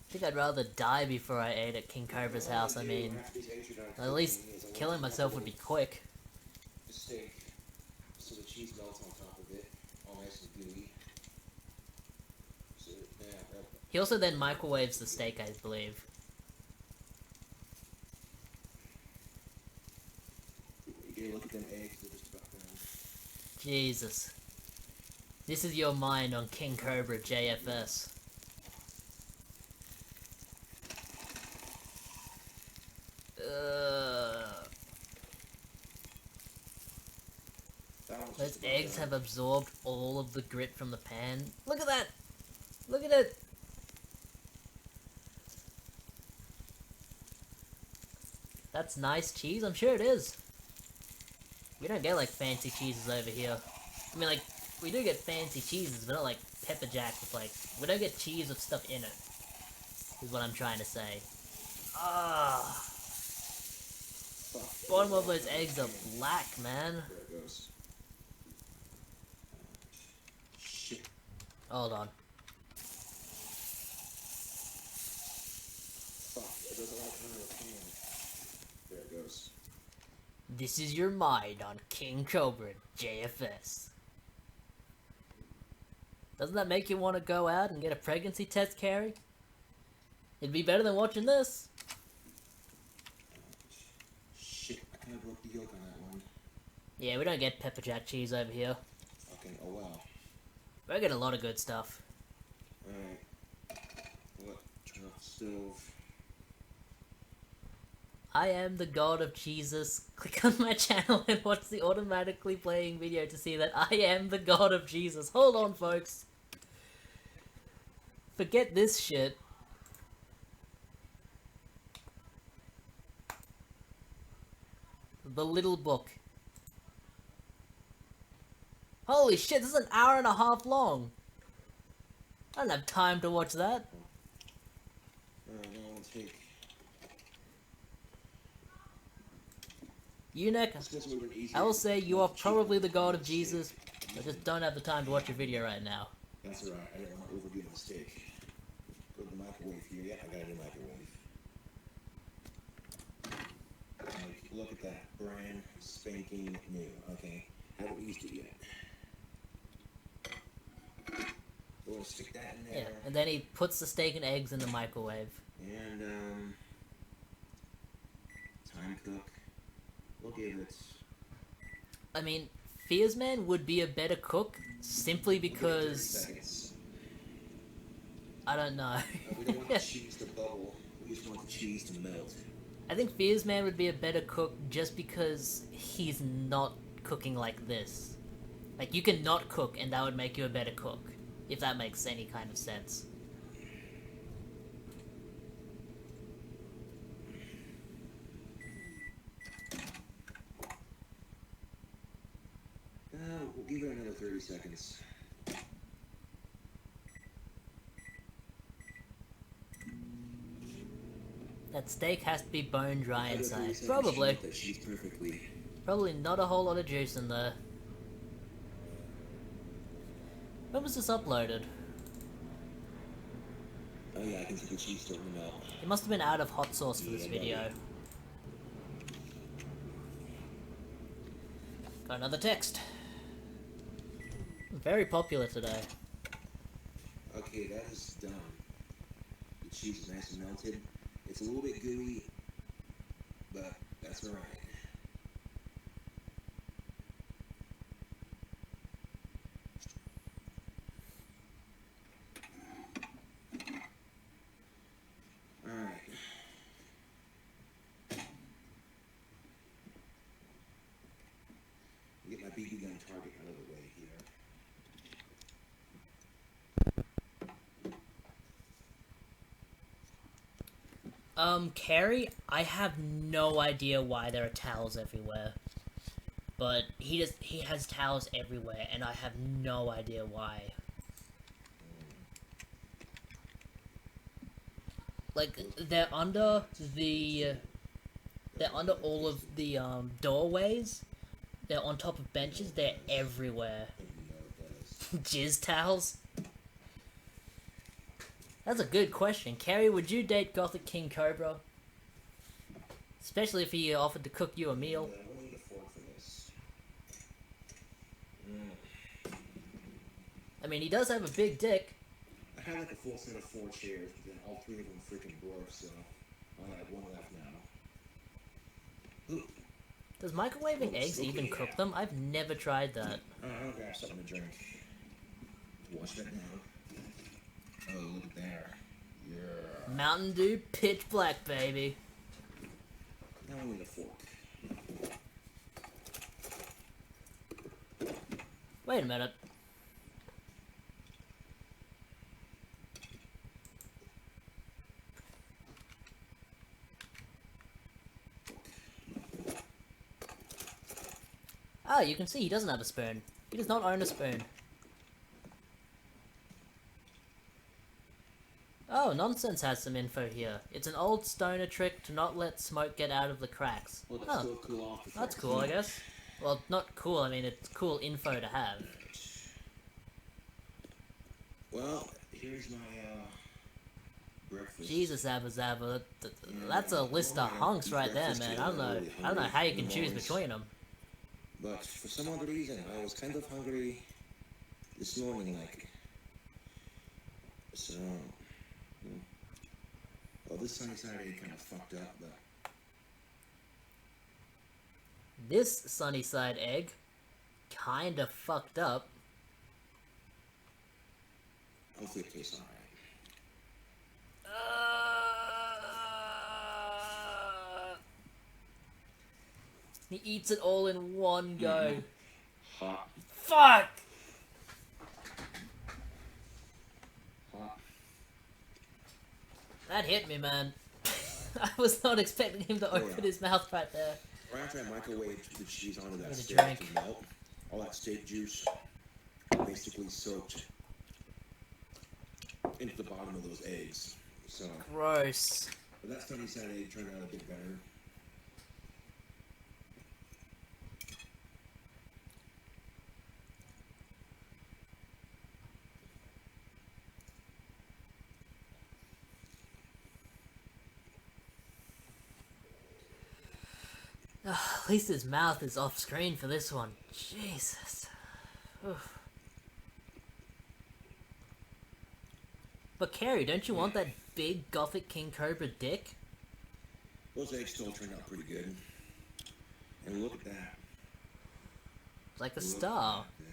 [SPEAKER 1] I think I'd rather die before I ate at King Cobra's house. I mean, at least killing myself would be quick.
[SPEAKER 4] The steak, so the cheese melts on top of it, all nice and gooey. So yeah,
[SPEAKER 1] He also then microwaves the steak, I believe.
[SPEAKER 4] you get a look at them eggs, they're just about done.
[SPEAKER 1] Jesus. This is your mind on King Cobra JFS. Those eggs have absorbed all of the grit from the pan. Look at that! Look at it! That's nice cheese, I'm sure it is. We don't get like fancy cheeses over here. I mean, like, we do get fancy cheeses, but not like pepper jack with like, we don't get cheese with stuff in it. Is what I'm trying to say. Ah. Bottom of those eggs are black, man.
[SPEAKER 4] There it goes. Shit.
[SPEAKER 1] Hold on.
[SPEAKER 4] Fuck, it doesn't like under the pan. There it goes.
[SPEAKER 1] This is your mind on King Cobra JFS. Doesn't that make you want to go out and get a pregnancy test, Carrie? It'd be better than watching this.
[SPEAKER 4] Shit, I kind of broke the yolk on that one.
[SPEAKER 1] Yeah, we don't get pepper jack cheese over here.
[SPEAKER 4] Fucking, oh wow.
[SPEAKER 1] We get a lot of good stuff.
[SPEAKER 4] Alright. What? Turn off the stove.
[SPEAKER 1] I am the god of Jesus. Click on my channel and watch the automatically playing video to see that I am the god of Jesus. Hold on, folks. Forget this shit. The Little Book. Holy shit, this is an hour and a half long. I don't have time to watch that.
[SPEAKER 4] Alright, now I'll take.
[SPEAKER 1] Eunuch,
[SPEAKER 4] This would have been easier.
[SPEAKER 1] I will say you are probably the god of Jesus. I just don't have the time to watch your video right now.
[SPEAKER 4] That's alright, I didn't want to overdo my steak. Go to the microwave here. Yeah, I got it in the microwave. Like, look at that. Brand spanking new. Okay. Haven't used it yet. We'll stick that in there.
[SPEAKER 1] Yeah, and then he puts the steak and eggs in the microwave.
[SPEAKER 4] And, time cook. We'll give it.
[SPEAKER 1] I mean, Fearsman would be a better cook simply
[SPEAKER 4] We'll give it 30
[SPEAKER 1] because
[SPEAKER 4] seconds.
[SPEAKER 1] I don't know.
[SPEAKER 4] We don't want the cheese to bubble. We just want the cheese to melt.
[SPEAKER 1] I think Fearsman would be a better cook just because he's not cooking like this. Like, you can not cook and that would make you a better cook, if that makes any kind of sense.
[SPEAKER 4] We'll give it another 30 seconds.
[SPEAKER 1] That steak has to be bone dry
[SPEAKER 4] Another 30
[SPEAKER 1] inside.
[SPEAKER 4] seconds,
[SPEAKER 1] Probably.
[SPEAKER 4] That cheese perfectly.
[SPEAKER 1] Probably not a whole lot of juice in there. When was this uploaded?
[SPEAKER 4] Oh yeah, I can see the cheese starting to melt.
[SPEAKER 1] It must have been out of hot sauce for this
[SPEAKER 4] Yeah,
[SPEAKER 1] video. Got another text. Very popular today.
[SPEAKER 4] Okay, that is done. The cheese is nice and melted. It's a little bit gooey, but that's alright. Alright. Get my BB gun target out of the way here.
[SPEAKER 6] Carrie, I have no idea why there are towels everywhere. But he has towels everywhere, and I have no idea why. Like, they're under all of the, doorways. They're on top of benches, they're everywhere. Jizz towels? That's a good question. Carrie, would you date Gothic King Cobra? Especially if he offered to cook you a meal.
[SPEAKER 4] I need a fork for this.
[SPEAKER 6] I mean, he does have a big dick.
[SPEAKER 4] I had like a full set of 4 chairs, but then all 3 of them freaking broke, so I only have 1 left now. Ooh.
[SPEAKER 6] Does microwaving eggs even cook them? I've never tried that.
[SPEAKER 4] I'll grab something to drink. Watch that now. Oh, look at there. Yeah.
[SPEAKER 6] Mountain Dew, pitch black, baby.
[SPEAKER 4] Now I need a fork.
[SPEAKER 6] Wait a minute. Ah, you can see he doesn't have a spoon. He does not own a spoon. Oh, Nonsense has some info here. It's an old stoner trick to not let smoke get out of the cracks.
[SPEAKER 4] Well,
[SPEAKER 6] Huh.
[SPEAKER 4] still cool off before
[SPEAKER 6] That's cool, I guess. Well, not cool, I mean, it's cool info to have.
[SPEAKER 4] Well, here's my, breakfast.
[SPEAKER 6] Jesus, Abba Zabba, that's a list of hunks right there, man. I don't know how you can choose between them.
[SPEAKER 4] But for some odd reason, I was kind of hungry this morning, like. So. Well, this sunny side egg kind of fucked up, but.
[SPEAKER 6] This sunny side egg kinda fucked up.
[SPEAKER 4] Hopefully it tastes alright.
[SPEAKER 6] He eats it all in one go.
[SPEAKER 4] Hot.
[SPEAKER 6] Fuck!
[SPEAKER 4] Hot.
[SPEAKER 6] That hit me, man. I was not expecting him to open his mouth right there.
[SPEAKER 4] Right after I microwaved the cheese onto that
[SPEAKER 6] Give it a
[SPEAKER 4] steak
[SPEAKER 6] drink.
[SPEAKER 4] to melt, all that steak juice basically soaked into the bottom of those eggs. So,
[SPEAKER 6] Gross.
[SPEAKER 4] but that sunny side egg turned out a bit better.
[SPEAKER 6] At least his mouth is off screen for this one. Jesus. Oof. But Carrie, don't you want that big Gothic King Cobra dick?
[SPEAKER 4] Those eggs still turned out pretty good. And look at that.
[SPEAKER 6] It's like a
[SPEAKER 4] Look
[SPEAKER 6] star.
[SPEAKER 4] at that.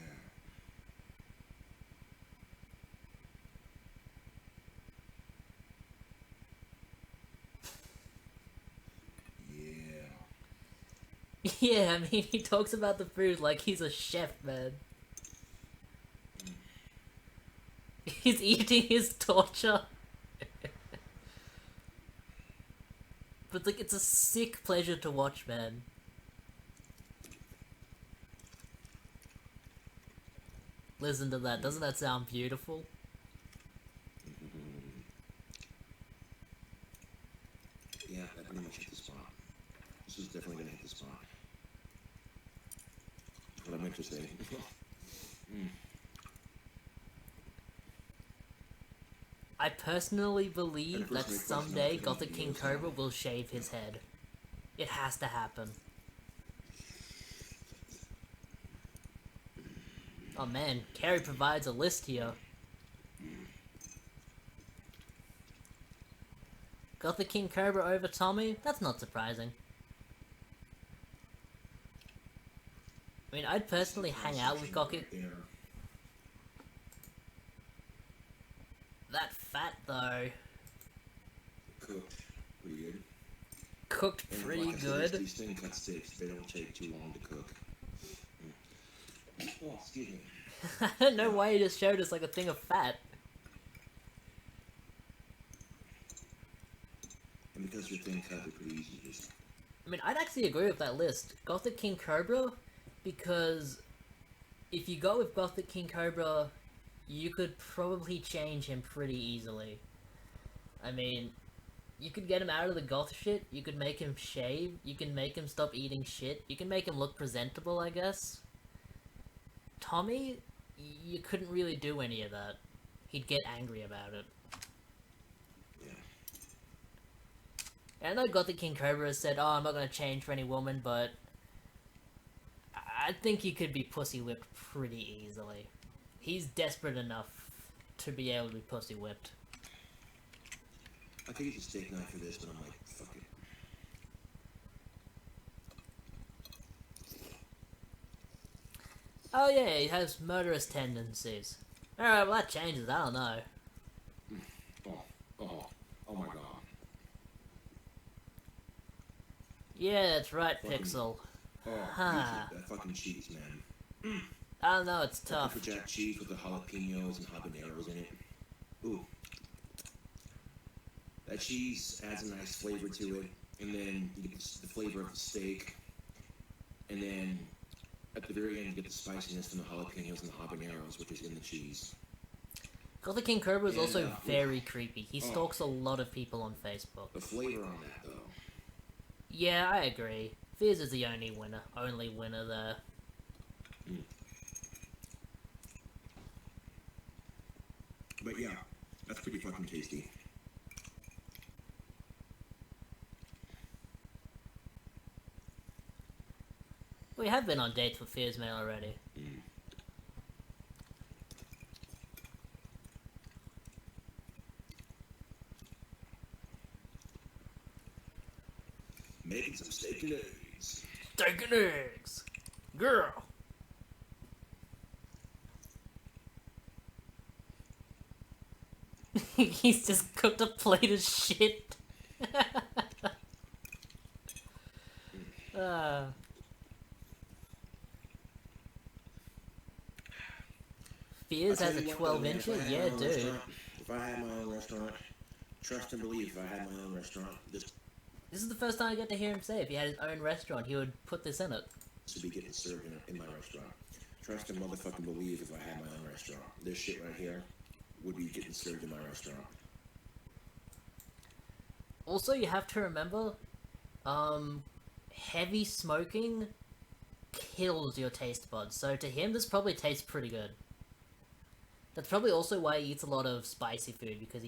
[SPEAKER 6] Yeah, I mean, he talks about the food like he's a chef, man. He's eating his torture. But, like, it's a sick pleasure to watch, man. Listen to that. Doesn't that sound beautiful?
[SPEAKER 4] Yeah, that pretty much hit the spot. This is definitely gonna hit the spot. What I meant to say.
[SPEAKER 6] I personally believe that someday Gothic King Cobra will shave his head. It has to happen. Oh man, Carrie provides a list here. Gothic King Cobra over Tommy? That's not surprising. I mean, I'd personally hang out with Gothic. That fat though.
[SPEAKER 4] Cooked pretty good.
[SPEAKER 6] Cooked
[SPEAKER 4] And
[SPEAKER 6] pretty
[SPEAKER 4] like I said,
[SPEAKER 6] good.
[SPEAKER 4] These thin cut steaks, they don't take too long to cook. Oh, excuse me.
[SPEAKER 6] I don't know why he just showed us like a thing of fat.
[SPEAKER 4] And because thin cut, they're pretty easy to just.
[SPEAKER 6] I mean, I'd actually agree with that list. Gothic King Cobra, because if you go with Gothic King Cobra, you could probably change him pretty easily. I mean, you could get him out of the goth shit, you could make him shave, you can make him stop eating shit, you can make him look presentable, I guess. Tommy, you couldn't really do any of that. He'd get angry about it.
[SPEAKER 4] Yeah.
[SPEAKER 6] And I know Gothic King Cobra has said, oh, I'm not gonna change for any woman, but I think he could be pussy whipped pretty easily. He's desperate enough to be able to be pussy whipped.
[SPEAKER 4] I could use a steak knife for this, but I'm like, fuck it.
[SPEAKER 6] Oh yeah, he has murderous tendencies. Alright, well that changes, I don't know.
[SPEAKER 4] Oh my god.
[SPEAKER 6] Yeah, that's right,
[SPEAKER 4] Fucking-
[SPEAKER 6] Pixel.
[SPEAKER 4] Oh,
[SPEAKER 6] Huh.
[SPEAKER 4] that fucking cheese, man.
[SPEAKER 6] I don't know, it's tough.
[SPEAKER 4] Pepper jack cheese with the jalapenos and habaneros in it. Ooh. That cheese adds a nice flavor to it, and then you get the flavor of the steak, and then at the very end you get the spiciness from the jalapenos and the habaneros, which is in the cheese.
[SPEAKER 6] Gothic King Cobra is
[SPEAKER 4] And,
[SPEAKER 6] also very creepy. He
[SPEAKER 4] oh.
[SPEAKER 6] stalks a lot of people on Facebook.
[SPEAKER 4] The flavor on that, though.
[SPEAKER 6] Yeah, I agree. Fizz is the only winner there.
[SPEAKER 4] But yeah, that's pretty fucking tasty.
[SPEAKER 6] We have been on dates with Fizz Man already.
[SPEAKER 4] Making some steak and eggs.
[SPEAKER 6] Steak and eggs! Girl! He's just cooked a plate of shit. Fizz has a 12-incher? Yeah, dude.
[SPEAKER 4] If I had my own restaurant, trust and believe if I had my own restaurant, this
[SPEAKER 6] This is the first time I get to hear him say if he had his own restaurant, he would put this in it.
[SPEAKER 4] would be getting served in my restaurant. Trust and motherfucking believe if I had my own restaurant, this shit right here would be getting served in my restaurant.
[SPEAKER 6] Also, you have to remember, heavy smoking kills your taste buds. So to him, this probably tastes pretty good. That's probably also why he eats a lot of spicy food, because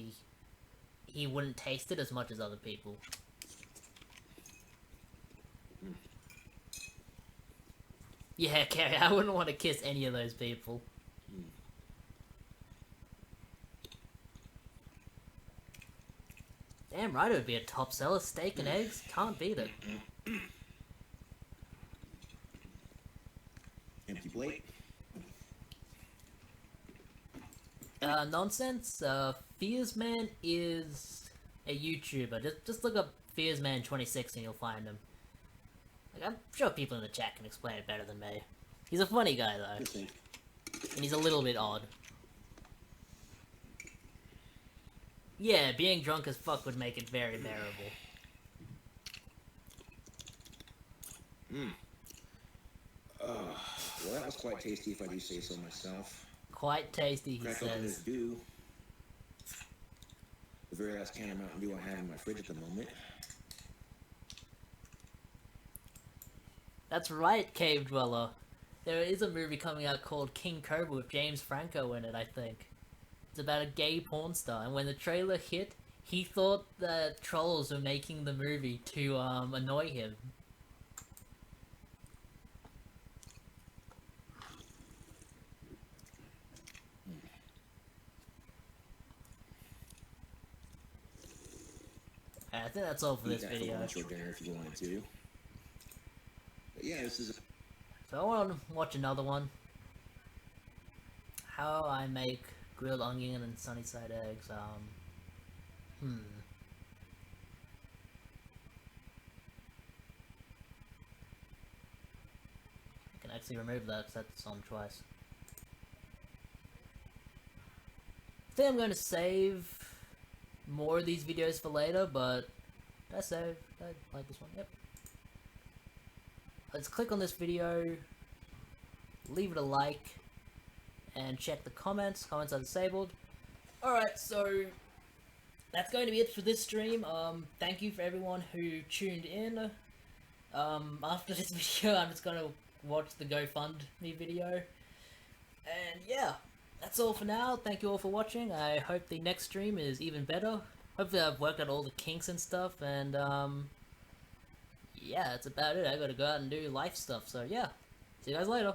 [SPEAKER 6] he wouldn't taste it as much as other people. Yeah, Carrie, I wouldn't want to kiss any of those people. Damn right it would be a top seller. Steak and eggs, can't beat it.
[SPEAKER 4] Empty plate.
[SPEAKER 6] Nonsense, Fearsman is a YouTuber. Just look up Fearsman 26 and you'll find him. Like, I'm sure people in the chat can explain it better than me. He's a funny guy, though. And he's a little bit odd. Yeah, being drunk as fuck would make it very bearable.
[SPEAKER 4] Well, that was quite tasty if I do say so myself.
[SPEAKER 6] Quite tasty, he
[SPEAKER 4] Crack open this
[SPEAKER 6] says.
[SPEAKER 4] dew. The very last can of Mountain Dew I have in my fridge at the moment.
[SPEAKER 6] That's right, Cave Dweller. There is a movie coming out called King Cobra with James Franco in it, I think. It's about a gay porn star, and when the trailer hit, he thought that trolls were making the movie to annoy him. I think that's all for this
[SPEAKER 4] Eat that for
[SPEAKER 6] video.
[SPEAKER 4] lunch or dinner if you wanted to. But yeah, this is
[SPEAKER 6] So I want to watch another one. How I make grilled onion and sunny side eggs. I can actually remove that because that's on twice. I think I'm going to save more of these videos for later, but Did I save? Did I like this one? Yep. Let's click on this video, leave it a like, and check the comments. Comments are disabled. Alright, so that's going to be it for this stream. Thank you for everyone who tuned in. After this video, I'm just gonna watch the GoFundMe video. And yeah, that's all for now. Thank you all for watching. I hope the next stream is even better. Hopefully I've worked out all the kinks and stuff, and yeah, that's about it. I gotta go out and do life stuff, so yeah. See you guys later.